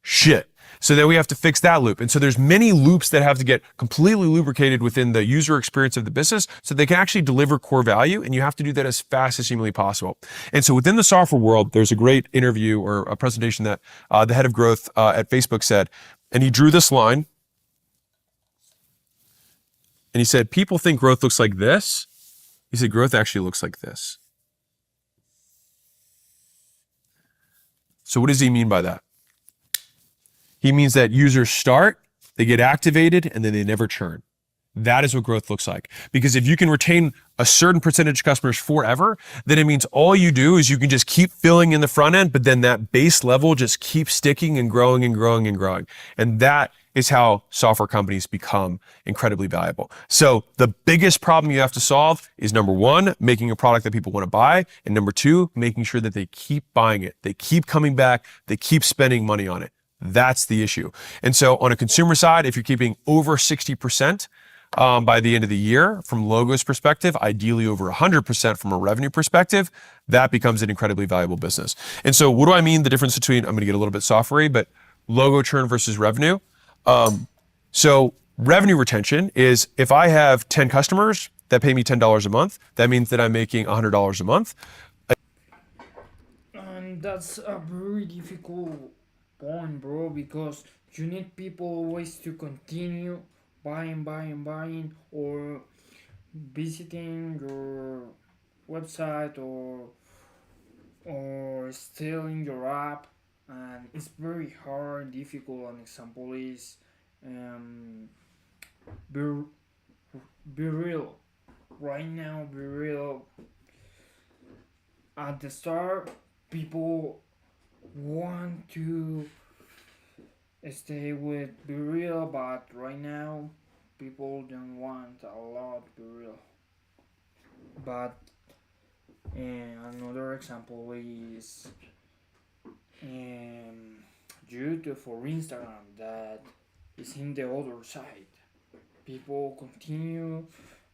Shit. So then we have to fix that loop. And so there's many loops that have to get completely lubricated within the user experience of the business so they can actually deliver core value. And you have to do that as fast as humanly possible. And so within the software world, there's a great interview or a presentation that the head of growth at Facebook said, and he drew this line. And he said, people think growth looks like this. He said, growth actually looks like this. So what does he mean by that? He means that users start, they get activated, and then they never churn. That is what growth looks like. Because if you can retain a certain percentage of customers forever, then it means all you do is you can just keep filling in the front end, but then that base level just keeps sticking and growing and growing and growing. And that is how software companies become incredibly valuable. So the biggest problem you have to solve is number 1, making a product that people want to buy. And number 2, making sure that they keep buying it. They keep coming back. They keep spending money on it. That's the issue. And so on a consumer side, if you're keeping over 60% by the end of the year from logos perspective, ideally over 100% from a revenue perspective, that becomes an incredibly valuable business. And so what do I mean? The difference between, I'm going to get a little bit software-y, but logo churn versus revenue. So revenue retention is if I have 10 customers that pay me $10 a month, that means that I'm making $100 a month. And that's a very difficult point, bro, because you need people always to continue buying, or visiting your website or still in your app, and it's very hard, difficult. An example is be real. Right now, be real. At the start, people want to stay with Be Real, but right now people don't want a lot Be Real. But another example is YouTube or Instagram that is in the other side. People continue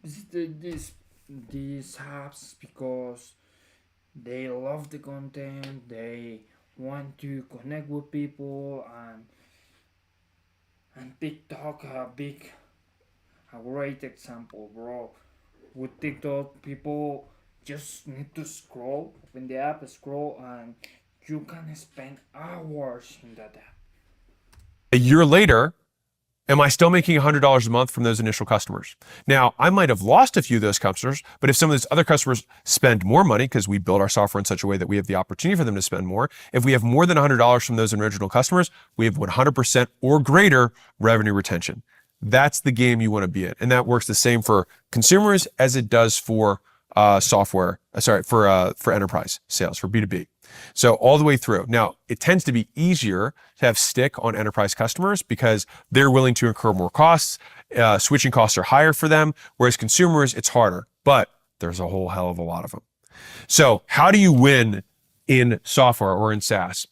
visit these apps because they love the content, they want to connect with people, and TikTok a great example, bro. With TikTok, people just need to scroll, open the app, scroll, and you can spend hours in that app. A year later, am I still making $100 a month from those initial customers? Now, I might have lost a few of those customers, but if some of those other customers spend more money, because we build our software in such a way that we have the opportunity for them to spend more, if we have more than $100 from those original customers, we have 100% or greater revenue retention. That's the game you want to be in. And that works the same for consumers as it does for for enterprise sales, for B2B. So all the way through. Now, it tends to be easier to have stick on enterprise customers because they're willing to incur more costs. Switching costs are higher for them, whereas consumers, it's harder, but there's a whole hell of a lot of them. So how do you win in software or in SaaS?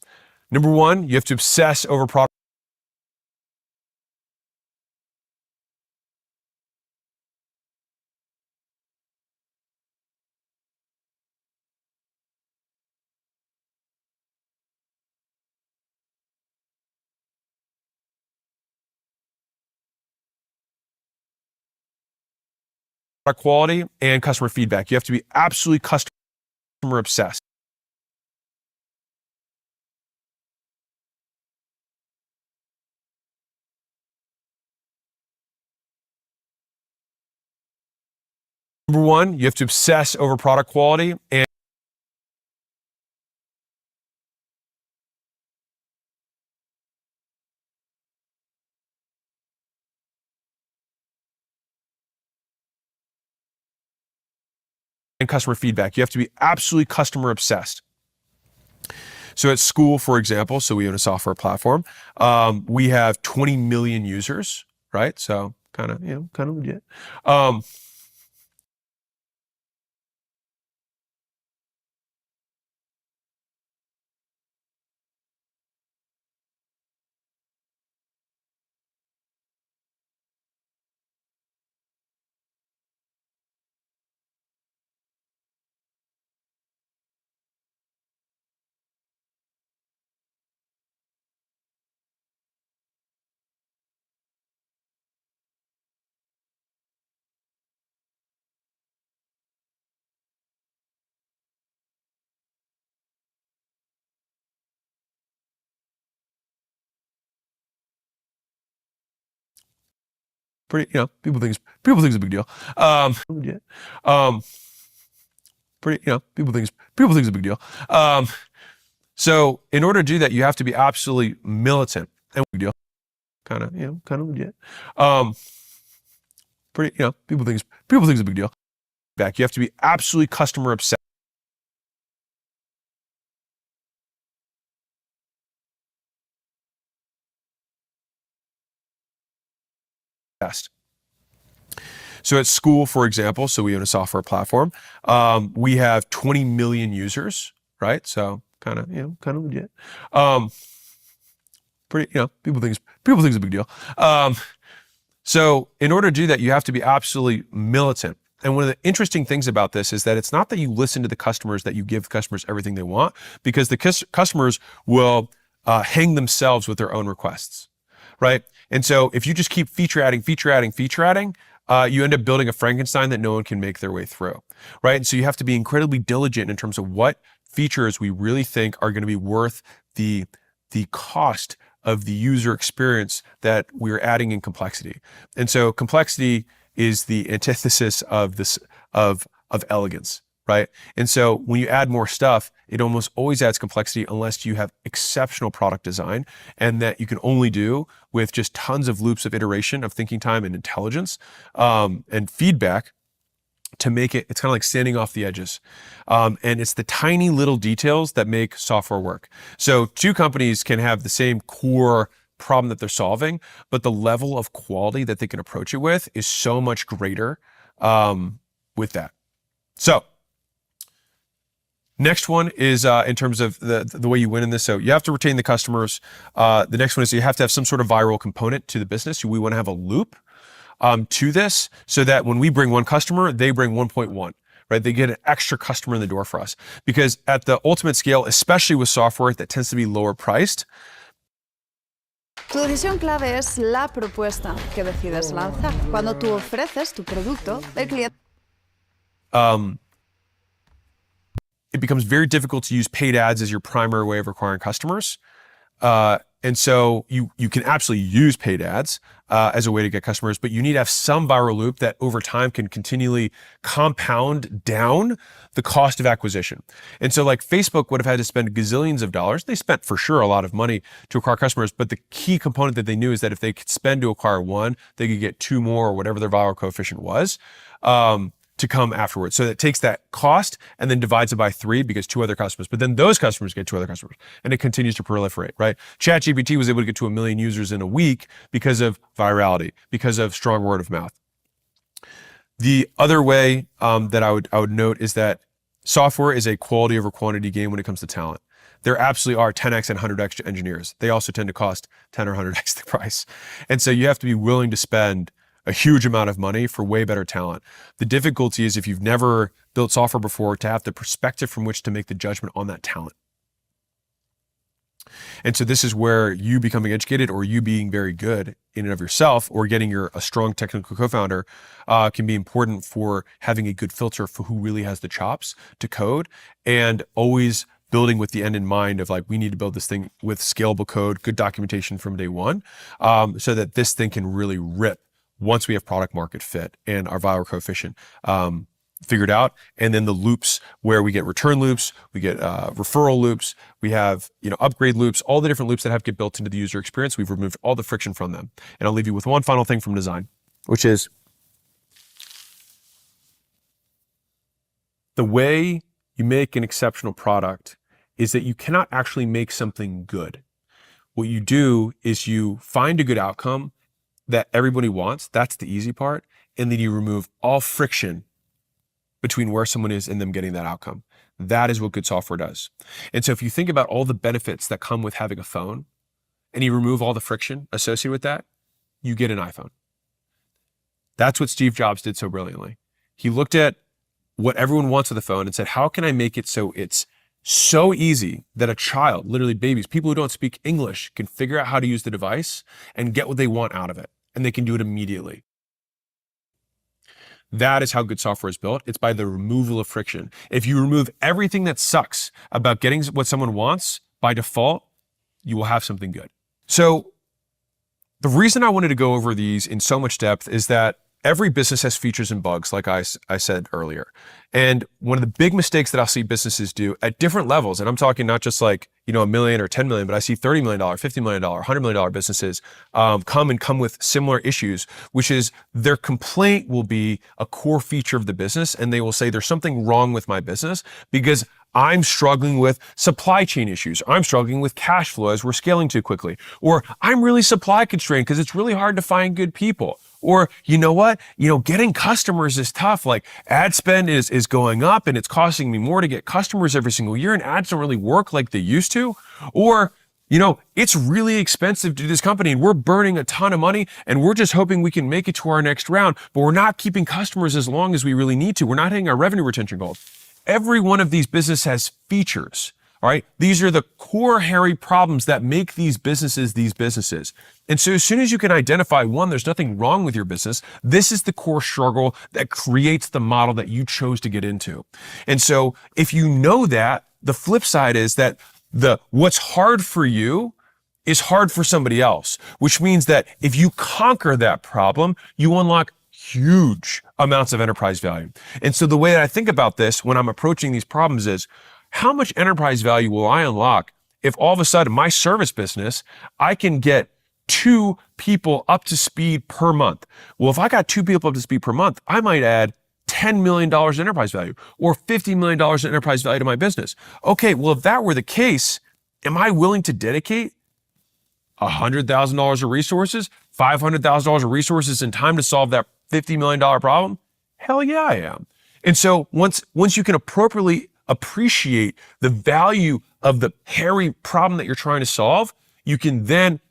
Number 1, you have to obsess over product. product quality and customer feedback. You have to be absolutely customer obsessed. Number one, you have to obsess over product quality and customer feedback. You have to be absolutely customer obsessed. So at Skool, for example, so we own a software platform. We have 20 million users, right? So kind of legit. Pretty, people think it's a big deal. Legit. Pretty, people think it's a big deal. So in order to do that, you have to be absolutely militant and big deal. Kind of legit. Pretty, people think it's a big deal. Back, you have to be absolutely customer obsessed. So at Skool, for example, so we own a software platform. We have 20 million users, right? So kind of legit. Pretty, people think it's a big deal. So in order to do that, you have to be absolutely militant. And one of the interesting things about this is that it's not that you listen to the customers, that you give customers everything they want, because the customers will hang themselves with their own requests, right? And so if you just keep feature adding, you end up building a Frankenstein that no one can make their way through, right? And so you have to be incredibly diligent in terms of what features we really think are going to be worth the cost of the user experience that we're adding in complexity. And so complexity is the antithesis of elegance, right? And so when you add more stuff, it almost always adds complexity unless you have exceptional product design, and that you can only do with just tons of loops of iteration, of thinking time and intelligence, and feedback to make it. It's kind of like standing off the edges. And it's the tiny little details that make software work. So two companies can have the same core problem that they're solving, but the level of quality that they can approach it with is so much greater with that. So next one is in terms of the way you win in this. So you have to retain the customers. The next one is you have to have some sort of viral component to the business. We want to have a loop to this so that when we bring one customer, they bring 1.1, right? They get an extra customer in the door for us. Because at the ultimate scale, especially with software that tends to be lower priced, Tu decisión clave es la propuesta que decides lanzar. Cuando tú ofreces tu producto, el cliente it becomes very difficult to use paid ads as your primary way of acquiring customers. And so you can absolutely use paid ads as a way to get customers, but you need to have some viral loop that over time can continually compound down the cost of acquisition. And so like Facebook would have had to spend gazillions of dollars. They spent for sure a lot of money to acquire customers, but the key component that they knew is that if they could spend to acquire one, they could get two more or whatever their viral coefficient was. To come afterwards. So it takes that cost and then divides it by 3 because 2 other customers, but then those customers get 2 other customers and it continues to proliferate, right? ChatGPT was able to get to 1 million users in a week because of virality, because of strong word of mouth. The other way that I would note is that software is a quality over quantity game when it comes to talent. There absolutely are 10x and 100x engineers. They also tend to cost 10 or 100x the price. And so you have to be willing to spend a huge amount of money for way better talent. The difficulty is if you've never built software before, to have the perspective from which to make the judgment on that talent. And so this is where you becoming educated or you being very good in and of yourself or getting a strong technical co-founder can be important for having a good filter for who really has the chops to code, and always building with the end in mind of like, we need to build this thing with scalable code, good documentation from day one, so that this thing can really rip once we have product market fit and our viral coefficient figured out. And then the loops where we get return loops, we get referral loops, we have upgrade loops, all the different loops that have to get built into the user experience. We've removed all the friction from them. And I'll leave you with one final thing from design, which is the way you make an exceptional product is that you cannot actually make something good. What you do is you find a good outcome that everybody wants. That's the easy part. And then you remove all friction between where someone is and them getting that outcome. That is what good software does. And so if you think about all the benefits that come with having a phone and you remove all the friction associated with that, you get an iPhone. That's what Steve Jobs did so brilliantly. He looked at what everyone wants with a phone and said, how can I make it so it's so easy that a child, literally babies, people who don't speak English, can figure out how to use the device and get what they want out of it. And they can do it immediately. That is how good software is built. It's by the removal of friction. If you remove everything that sucks about getting what someone wants, by default, you will have something good. So the reason I wanted to go over these in so much depth is that every business has features and bugs, like I said earlier. And one of the big mistakes that I'll see businesses do at different levels, and I'm talking not just like, $1 million or 10 million, but I see $30 million, $50 million, $100 million businesses come with similar issues, which is their complaint will be a core feature of the business. And they will say, there's something wrong with my business because I'm struggling with supply chain issues. I'm struggling with cash flow as we're scaling too quickly. Or I'm really supply constrained because it's really hard to find good people. Or, you know what? Getting customers is tough. Like ad spend is going up and it's costing me more to get customers every single year, and ads don't really work like they used to. Or, it's really expensive to do this company and we're burning a ton of money and we're just hoping we can make it to our next round, but we're not keeping customers as long as we really need to. We're not hitting our revenue retention goals. Every one of these businesses has features. All right. These are the core hairy problems that make these businesses. And so as soon as you can identify one, there's nothing wrong with your business. This is the core struggle that creates the model that you chose to get into. And so if you know that, the flip side is that what's hard for you is hard for somebody else, which means that if you conquer that problem, you unlock huge amounts of enterprise value. And so the way that I think about this when I'm approaching these problems is, how much enterprise value will I unlock if all of a sudden my service business, I can get 2 people up to speed per month? Well, if I got 2 people up to speed per month, I might add $10 million in enterprise value or $50 million in enterprise value to my business. Okay, well, if that were the case, am I willing to dedicate $100,000 of resources, $500,000 of resources and time to solve that $50 million problem? Hell yeah, I am. And so once you can appropriately appreciate the value of the hairy problem that you're trying to solve, you can then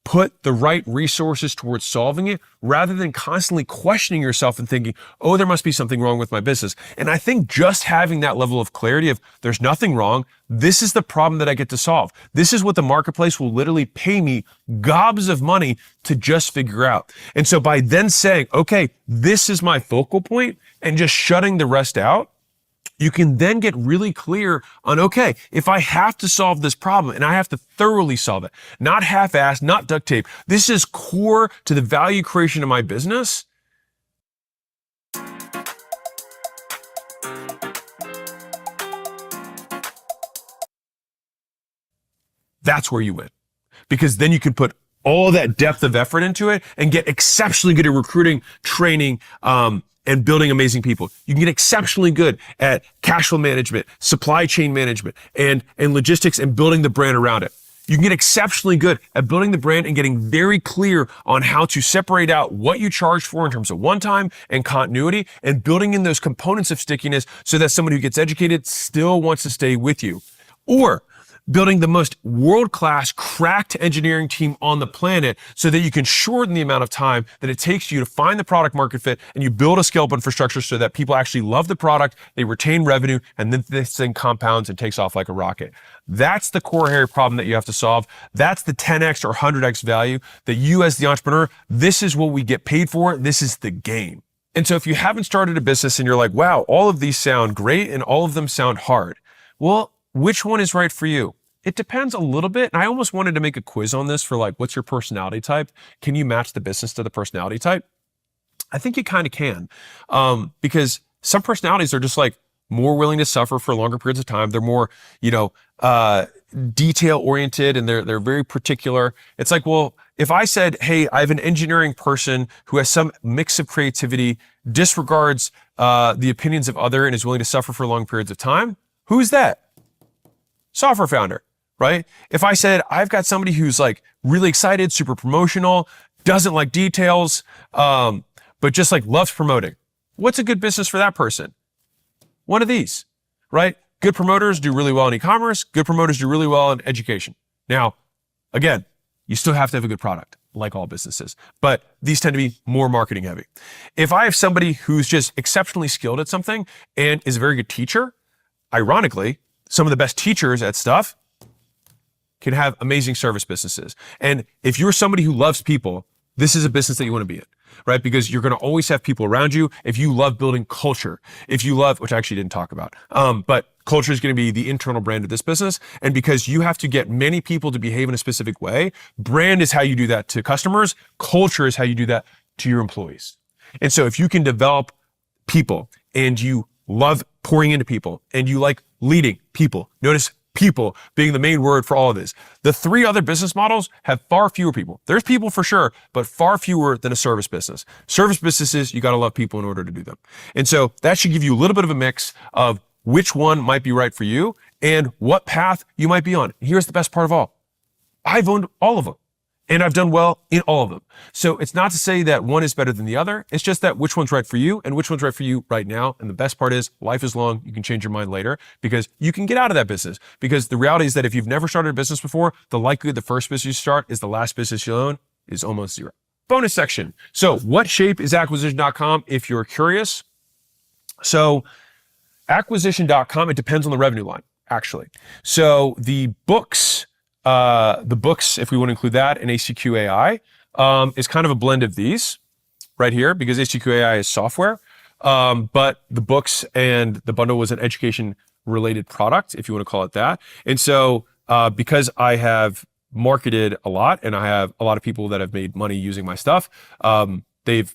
put the right resources towards solving it rather than constantly questioning yourself and thinking, oh, there must be something wrong with my business. And I think just having that level of clarity of there's nothing wrong, this is the problem that I get to solve. This is what the marketplace will literally pay me gobs of money to just figure out. And so by then saying, okay, this is my focal point and just shutting the rest out, you can then get really clear on, okay, if I have to solve this problem and I have to thoroughly solve it, not half-assed, not duct tape, this is core to the value creation of my business. That's where you win. Because then you can put all that depth of effort into it and get exceptionally good at recruiting, training, and building amazing people. You can get exceptionally good at cash flow management, supply chain management, and logistics and building the brand around it. You can get exceptionally good at building the brand and getting very clear on how to separate out what you charge for in terms of one-time and continuity and building in those components of stickiness so that somebody who gets educated still wants to stay with you. Or building the most world-class cracked engineering team on the planet so that you can shorten the amount of time that it takes you to find the product market fit, and you build a scalable infrastructure so that people actually love the product, they retain revenue, and then this thing compounds and takes off like a rocket. That's the core hairy problem that you have to solve. That's the 10x or 100x value that you as the entrepreneur, this is what we get paid for. This is the game. And so if you haven't started a business and you're like, wow, all of these sound great and all of them sound hard. Well, which one is right for you? It depends a little bit. And I almost wanted to make a quiz on this for like, what's your personality type? Can you match the business to the personality type? I think you kind of can, because some personalities are just like more willing to suffer for longer periods of time. They're more, detail oriented, and they're very particular. It's like, well, if I said, hey, I have an engineering person who has some mix of creativity, disregards the opinions of other, and is willing to suffer for long periods of time, who's that? Software founder, right? If I said, I've got somebody who's like really excited, super promotional, doesn't like details, but just like loves promoting, what's a good business for that person? One of these, right? Good promoters do really well in e-commerce. Good promoters do really well in education. Now, again, you still have to have a good product, like all businesses, but these tend to be more marketing heavy. If I have somebody who's just exceptionally skilled at something and is a very good teacher, ironically, some of the best teachers at stuff can have amazing service businesses. And if you're somebody who loves people, this is a business that you want to be in, right? Because you're going to always have people around you. If you love building culture, if you love, which I actually didn't talk about, but culture is going to be the internal brand of this business. And because you have to get many people to behave in a specific way, brand is how you do that to customers. Culture is how you do that to your employees. And so if you can develop people and you love pouring into people and you like leading people, notice people being the main word for all of this. The three other business models have far fewer people. There's people for sure, but far fewer than a service business. Service businesses, you got to love people in order to do them. And so that should give you a little bit of a mix of which one might be right for you and what path you might be on. Here's the best part of all. I've owned all of them and I've done well in all of them. So it's not to say that one is better than the other. It's just that which one's right for you and which one's right for you right now. And the best part is life is long. You can change your mind later because you can get out of that business. Because the reality is that if you've never started a business before, the likelihood the first business you start is the last business you own is almost zero. Bonus section. So what shape is acquisition.com if you're curious? So acquisition.com, it depends on the revenue line, actually. So the books, if we want to include that, and ACQ AI, is kind of a blend of these right here because ACQ AI is software. But the books and the bundle was an education related product, if you want to call it that. And so, because I have marketed a lot and I have a lot of people that have made money using my stuff, they've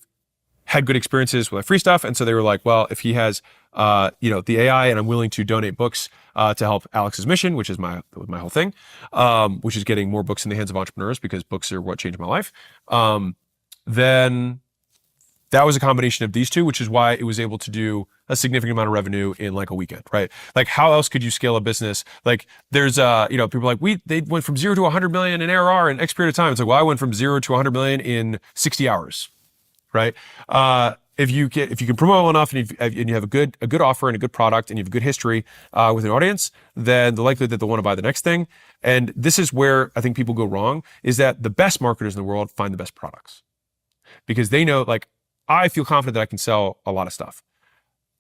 had good experiences with my free stuff. And so they were like, well, if he has, the AI and I'm willing to donate books to help Alex's mission, which is my whole thing, which is getting more books in the hands of entrepreneurs because books are what changed my life. Then that was a combination of these two, which is why it was able to do a significant amount of revenue in like a weekend, right? Like how else could you scale a business? Like there's, people are like, they went from 0 to 100 million in ARR in X period of time. It's like, well, I went from 0 to 100 million in 60 hours, right? If you can promote well enough and you have a good offer and a good product and you have a good history with an audience, then the likelihood that they'll want to buy the next thing. And this is where I think people go wrong, is that the best marketers in the world find the best products because they know, like, I feel confident that I can sell a lot of stuff,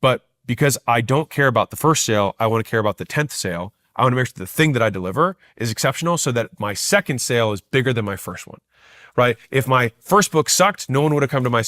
but because I don't care about the first sale, I want to care about the 10th sale. I want to make sure the thing that I deliver is exceptional so that my second sale is bigger than my first one. Right? If my first book sucked, no one would have come to my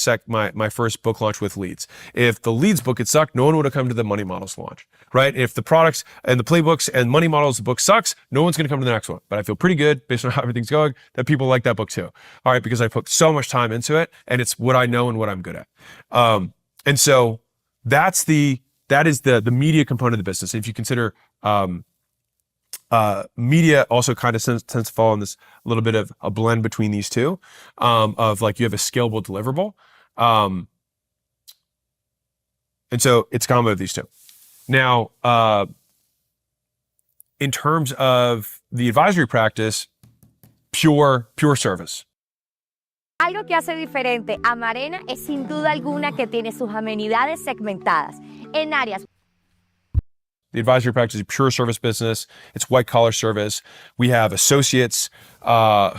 first book launch with leads. If the leads book had sucked, no one would have come to the money models launch. Right? If the products and the playbooks and money models, the book sucks, no one's going to come to the next one. But I feel pretty good based on how everything's going that people like that book too. All right, because I put so much time into it and it's what I know and what I'm good at. And so that is the media component of the business. If you consider media also kind of tends to fall in this little bit of a blend between these two, of like you have a scalable deliverable. And so it's a combo of these two. Now, in terms of the advisory practice, pure service. Algo que hace diferente a Marena es sin duda alguna que tiene sus amenidades segmentadas en áreas. The advisory practice is a pure service business. It's white collar service. We have associates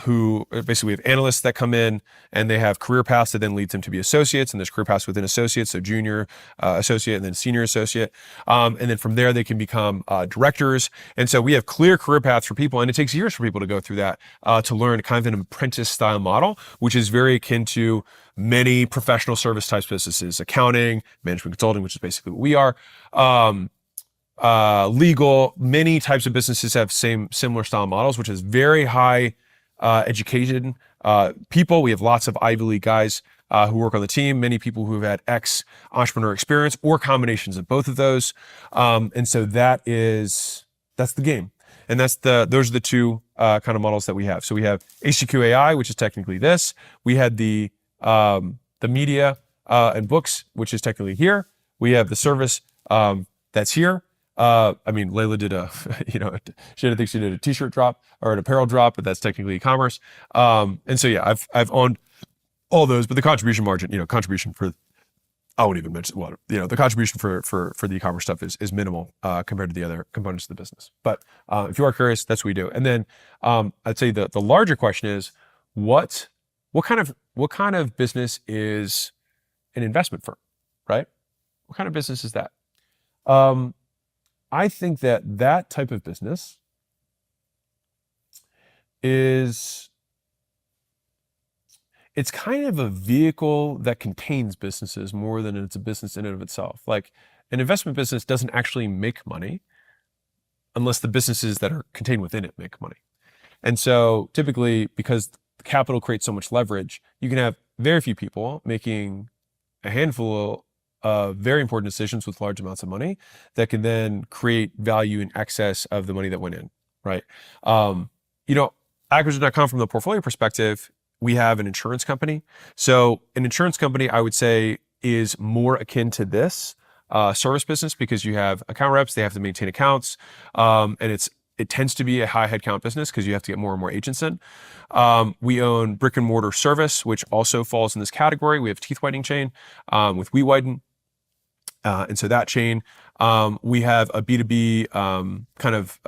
who basically we have analysts that come in and they have career paths that then leads them to be associates, and there's career paths within associates, so junior associate and then senior associate. And then from there they can become directors. And so we have clear career paths for people, and it takes years for people to go through that to learn kind of an apprentice style model, which is very akin to many professional service types businesses, accounting, management consulting, which is basically what we are. Legal, many types of businesses have similar style models, which is very high educated people. We have lots of Ivy League guys who work on the team, many people who have had entrepreneur experience or combinations of both of those. And so that's the game. And those are the two kind of models that we have. So we have HCQ AI, which is technically this. We had the media and books, which is technically here. We have the service that's here. I mean, Layla did she did a t-shirt drop or an apparel drop, but that's technically e-commerce. And so yeah, I've owned all those, but the contribution margin, contribution for, I won't even mention the contribution for the e-commerce stuff is minimal compared to the other components of the business. But if you are curious, that's what we do. And then I'd say the larger question is what kind of business is an investment firm, right? What kind of business is that? I think that type of business it's kind of a vehicle that contains businesses more than it's a business in and of itself. Like an investment business doesn't actually make money unless the businesses that are contained within it make money. And so typically, because capital creates so much leverage, you can have very few people making a handful of very important decisions with large amounts of money that can then create value in excess of the money that went in, right? Acquisition.com, from the portfolio perspective, we have an insurance company. So an insurance company, I would say, is more akin to this service business because you have account reps, they have to maintain accounts, and it tends to be a high headcount business because you have to get more and more agents in. We own brick and mortar service, which also falls in this category. We have teeth whitening chain with We Whiten. And so that chain, we have a B2B kind of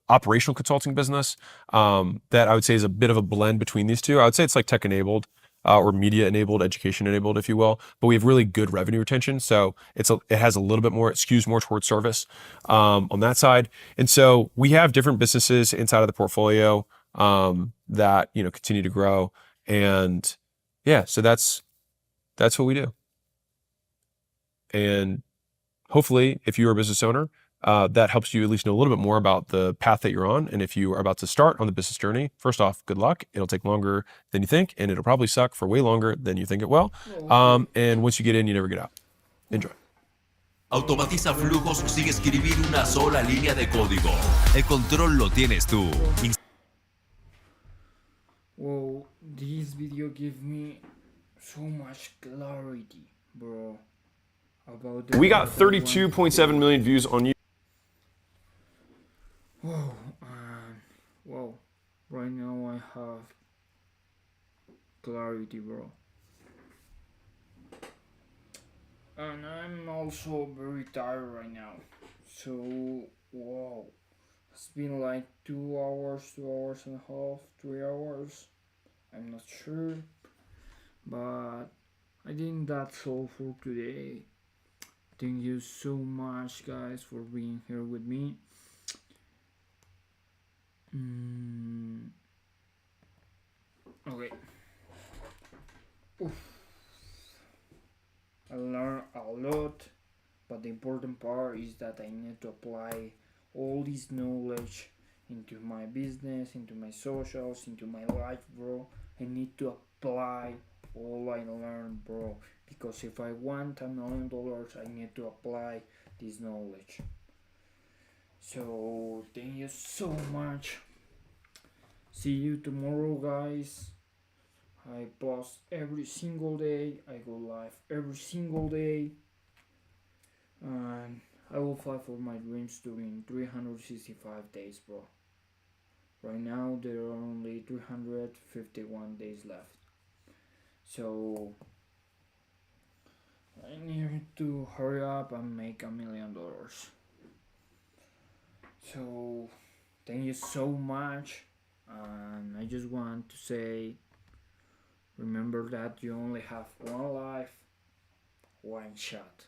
operational consulting business that I would say is a bit of a blend between these two. I would say it's like tech enabled or media enabled, education enabled, if you will. But we have really good revenue retention, so it has a little bit more. It skews more towards service on that side. And so we have different businesses inside of the portfolio that continue to grow. And yeah, so that's what we do. And hopefully, if you're a business owner, that helps you at least know a little bit more about the path that you're on. And if you are about to start on the business journey, first off, good luck. It'll take longer than you think, and it'll probably suck for way longer than you think it will. And once you get in, you never get out. Enjoy. Automatiza flujos sin escribir una sola línea de código. El control lo tienes tú. Whoa, this video gives me so much clarity, bro. We got 32.7 million views on YouTube. Whoa, whoa. Right now I have clarity, bro. And I'm also very tired right now. So, whoa. It's been like 2 hours, 2 hours and a half, 3 hours. I'm not sure. But I think that's all for today. Thank you so much, guys, for being here with me. Okay. Oof. I learned a lot, but the important part is that I need to apply all this knowledge into my business, into my socials, into my life, bro. I need to apply all I learned, bro. Because if I want $1 million, I need to apply this knowledge. So thank you so much. See you tomorrow, guys. I post every single day. I go live every single day. And I will fight for my dreams during 365 days, bro. Right now there are only 351 days left. So I need to hurry up and make $1 million. So thank you so much, and I just want to say, remember that you only have one life, one shot.